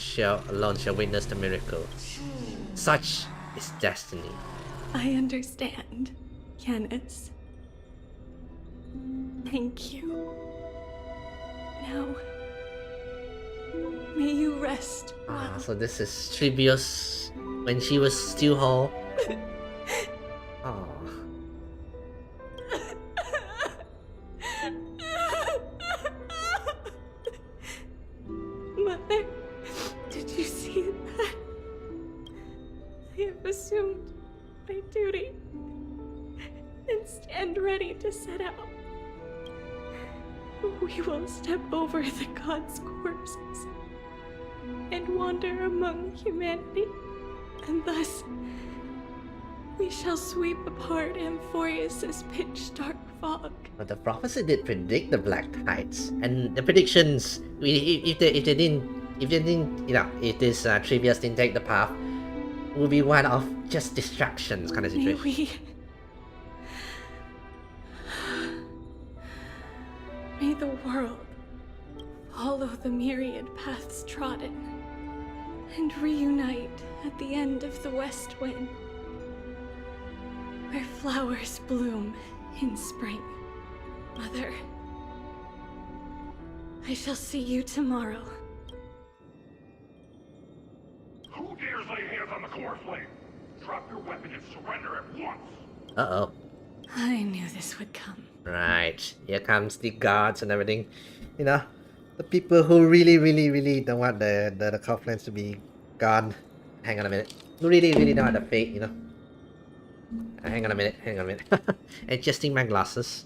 alone shall witness the miracle. Such is destiny. I understand, Yanis. Thank you. Now, may you rest well. So this is Tribbios when she was still whole. Mother, did you see that? I have assumed my duty and stand ready to set out. We will step over the gods' corpses and wander among humanity, and thus we shall sweep apart Amphorius's pitch-dark fog. But the prophecy did predict the black tides, and the predictions, if they didn't, you know, if this Tribbios didn't take the path, will be one of just distractions kind of situation. May the world follow the myriad paths trodden and reunite at the end of the west wind, where flowers bloom in spring. Mother, I shall see you tomorrow. Who dares lay hands on the core flame? Drop your weapon and surrender at once! Uh-oh. I knew this would come. Right, here comes the gods and everything. You know, the people who really don't want the core flames to be gone. Hang on a minute. Who really don't want the fate, you know. Hang on a minute. Adjusting my glasses.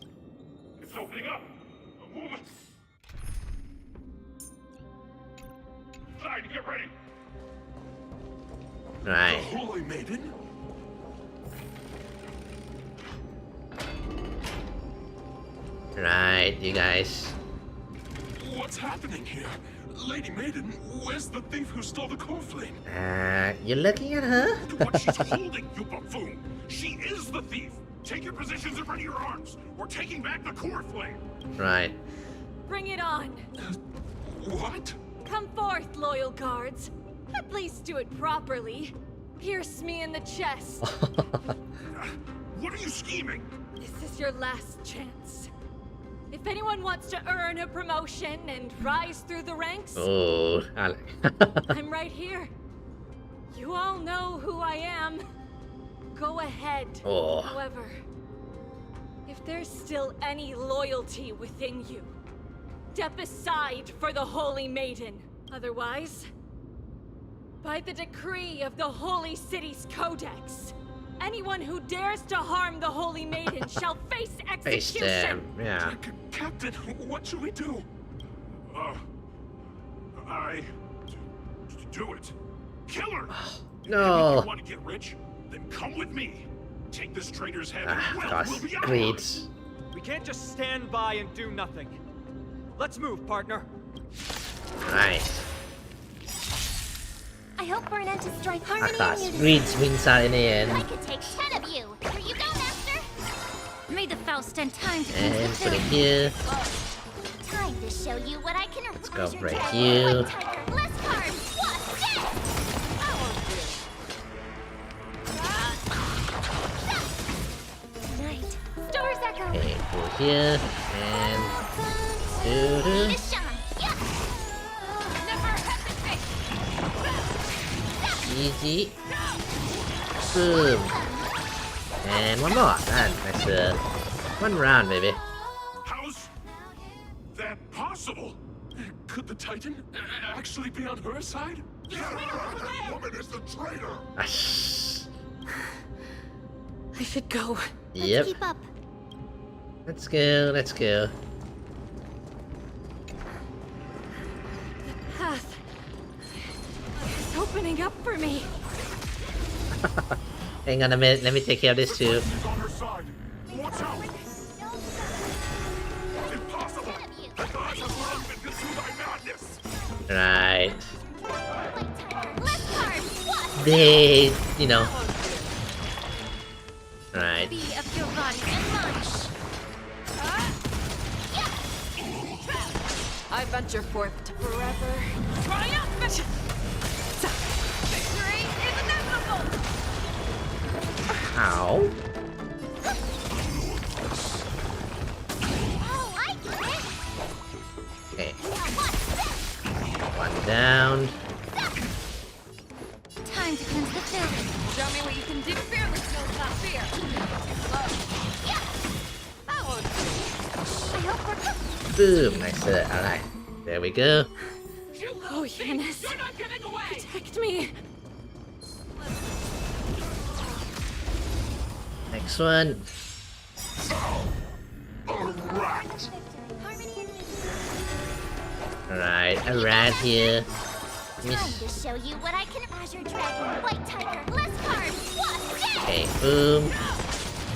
It's opening up! Move Right. The Holy Maiden? Right, you guys. What's happening here? Lady Maiden, where's the thief who stole the core flame? You're looking at her? Look at what she's holding, you buffoon! She is the thief! Take your positions and ready your arms! We're taking back the core flame! Right. Bring it on! What? Come forth, loyal guards. At least do it properly. Pierce me in the chest. What are you scheming? This is your last chance. If anyone wants to earn a promotion and rise through the ranks, oh, I'm right here. You all know who I am. Go ahead. Oh. However, if there's still any loyalty within you, step aside for the Holy Maiden. Otherwise, by the decree of the Holy City's Codex, anyone who dares to harm the Holy Maiden shall face execution! Face them, yeah. Captain, what should we do? Do it. Kill her! No! If you want to get rich, then come with me. Take this traitor's head and wealth will be great. ours. We can't just stand by and do nothing. Let's move, partner. Right. I hope for an end to strife, I harmony, thought and unity. Reeds wins out in the end. I could take 10 of you. Here you go, Master. May the Faust spend time to And cleanse put the it filth. here. Time to show you what I can. Let's go break dragon, you. white tiger, less cards, what? Tonight, stars echo. Okay, go here. And... Need a shine. Yeah. Never hesitate. Easy. Boom. And one more. Done. That's one round, baby. How's that possible? Could the Titan actually be on her side? That woman is the traitor! I should go. Yep. Keep up. Let's go, let's go. The path is opening up for me. Hang on a minute, let me take care of this too. She's on her side. Watch out! Impossible! The gods have long been consumed by madness! Right. Less cards, what? They, you know. Right. Be of your body and mine. I venture forth to forever. Triumphant! Victory is inevitable! Ow. Oh, I get it. Okay. Now what's One down. this? Time to cleanse the filth. Show me what you can do. Fearless knows not fear. That won't do. I hope we're... Boom. Nice. Alright. There we go. Oh, Yanis. You're not getting away! Protect me. Next one. Alright, a rat here. Time to show you what I can. Azure dragon, white tiger, less cards, what? Okay, boom.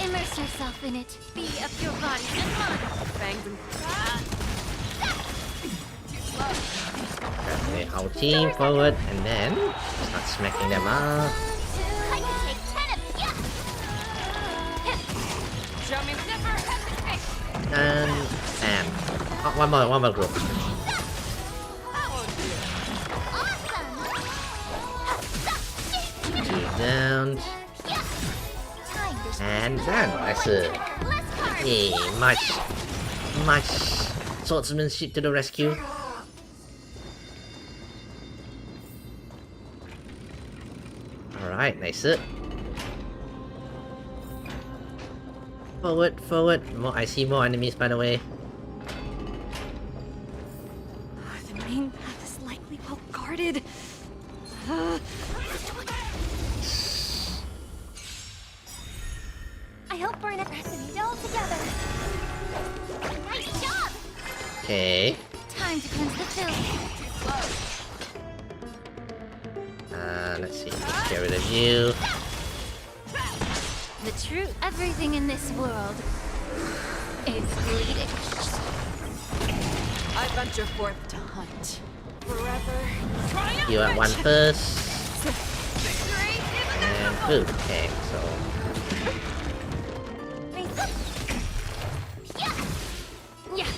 Immerse yourself in it. Be of your body and mine. Fangs and... Okay, our team forward, and then start smacking them up. I can take 10 of you. Show me never hesitate! And oh, one more group. Two down. And done. That's it. Hey, much swordsmanship to the rescue. Alright, nice it. Forward. More, I see more enemies, by the way. The main path is likely well guarded. I hope we're in a recipe all together. Nice job! Okay. Time to cleanse the filth. let's see. Let's get rid of you. The truth. Everything in this world is bleeding. I venture forth to hunt. Forever. You at one first. And boom. Okay, so. Yeah.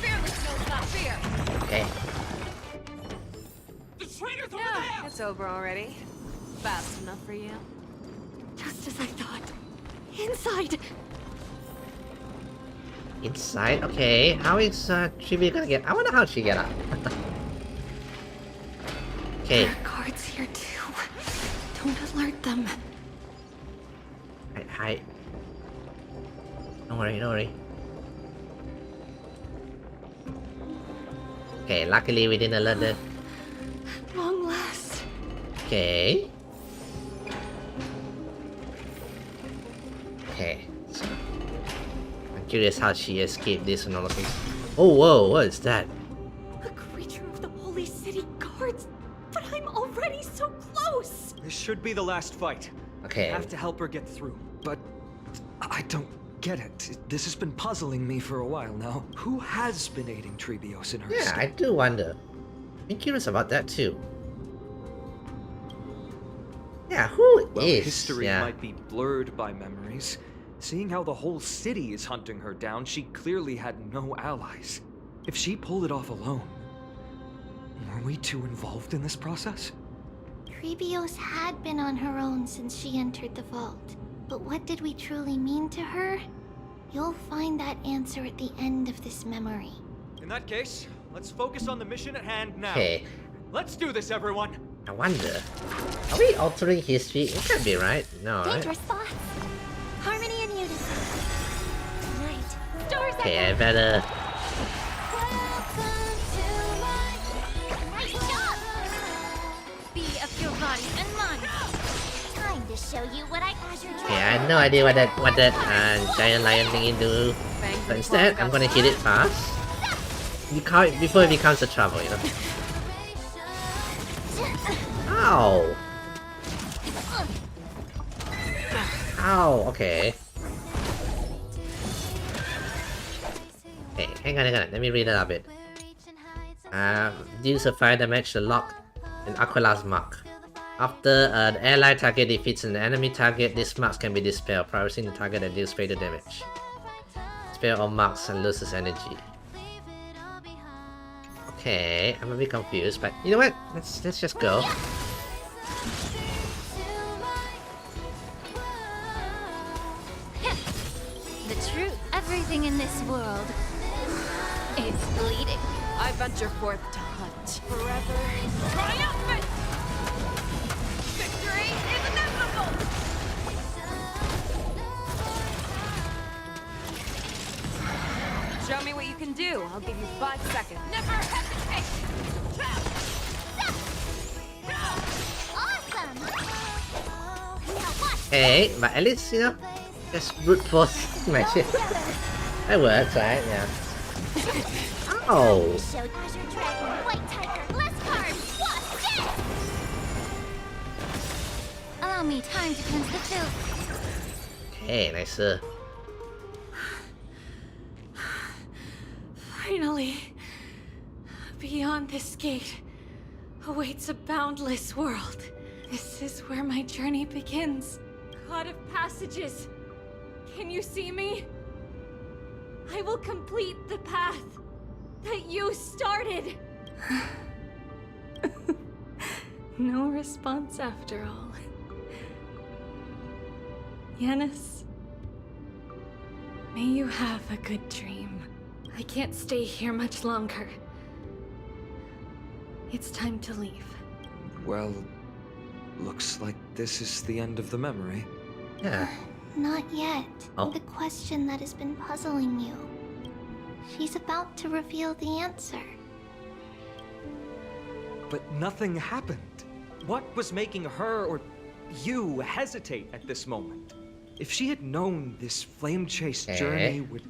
Fearless knows not fear. Okay. It's over already. Fast enough for you. Just as I thought. Inside. Inside? Okay. How is Tribbie gonna get? I wonder how she get up. Okay. There are guards here too. Don't alert them. Hi. Don't worry, don't worry. Okay, luckily we didn't alert them. Long last. Okay. Okay. So, I'm curious how she escaped this and all of things. Oh, whoa, what is that? A creature of the holy city guards. But I'm already so close. This should be the last fight. Okay. I have to help her get through. But I don't get it. This has been puzzling me for a while now. Who has been aiding Tribbios in her Yeah, escape? I do wonder. I'm curious about that too. Yeah, who Well, is? history Yeah. might be blurred by memories. Seeing how the whole city is hunting her down, she clearly had no allies. If she pulled it off alone, were we too involved in this process? Tribbios had been on her own since she entered the vault. But what did we truly mean to her? You'll find that answer at the end of this memory. In that case, let's focus on the mission at hand now. Okay. Let's do this, everyone. I wonder. Are we altering history? It can't be right. No, right? Dangerous thoughts. Harmony and unison. Tonight, stars Okay, I better. Nice job! Be of your body and mind. Time to show you what I azure. Okay, I had no idea what that giant lion thingy do. But instead, I'm gonna hit it fast. Before it becomes a trouble, you know. Ow! Ow, okay. Okay, hang on, let me read it a bit. Deals a fire damage to lock an Aquelas mark. After an allied target defeats an enemy target, these marks can be dispelled, prioritizing the target that deals greater damage. Spell all marks and loses energy. Okay, I'm a bit confused, but you know what? Let's just go. The truth. Everything in this world is bleeding. I venture forth to hunt. Forever. Triumphant! Victory is inevitable! Show me what you can do. I'll give you 5 seconds. Never hesitate! Awesome! Now watch. Hey, but at least, you know, just brute force my shit. That works, right? Yeah. Oh! Show Azure Dragon, White Tiger, less cards. Watch this! Allow me time to cleanse the filth. Okay, nice. Finally. Beyond this gate awaits a boundless world. This is where my journey begins. God of passages, can you see me? I will complete the path that you started. No response after all. Yanis, may you have a good dream. I can't stay here much longer. It's time to leave. Well, looks like this is the end of the memory. Yeah. Not yet. Oh. The question that has been puzzling you. She's about to reveal the answer. But nothing happened. What was making her or you hesitate at this moment? If she had known this flame chase journey would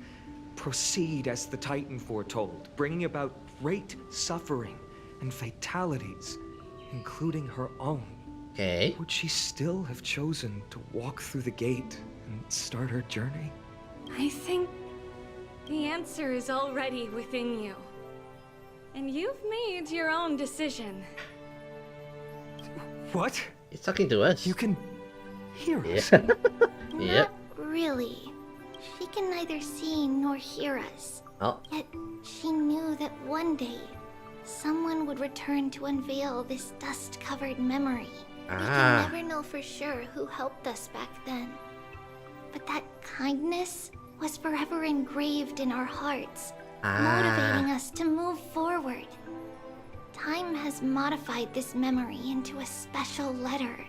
proceed as the Titan foretold, bringing about great suffering and fatalities, including her own, would she still have chosen to walk through the gate and start her journey? I think the answer is already within you. And you've made your own decision. What? He's talking to us. You can hear us? Yep. Really. She can neither see nor hear us. Oh. Yet she knew that one day, someone would return to unveil this dust-covered memory. We can never know for sure who helped us back then. But that kindness was forever engraved in our hearts, motivating us to move forward. Time has modified this memory into a special letter,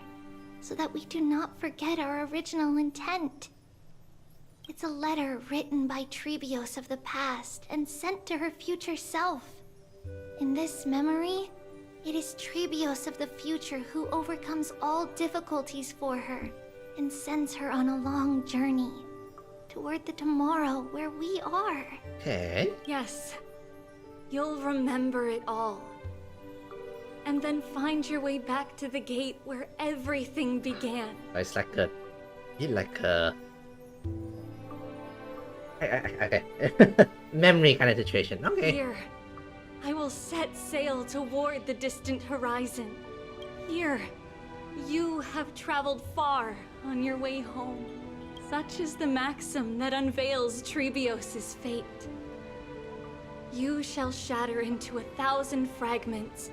so that we do not forget our original intent. It's a letter written by Tribbios of the past and sent to her future self. In this memory, it is Tribbios of the future who overcomes all difficulties for her and sends her on a long journey toward the tomorrow where we are. Okay. Yes. You'll remember it all. And then find your way back to the gate where everything began. It's like a... Okay. Memory kind of situation. Okay. Here, I will set sail toward the distant horizon. Here, you have traveled far on your way home. Such is the maxim that unveils Tribbios' fate. You shall shatter into 1,000 fragments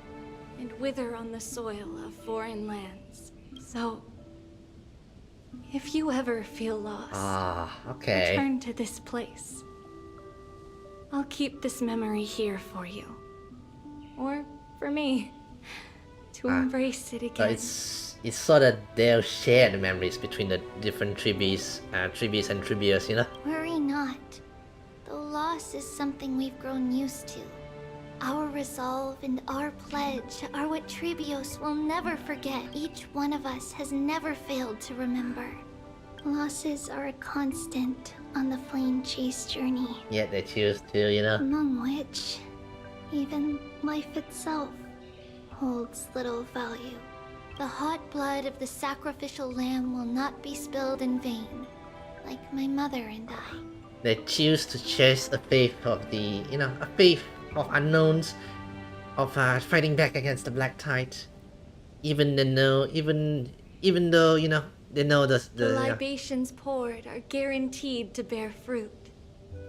and wither on the soil of foreign lands. So, if you ever feel lost, return to this place. I'll keep this memory here for you. Or for me, to embrace it again. So it's sort of they'll share the memories between the different Tribbies and Tribbios, you know? Worry not. The loss is something we've grown used to. Our resolve and our pledge are what Tribbios will never forget. Each one of us has never failed to remember. Losses are a constant on the flame chase journey. Yet they choose to, you know? Among which, even life itself holds little value. The hot blood of the sacrificial lamb will not be spilled in vain, like my mother and I. They choose to chase a faith of the, you know, a faith of unknowns, of fighting back against the Black Tide, even though, you know, they know the libations poured are guaranteed to bear fruit,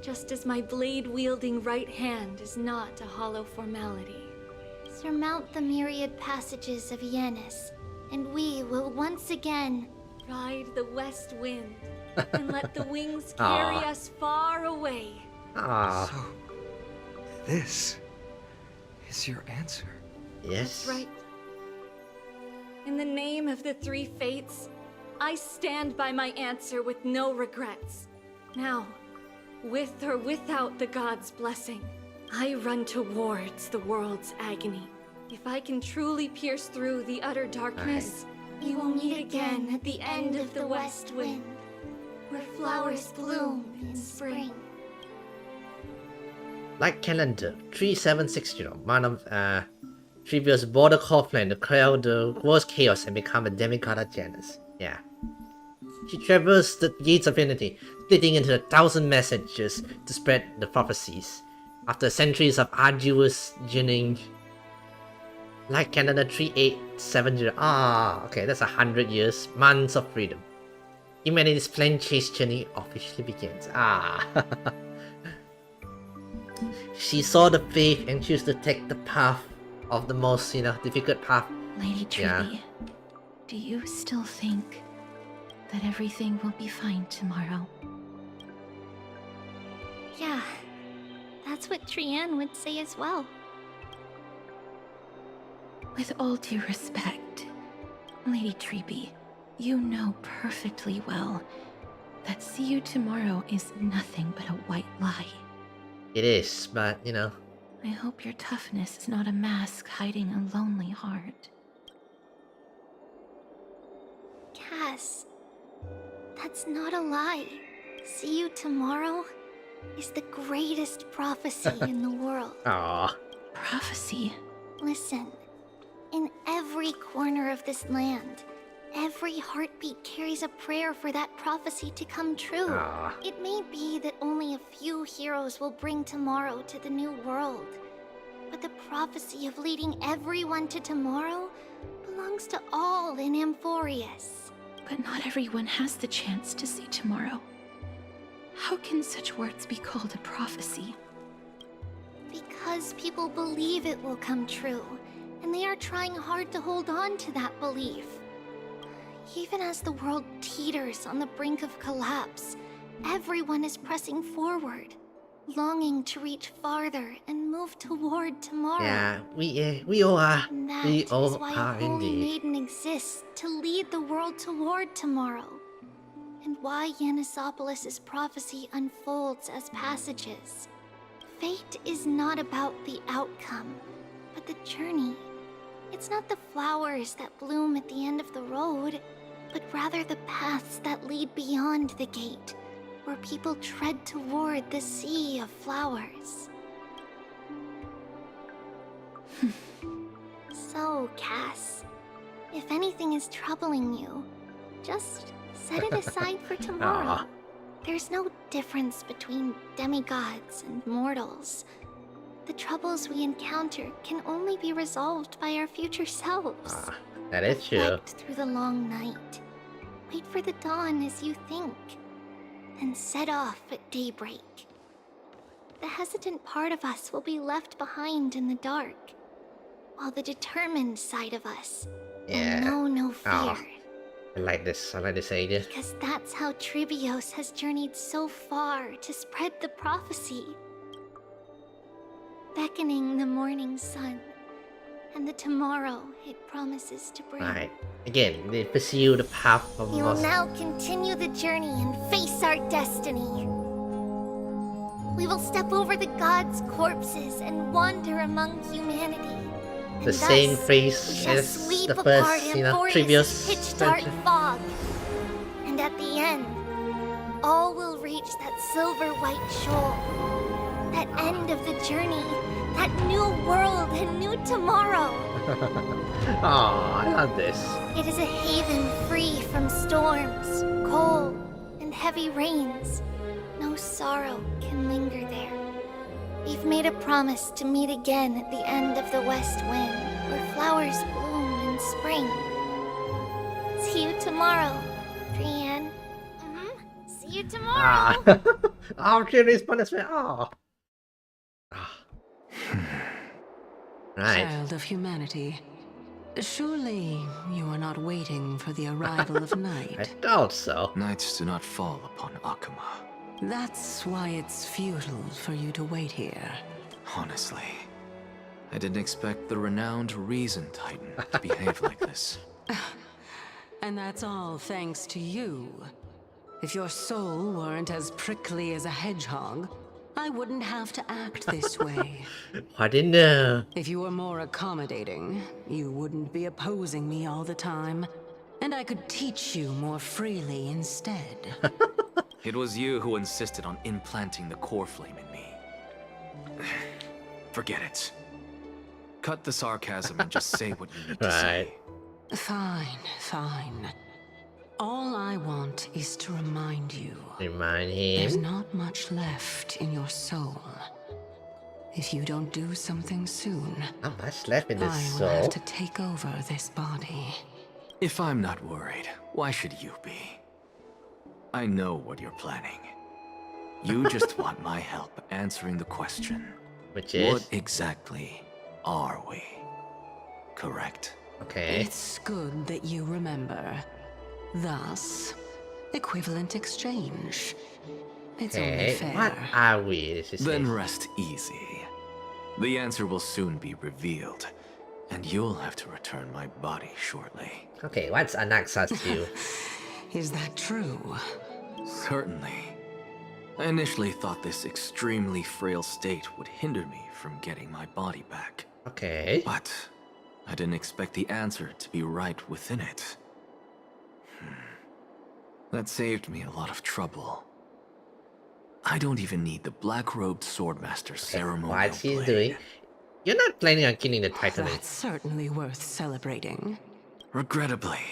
just as my blade-wielding right hand is not a hollow formality. Surmount the myriad passages of Yanis, and we will once again ride the west wind and let the wings carry us far away. So, this is your answer? Yes. That's right. In the name of the three fates, I stand by my answer with no regrets. Now, with or without the gods' blessing, I run towards the world's agony. If I can truly pierce through the utter darkness, we will meet again at the end of the west wind, where flowers bloom in spring. Like calendar 3760, man of Tribbios border Coughlin to quell the worst chaos and become a demigod of Janus. Yeah. She traversed the gates of infinity, splitting into 1,000 messages to spread the prophecies. After centuries of arduous journeying, like calendar 3870. Okay, that's 100 years, months of freedom. Humanity's plane chase journey officially begins. She saw the faith and chose to take the path of the most, you know, difficult path. Lady Tribbie, do you still think that everything will be fine tomorrow? Yeah, that's what Trianne would say as well. With all due respect, Lady Tribbie, you know perfectly well that see you tomorrow is nothing but a white lie. It is, but, you know. I hope your toughness is not a mask hiding a lonely heart. Cass, that's not a lie. See you tomorrow is the greatest prophecy in the world. Aww. Prophecy? Listen, In every corner of this land, every heartbeat carries a prayer for that prophecy to come true. It may be that only a few heroes will bring tomorrow to the new world, but the prophecy of leading everyone to tomorrow belongs to all in Amphorius. But not everyone has the chance to see tomorrow. How can such words be called a prophecy? Because people believe it will come true, and they are trying hard to hold on to that belief. Even as the world teeters on the brink of collapse, everyone is pressing forward, longing to reach farther and move toward tomorrow. Yeah, we all are. And that We is all why are a holy indeed. maiden exists to lead the world toward tomorrow, and why Yanisopolis' prophecy unfolds as passages. Fate is not about the outcome, but the journey. It's not the flowers that bloom at the end of the road, but rather the paths that lead beyond the gate, where people tread toward the sea of flowers. So, Cass, if anything is troubling you, just set it aside for tomorrow. Aw. There's no difference between demigods and mortals. The troubles we encounter can only be resolved by our future selves. That is true. Reflect through the long night. Wait for the dawn as you think. Then set off at daybreak. The hesitant part of us will be left behind in the dark, while the determined side of us will know no fear. Aw. I like this idea. Because that's how Tribbios has journeyed so far to spread the prophecy. Beckoning the morning sun, and the tomorrow it promises to bring. Right. Again, they pursue the path of We will us. now continue the journey and face our destiny. We will step over the gods' corpses and wander among humanity. The And same thus, face we shall as sweep the apart first, Amphorius' previous pitch dark adventure. fog. And at the end, all will reach that silver white shoal. That end of the journey. That new world and new tomorrow. Aw, I love this. It is a haven free from storms, cold, and heavy rains. No sorrow can linger there. We've made a promise to meet again at the end of the west wind, where flowers bloom in spring. See you tomorrow, Brienne. See you tomorrow. Oh, curious punishment. Oh. Right. Child of humanity, surely you are not waiting for the arrival of night. I thought so. Nights do not fall upon Akuma. That's why it's futile for you to wait here. Honestly, I didn't expect the renowned Reason Titan to behave like this. And that's all thanks to you. If your soul weren't as prickly as a hedgehog, I wouldn't have to act this way. I didn't know. If you were more accommodating, you wouldn't be opposing me all the time, and I could teach you more freely instead. It was you who insisted on implanting the core flame in me. Forget it. Cut the sarcasm and just say what you need to say. Fine, fine. All I want is to remind you. Remind him. There's not much left in your soul. If you don't do something soon, not much left in this I soul. will have to take over this body. If I'm not worried, why should you be? I know what you're planning. You just want my help answering the question. Which is? What exactly are we? Correct? Okay. It's good that you remember. Thus, equivalent exchange. It's only fair. What are we? Then rest easy. The answer will soon be revealed, and you'll have to return my body shortly. Okay, what's Anaxa's view? Is that true? Certainly. I initially thought this extremely frail state would hinder me from getting my body back. Okay. But I didn't expect the answer to be right within it. That saved me a lot of trouble. I don't even need the black-robed swordmaster ceremonial What he's blade. doing? You're not planning on killing the Titan. That's certainly worth celebrating. Regrettably,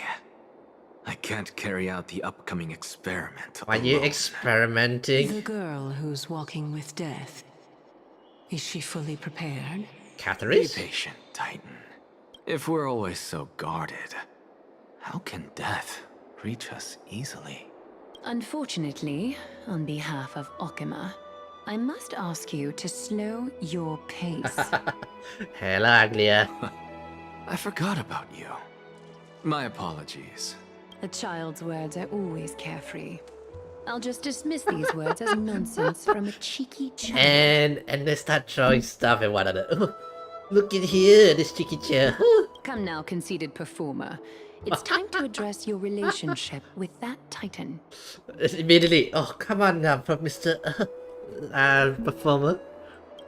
I can't carry out the upcoming experiment. Are you experimenting? The girl who's walking with death. Is she fully prepared? Catherine? Be patient, Titan. If we're always so guarded, how can death reach us easily? Unfortunately, on behalf of Okima, I must ask you to slow your pace. Hello, Aglia. I forgot about you. My apologies. A child's words are always carefree. I'll just dismiss these words as nonsense from a cheeky child. And they start throwing stuff at one another. Oh, look at here, this cheeky chair. Come now, conceited performer. It's time to address your relationship with that Titan. Immediately, oh, come on now, Mr. Performer.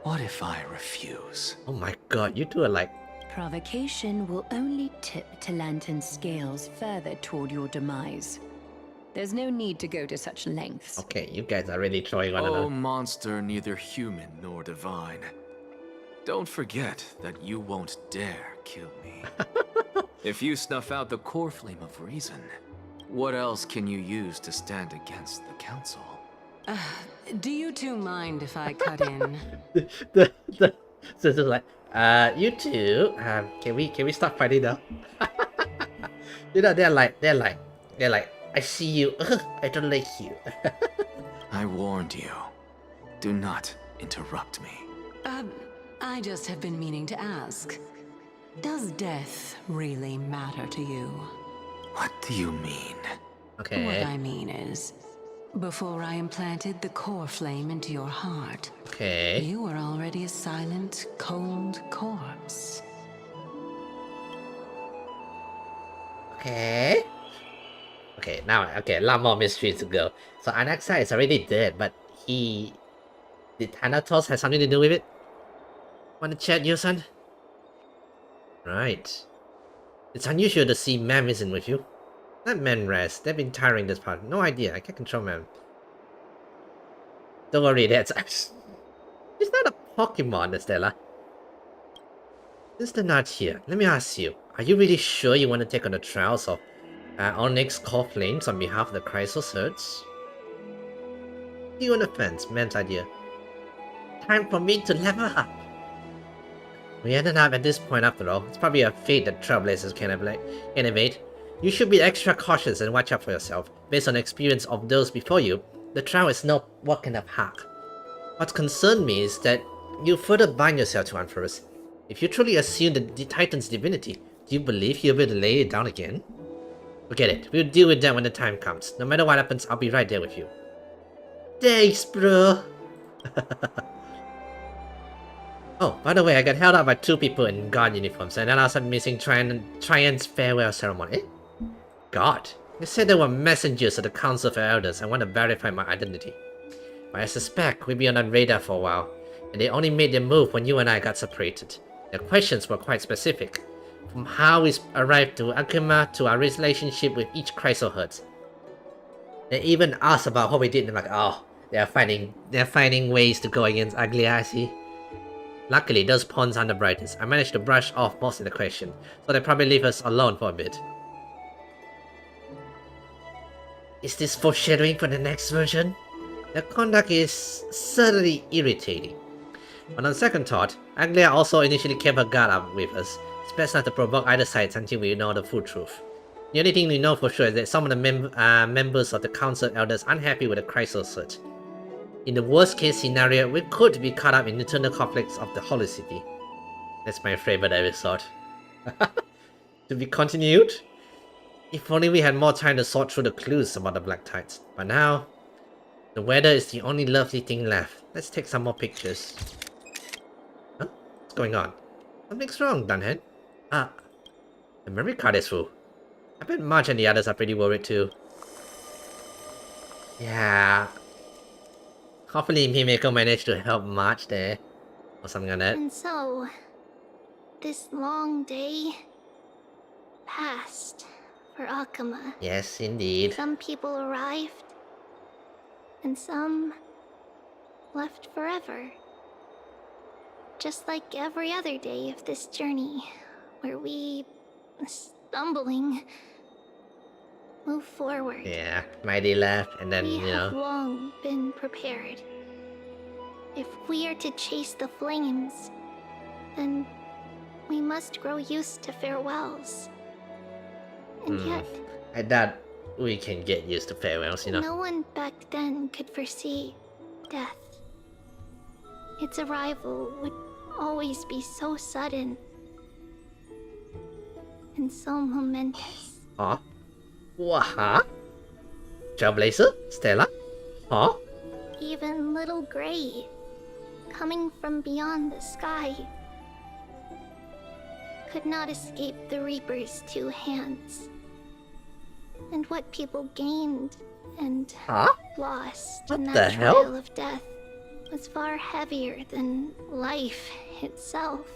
What if I refuse? Oh my god, you two are like... Provocation will only tip Talantan's scales further toward your demise. There's no need to go to such lengths. Okay, you guys are really throwing one another. Oh, monster neither human nor divine. Don't forget that you won't dare kill me. If you snuff out the core flame of reason, what else can you use to stand against the council? Do you two mind if I cut in? So it's like, you two, can we stop fighting now? You know, they're like, I see you, I don't like you. I warned you. Do not interrupt me. I just have been meaning to ask. Does death really matter to you? What do you mean? Okay. What I mean is, before I implanted the core flame into your heart, okay, you were already a silent, cold corpse. Okay. Okay, now, okay, a lot more mysteries to go. So Anaxa is already dead, but did Thanatos have something to do with it? Want to chat, you son? Right. It's unusual to see Mam isn't with you. Let men rest. They've been tiring this part. No idea. I can't control Mam. Don't worry, that's... It's not a Pokemon, Estella. Since they're not here, let me ask you. Are you really sure you want to take on the trials of Onyx Core Flames on behalf of the Chrysos Herds? You on the fence, Mam's idea. Time for me to level up. We ended up at this point after all. It's probably a fate that trailblazers can evade. You should be extra cautious and watch out for yourself. Based on the experience of those before you, the trial is no walk in the park. What concerned me is that you further bind yourself to Ampharos. If you truly assume the Titan's divinity, do you believe he'll be able to lay it down again? Forget it. We'll deal with that when the time comes. No matter what happens, I'll be right there with you. Thanks, bro. Oh, by the way, I got held up by two people in guard uniforms, and then I was missing Trian's farewell ceremony. Eh? God. They said they were messengers of the Council of Elders and want to verify my identity. But I suspect we'll be on that radar for a while, and they only made their move when you and I got separated. Their questions were quite specific, from how we arrived to Akuma to our relationship with each Chryso Herd. They even asked about what we did, and like, oh, they're finding ways to go against Agliasi. Luckily, those pawns aren't the brightest. I managed to brush off most of the question, so they probably leave us alone for a bit. Is this foreshadowing for the next version? Their conduct is certainly irritating. But on second thought, Anglia also initially kept her guard up with us. It's best not to provoke either side until we know the full truth. The only thing we know for sure is that some of the members of the Council Elders aren't happy with the Chrysos search. In the worst case scenario, we could be caught up in internal conflicts of the Holy City. That's my favorite episode. To be continued? If only we had more time to sort through the clues about the Black Tides. But now, the weather is the only lovely thing left. Let's take some more pictures. Huh? What's going on? Something's wrong, Dunhead. The memory card is full. I bet Marge and the others are pretty worried too. Yeah. Hopefully Mimiko managed to help Marge there. Or something like that. And so, this long day passed for Akuma. Yes, indeed. Some people arrived, and some left forever. just like every other day of this journey, where we, stumbling, move forward. Yeah, Mighty left, and then, We you have know. long been prepared. If we are to chase the flames, then we must grow used to farewells. And yet, I doubt we can get used to farewells, you know. no one back then could foresee death. Its arrival would always be so sudden and so momentous. Huh? What? Trailblazer? Stella? Huh? Even little Gray, coming from beyond the sky, could not escape the Reaper's two hands. And what people gained and lost in that trail of death was far heavier than life itself.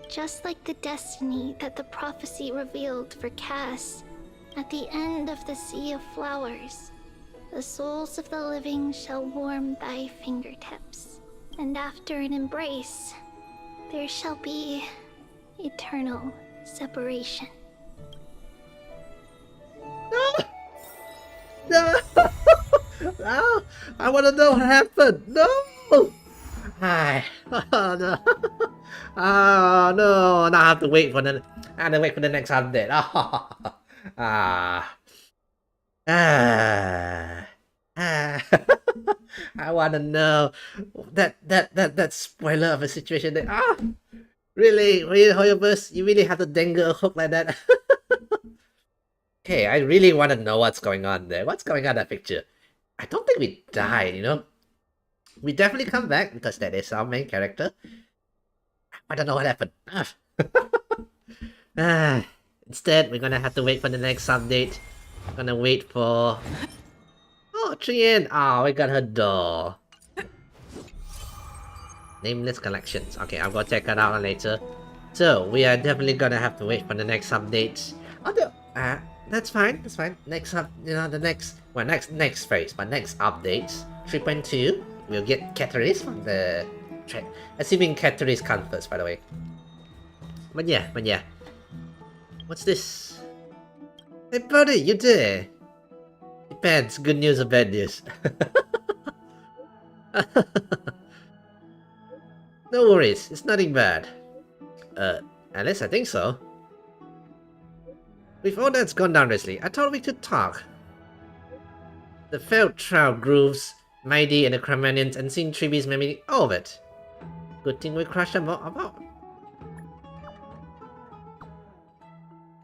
Just like the destiny that the prophecy revealed for Cass, at the end of the Sea of Flowers, the souls of the living shall warm thy fingertips, and after an embrace, there shall be eternal separation. No! No! I want to know what happened! No! Hi. Oh no! Oh no! Now I have to wait for the next update. I want to know that spoiler of a situation that really Hoyoverse, you really have to dangle a hook like that. Okay, I really want to know what's going on there. What's going on in that picture? I don't think we died, you know? We definitely come back because that is our main character. I don't know what happened. Instead, we're gonna have to wait for the next update. We're gonna wait for... Oh, Trien! Oh, we got her doll. Nameless Collections. Okay, I'll go check that out later. So, we are definitely gonna have to wait for the next update. Although, that's fine, that's fine. Next up, you know, the next... Well, next phase, but next update, 3.2, we'll get Cataris from the... Assuming Cataris comes first, by the way. But yeah. What's this? Hey buddy, you there? Depends, good news or bad news. No worries, it's nothing bad. At least I think so. With all that's gone down recently, I thought we could talk. The failed trial grooves, Mighty and the Cremanians, and seeing Tribbie's memory, all of it. Good thing we crushed them about.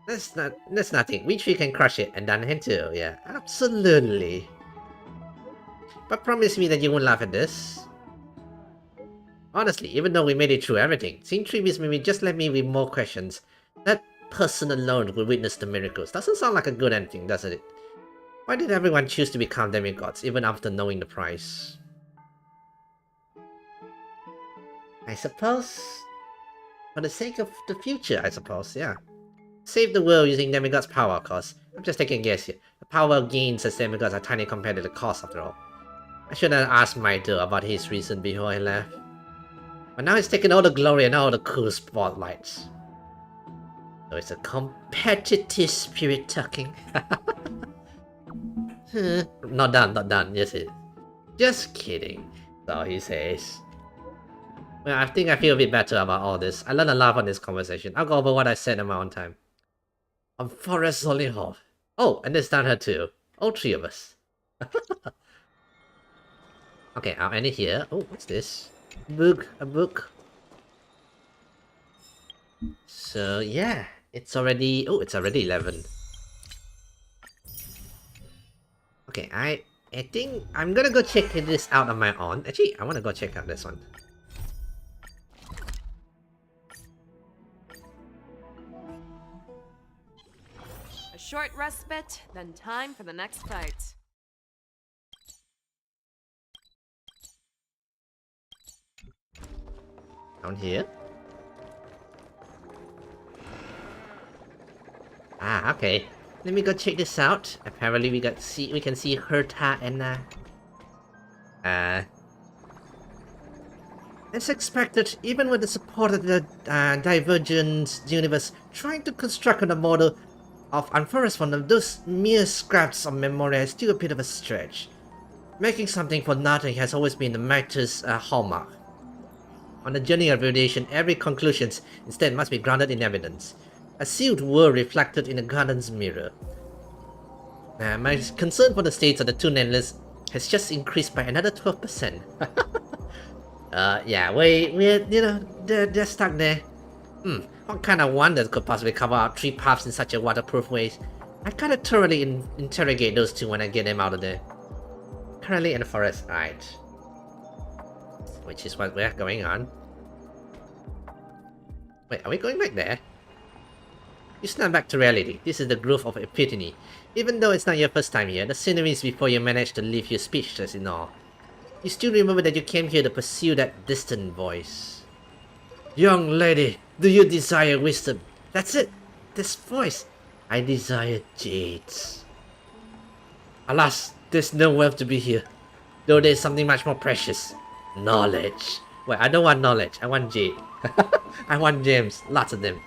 That's nothing. We three can crush it and done him too, yeah. Absolutely. But promise me that you won't laugh at this. Honestly, even though we made it through everything, seeing Tribbie's memory just left me with more questions. That person alone will witness the miracles. Doesn't sound like a good ending, doesn't it? Why did everyone choose to become demigods, even after knowing the price? I suppose... For the sake of the future, I suppose, yeah. Save the world using demigods' power, of course. I'm just taking a guess here. The power gains as demigods are tiny compared to the cost, after all. I should have asked Maito about his reason before he left. But now he's taking all the glory and all the cool spotlights. So it's a competitive spirit talking. Not done, yes it is. Just kidding, so he says. Well, I think I feel a bit better about all this. I learned a lot from this conversation. I'll go over what I said in my own time. On Forest Solihoff. Oh, and it's down here too. All three of us. Okay, I'll end it here. Oh, what's this? A book. So yeah, it's already 11. Okay, I think I'm gonna go check this out on my own. Actually, I wanna go check out this one. A short respite, then time for the next fight. Down here. Ah, okay. Let me go check this out. Apparently we can see Herta and As expected, even with the support of the Divergent universe, trying to construct a model of Unforest from those mere scraps of memory is still a bit of a stretch. Making something for nothing has always been the master's hallmark. On the journey of revelation, every conclusion instead must be grounded in evidence. A sealed word reflected in the garden's mirror. My concern for the states of the two nameless has just increased by another 12%. Yeah, we're you know, they're stuck there. What kind of wonders could possibly cover out 3 paths in such a waterproof way? I gotta thoroughly interrogate those 2 when I get them out of there. Currently in the forest, right. Which is what we're going on. Wait, are we going back there? You snap back to reality. This is the Grove of Epiphany. Even though it's not your first time here, the sceneries before you managed to leave you speechless in awe. You still remember that you came here to pursue that distant voice. Young lady, do you desire wisdom? That's it. This voice. I desire jades. Alas, there's no wealth to be here. Though there's something much more precious. Knowledge. Wait, I don't want knowledge. I want jade. I want gems. Lots of them.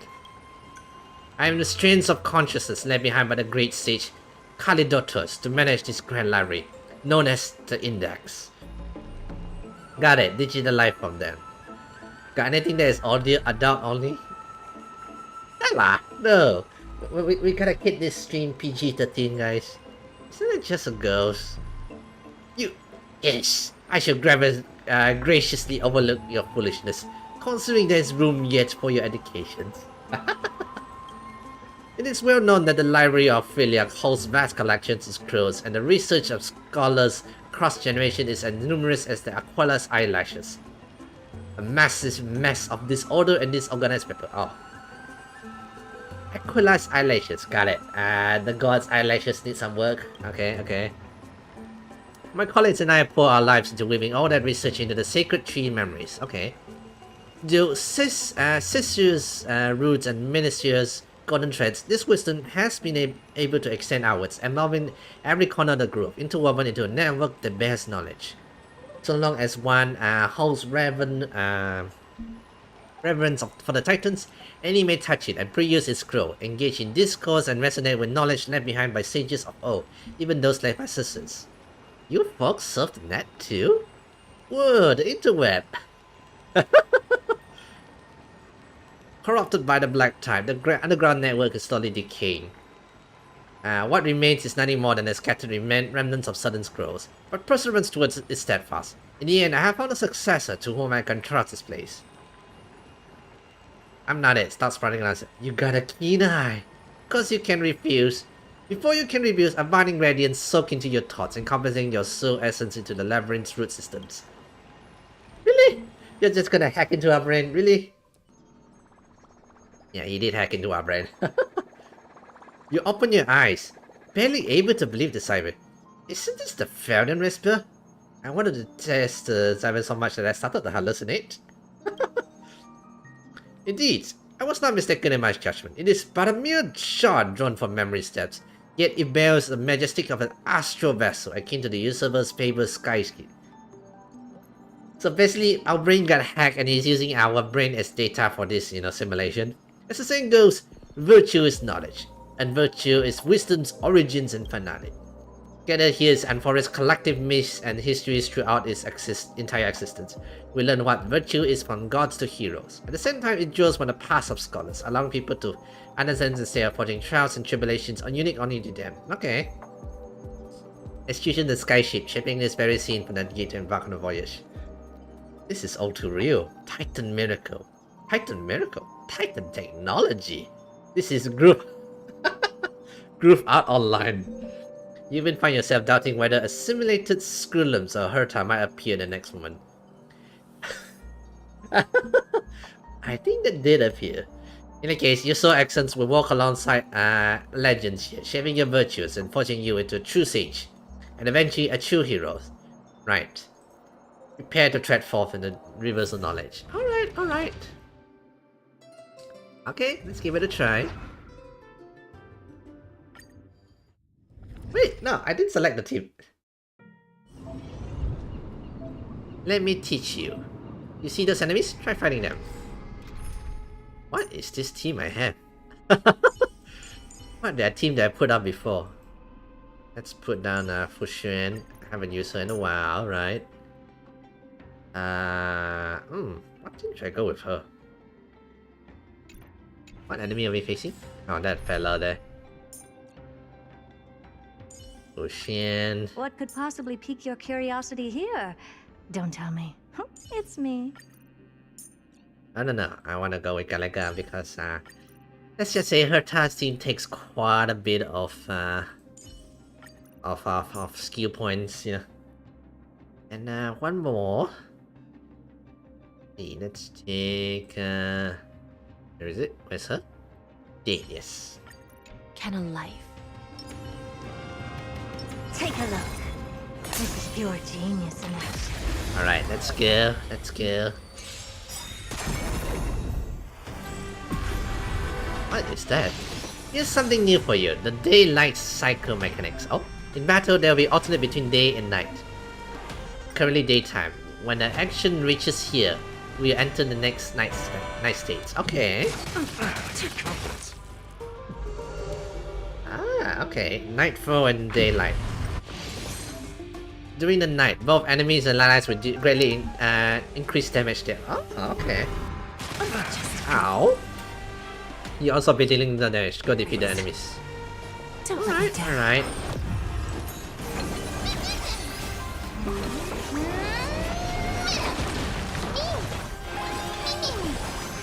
I am the strains of consciousness left behind by the great sage Kalidotus to manage this grand library, known as the Index. Got it. Digital life from them. Got anything that is audio adult only? Hella, no. We gotta keep this stream PG-13, guys. Isn't it just a ghost? Yes. I should graciously overlook your foolishness, considering there's room yet for your education. It is well known that the Library of Philia holds vast collections of scrolls, and the research of scholars across generation is as numerous as the Aquila's eyelashes. A massive mess of disorder and disorganized paper. Oh. Aquila's eyelashes, got it. The god's eyelashes need some work. Okay. My colleagues and I pour our lives into weaving all that research into the sacred tree memories. Okay. Though Sissu's roots and Ministier's golden threads, this wisdom has been able to extend outwards, involving every corner of the group, interwoven into a network that bears knowledge. So long as one holds reverence for the Titans, any may touch it and pre-use its scroll, engage in discourse and resonate with knowledge left behind by sages of old, even those left by sisters. You folks surf the net too? Whoa, the interweb! Corrupted by the black tide, the underground network is slowly decaying. What remains is nothing more than the scattered remnants of sudden scrolls, but perseverance towards it is steadfast. In the end, I have found a successor to whom I can trust this place. I'm not it. Stop sprouting around. You got a keen eye. Cause you can refuse. Before you can refuse, a binding radiance soak into your thoughts, encompassing your soul essence into the labyrinth's root systems. Really? You're just gonna hack into our brain? Really? Yeah, he did hack into our brain. You open your eyes, barely able to believe the siren. Isn't this the Felden whisper? I wanted to test the siren so much that I started to hallucinate. Indeed, I was not mistaken in my judgment. It is but a mere shot drawn from memory steps, yet it bears the majestic of an astral vessel akin to the usurper's fabled skyscape. So basically, our brain got hacked and he's using our brain as data for this, simulation. As the saying goes, virtue is knowledge, and virtue is wisdom's origins and finale. Gathered here is Unforest's collective myths and histories throughout its entire existence. We learn what virtue is from gods to heroes. At the same time, it draws from the past of scholars, allowing people to understand instead of forging trials and tribulations are unique only to them. Okay. Execution the skyship, shaping this very scene from the gate to embark on a voyage. This is all too real. Titan miracle. Titan miracle? Titan technology. This is Groove Art Online. You even find yourself doubting whether a simulated Screwlums or Herta might appear the next moment. I think that did appear. In any case, your soul accents will walk alongside legends here, shaping your virtues and forging you into a true sage, and eventually a true hero. Right. Prepare to tread forth in the rivers of knowledge. Alright. Okay, let's give it a try. Wait, no, I didn't select the team. Let me teach you. You see those enemies? Try fighting them. What is this team I have? What that team that I put up before? Let's put down Fuxuan. I haven't used her in a while, right? What team should I go with her? What enemy are we facing? Oh, that fella there. Fuxuan. What could possibly pique your curiosity here? Don't tell me. It's me. No. I want to go with Galaga because let's just say her task team takes quite a bit of skill points, you know. And one more. Hey, let's take where is it? Where's her? Date, yes. Can a life? Take a look. This is pure genius in action. Alright, let's go. Let's go. What is that? Here's something new for you. The day-light cycle mechanics. Oh, in battle there will be alternate between day and night. Currently daytime. When the action reaches here, we enter the next night state. Okay. Okay. Nightfall and daylight. During the night, both enemies and allies will greatly increase damage there. Oh, okay. Ow. You also be dealing the damage. Go defeat the enemies. Alright.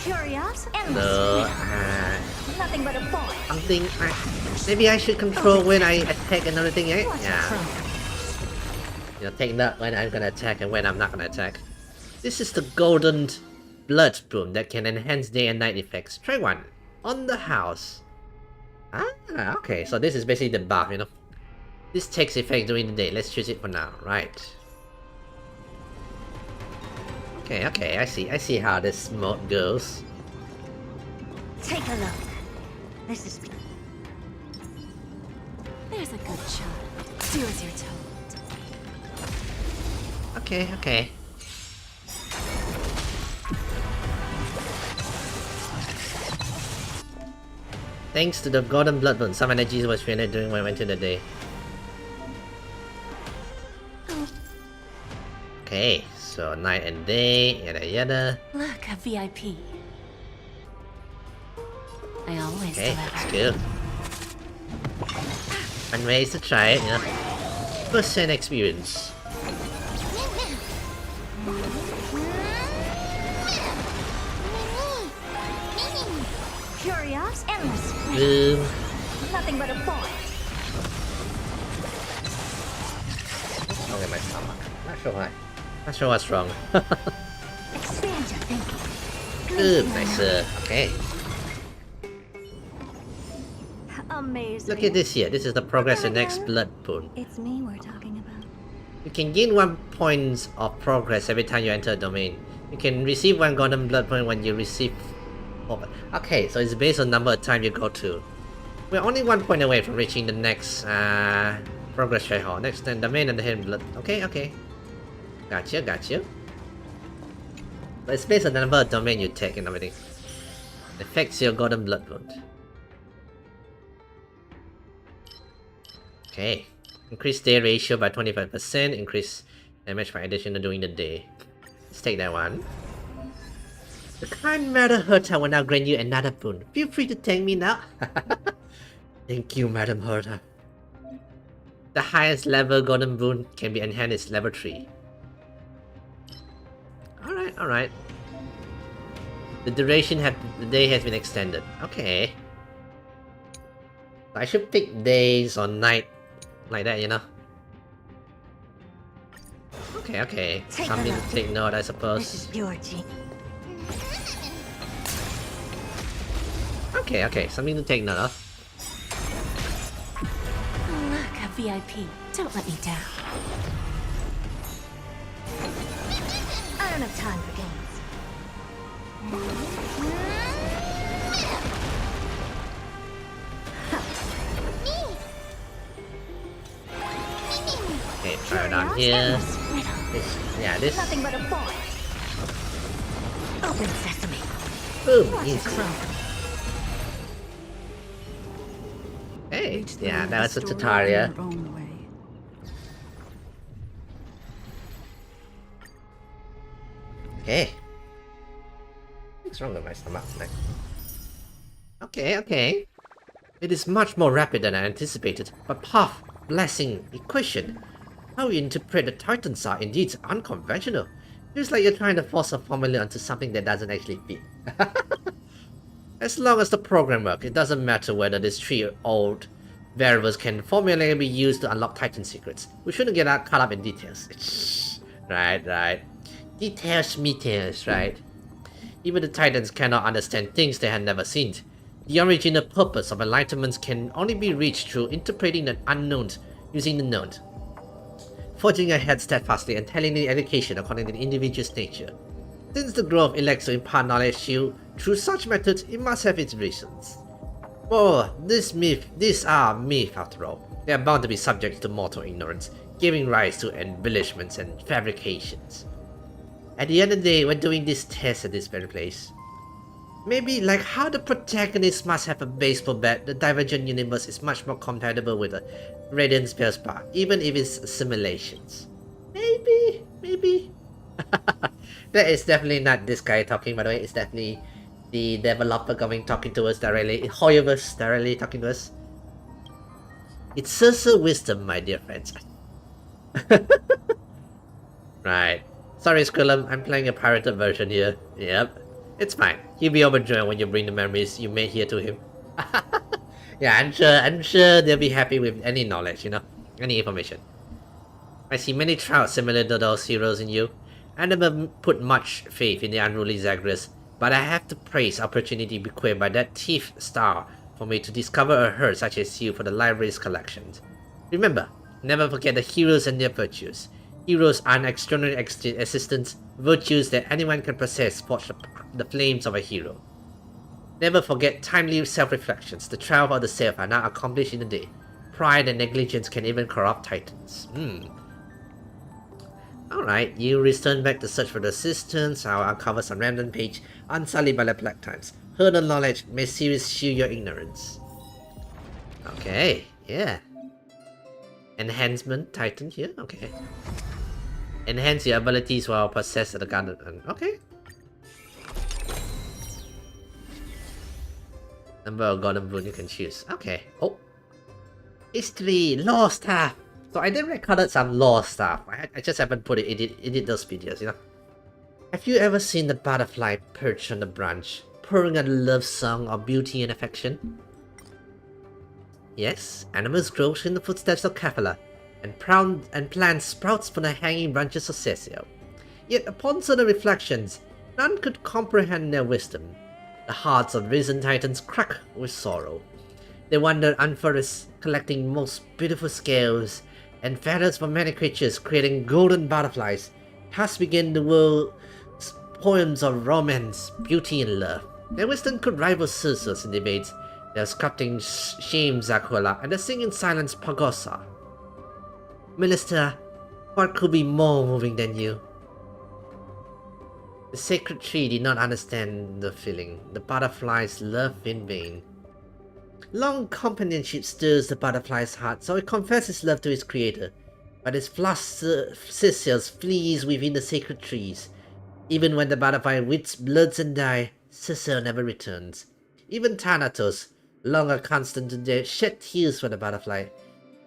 Curious? No, Nothing but a boy. something. Maybe I should control when I attack and everything, eh? Yeah. You know, take note when I'm gonna attack and when I'm not gonna attack. This is the golden blood boom that can enhance day and night effects. Try one. On the house. Okay, so this is basically the buff, you know. This takes effect during the day. Let's choose it for now. Right. Okay, I see how this mode goes. Take a look. This is... There's a good shot. Do as you're told. Okay. Thanks to the golden blood boon, some energies was drained during when I went to the day. Okay, so night and day, yada yada. Look, a VIP. I always Okay, deliver. that's good. One way is to try it, you know. First-hand experience. Curious, endless. Boom. Nothing but a boy. Wrong in my stomach. Not sure why. Not sure what's wrong. Expand your thinking. Good, nicer. Okay. Amazing. Look at this here. This is the progress in next blood boon. It's me we're talking about. You can gain 1 point of progress every time you enter a domain. You can receive 1 golden blood point when you receive. Okay, so it's based on number of time you go to. We're only 1 point away from reaching the next progress threshold. Next domain and the hidden blood. Okay. Gotcha. But it's based on the number of domain you take and everything. It affects your golden blood wound. Okay. Increase day ratio by 25%. Increase damage by addition during the day. Let's take that one. The kind Madam Herta will now grant you another boon. Feel free to thank me now. Thank you, Madam Herta. The highest level golden boon can be enhanced at level 3. Alright. The duration of the day has been extended. Okay. I should pick days or night like that, you know. Okay. Something to take note, I suppose. This is pure G. Okay, something to take note of. Look, a VIP. Don't let me down. I don't have time for games. Okay, try it on here. This. Nothing but a boy. Open sesame. Boom, What's a easy. crumb? Hey, yeah, Reach that was the a story tutorial. in your own way. Okay. What's wrong with my stomach? Like, okay, okay. It is much more rapid than I anticipated, but path, blessing, equation. How you interpret the Titans are indeed unconventional. Feels like you're trying to force a formula onto something that doesn't actually fit. As long as the program works, it doesn't matter whether these 3 old variables can formally be used to unlock Titan secrets. We shouldn't get caught up in details. Right. Details, right? Even the Titans cannot understand things they had never seen. The original purpose of enlightenment can only be reached through interpreting the unknown using the known. Forging ahead steadfastly and telling the education according to the individual's nature. Since the growth elects to impart knowledge to you through such methods, it must have its reasons. Moreover, these are myths after all. They are bound to be subject to mortal ignorance, giving rise to embellishments and fabrications. At the end of the day, we're doing this test at this very place. Maybe like how the protagonist must have a baseball bat, the Divergent universe is much more compatible with a Radiant Spellspa, even if it's simulations. Maybe. That is definitely not this guy talking, by the way. It's definitely the developer talking to us directly. Hoyoverse directly talking to us. It's Sir wisdom, my dear friends. Right. Sorry, Squillum, I'm playing a pirated version here. Yep. It's fine. He'll be overjoyed when you bring the memories you made here to him. Yeah, I'm sure they'll be happy with any knowledge, any information. I see many trials similar to those heroes in you. I never put much faith in the unruly Zagreus, but I have to praise the opportunity bequeathed by that thief star for me to discover a herd such as you for the library's collections. Remember, never forget the heroes and their virtues. Heroes are an extraordinary assistants, virtues that anyone can possess forge the flames of a hero. Never forget timely self-reflections. The triumph of the self are not accomplished in a day. Pride and negligence can even corrupt titans. Alright, you return back to search for the assistance. I'll uncover some random page unsullied by the black times. Hurdle knowledge may seriously shield your ignorance. Okay, yeah. Enhancement Titan here, okay. Enhance your abilities while possessed at the garden. Okay. Number of golden boon you can choose. Okay. Oh. History, law stuff. So I did record some law stuff. I just haven't put it edit those videos, Have you ever seen the butterfly perch on the branch, purring a love song of beauty and affection? Yes, animals grow in the footsteps of Kefala, and plants sprouts from the hanging branches of Cecil. Yet upon certain reflections, none could comprehend their wisdom. The hearts of risen titans crack with sorrow. They wander unforest, collecting most beautiful scales and feathers from many creatures, creating golden butterflies. Thus begin the world's poems of romance, beauty, and love. Their wisdom could rival Circe's in debates. Their sculpting shame Zakuala, and the singing silence Pagosa. Minister, what could be more moving than you? The sacred tree did not understand the feeling. The butterfly's love in vain. Long companionship stirs the butterfly's heart, so it confesses love to its creator. But its flustered Cecils flees within the sacred trees. Even when the butterfly wits bloods and die, Cecil never returns. Even Thanatos, long accustomed to death, shed tears for the butterfly.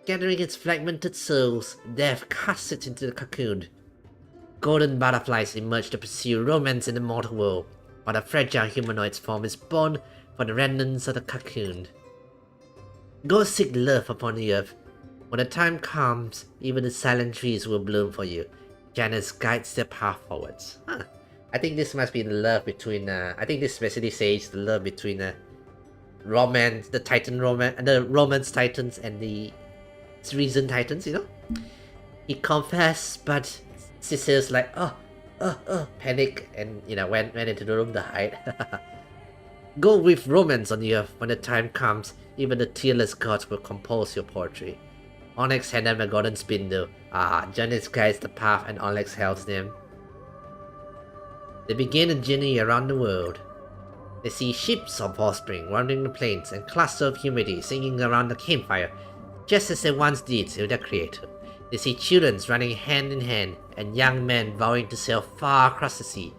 Gathering its fragmented souls, death casts it into the cocoon. Golden butterflies emerge to pursue romance in the mortal world, while the fragile humanoid's form is born for the remnants of the cocoon. Go seek love upon the earth. When the time comes, even the silent trees will bloom for you. Janus guides their path forwards. I think this must be the love between, I think this basically says the love between romance, the Titan romance, the romance Titans and the Reason Titans, He confessed, but Cecil's like, panic, and, went into the room to hide. Go with romance on the earth. When the time comes, even the tearless gods will compose your poetry. Onyx handed him a golden spindle. Janus guides the path and Onyx helps them. They begin a journey around the world. They see ships of offspring wandering the plains and clusters of humanity singing around the campfire, just as they once did with their creator. They see children running hand in hand and young men vowing to sail far across the sea,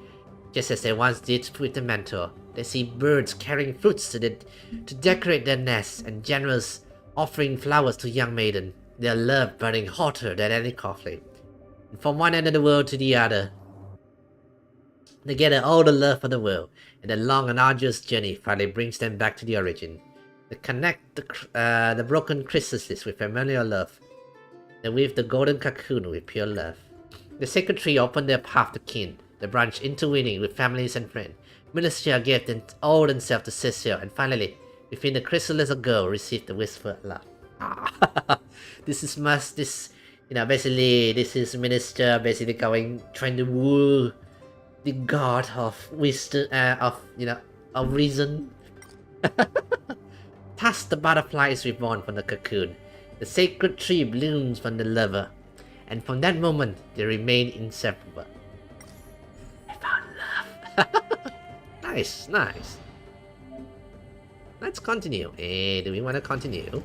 just as they once did with the mentor. They see birds carrying fruits to decorate their nests and generals offering flowers to young maiden, their love burning hotter than any coal flame. And from one end of the world to the other, they gather all the love of the world, and the long and arduous journey finally brings them back to the origin. They connect the broken chrysalis with familiar love. They weave the golden cocoon with pure love. The sacred tree opened their path to kin, the branch intertwining with families and friends. Militia gave them all themselves to Cecil, and finally, within the chrysalis, a girl received the whispered love. Basically, this is Minister basically trying to woo the god of wisdom, of reason. Thus, the butterfly is reborn from the cocoon. The sacred tree blooms from the lover, and from that moment, they remain inseparable. I found love. Nice. Let's continue. Do we want to continue?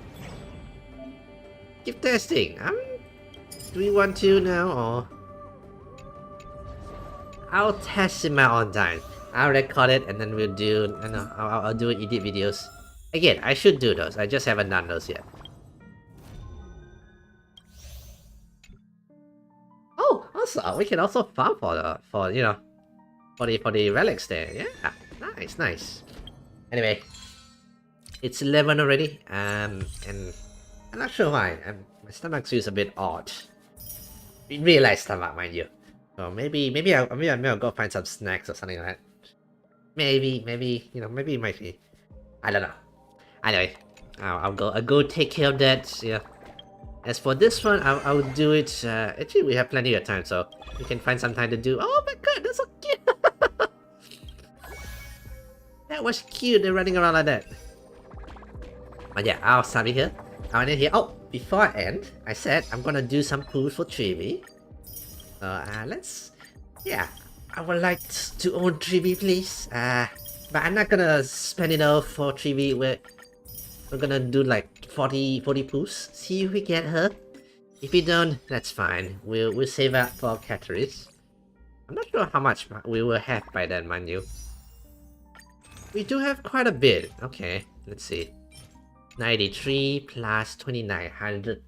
Keep testing. Do we want to now, or? I'll test in my own time. I'll record it and then we'll do. I'll do edit videos. Again, I should do those. I just haven't done those yet. Oh, also we can also farm for the relics there. Yeah, nice. Anyway, it's 11 already. And I'm not sure why. My stomach feels a bit odd. Real stomach, mind you. So maybe I'll go find some snacks or something like that. Maybe it might be. I don't know. Anyway, I'll go take care of that. Yeah. As for this one, I'll do it. Actually, we have plenty of time, so we can find some time to do. Oh my god, that's so cute! That was cute. They're running around like that. But yeah, I'll start it here. I'll end it here. Oh, before I end, I said I'm gonna do some pools for Tribbie. Yeah, I would like to own Tribbie, please. But I'm not gonna spend it all for Tribbie. We're gonna do like 40 pools. See if we get her. If we don't, that's fine. We'll save up for Cateris. I'm not sure how much we will have by then, mind you. We do have quite a bit. Okay, let's see. 93 plus 29, 100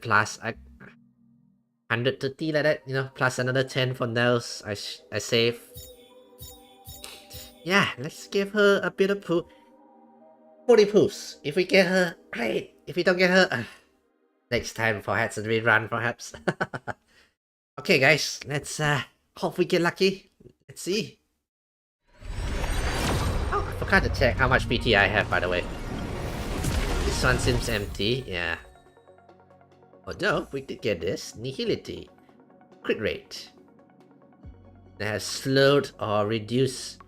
plus 130 like that, plus another 10 for those I save. Yeah, let's give her a bit of pool. 40 pools. If we get her, great. If we don't get her, next time for Hats and rerun perhaps. Okay guys, let's hope we get lucky. Let's see. Oh, I forgot to check how much PT I have, by the way. This one seems empty, yeah. Although, we did get this. Nihility. Crit rate. That has slowed or reduced.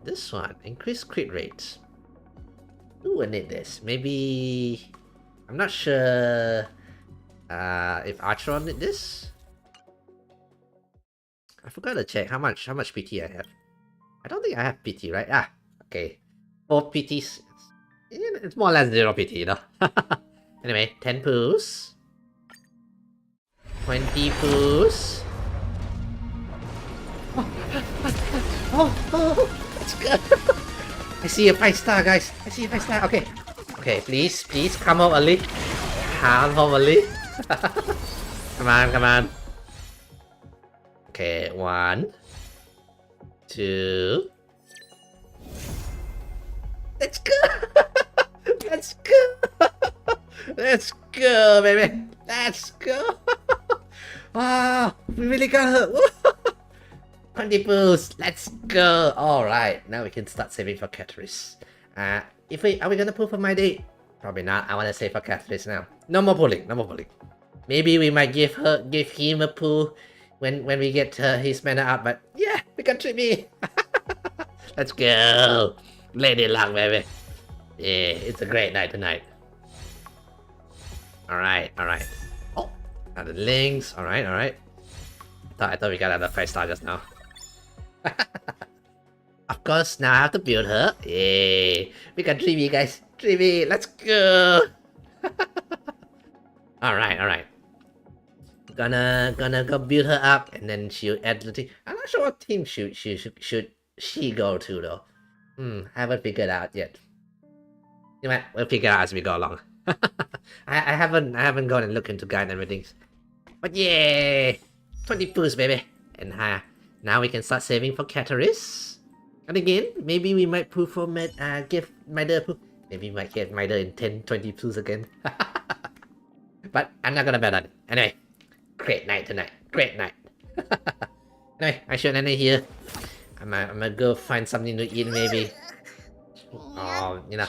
This one. Increased crit rate. Ooh, I need this. Maybe... I'm not sure... if Archer need this? I forgot to check how much PT I have. I don't think I have PT, right? Ah, okay. 4 PTs. It's more or less 0 PT, Anyway, 10 pools. 20 pools. Oh, let's go. I see a 5-star, guys. I see a 5-star. Okay. Okay, please, come home early. Come home early. Come on. Okay, 1, 2. Let's go. Let's go, baby. Let's go. Wow, we really got her. 20 pools. Let's go. Alright, now we can start saving for Cateris. Are we gonna pull for my day? Probably not. I wanna save for Cateris now. No more pulling. Maybe we might give him a pull when we get his mana up, but yeah, we got Tribbie. Let's go. Lady luck, baby. Yeah, it's a great night tonight. Alright. Oh, the links. Alright. I thought we got another 5-star just now. Of course, now I have to build her. Yay! We got Tribbie, guys. Tribbie, let's go! Alright. Gonna go build her up, and then she'll add the team. I'm not sure what team should she go to though. Haven't figured out yet. You know what? We'll figure out as we go along. I haven't gone and looked into guide and everything. But yeah, 20 poos, baby. And now we can start saving for Cataris. And again, maybe we might pull for give Mider poo. Maybe we might get Mider in 10-20 poos again. But I'm not gonna bet on it. Anyway, great night tonight. Great night. Anyway, I should end it here. I'm gonna go find something to eat maybe. Oh, you know.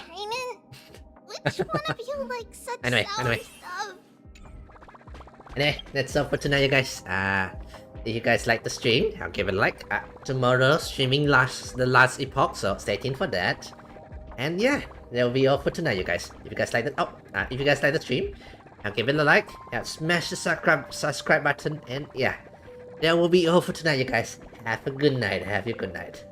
Which one of you likes such Anyway. stuff? Anyway, that's all for tonight, you guys. If you guys like the stream, I'll give it a like. Tomorrow streaming the last epoch, so stay tuned for that. And yeah, that'll be all for tonight, you guys. If you guys like if you guys like the stream, I'll give it a like. Smash the subscribe button, and yeah, that will be all for tonight, you guys. Have a good night. Have a good night.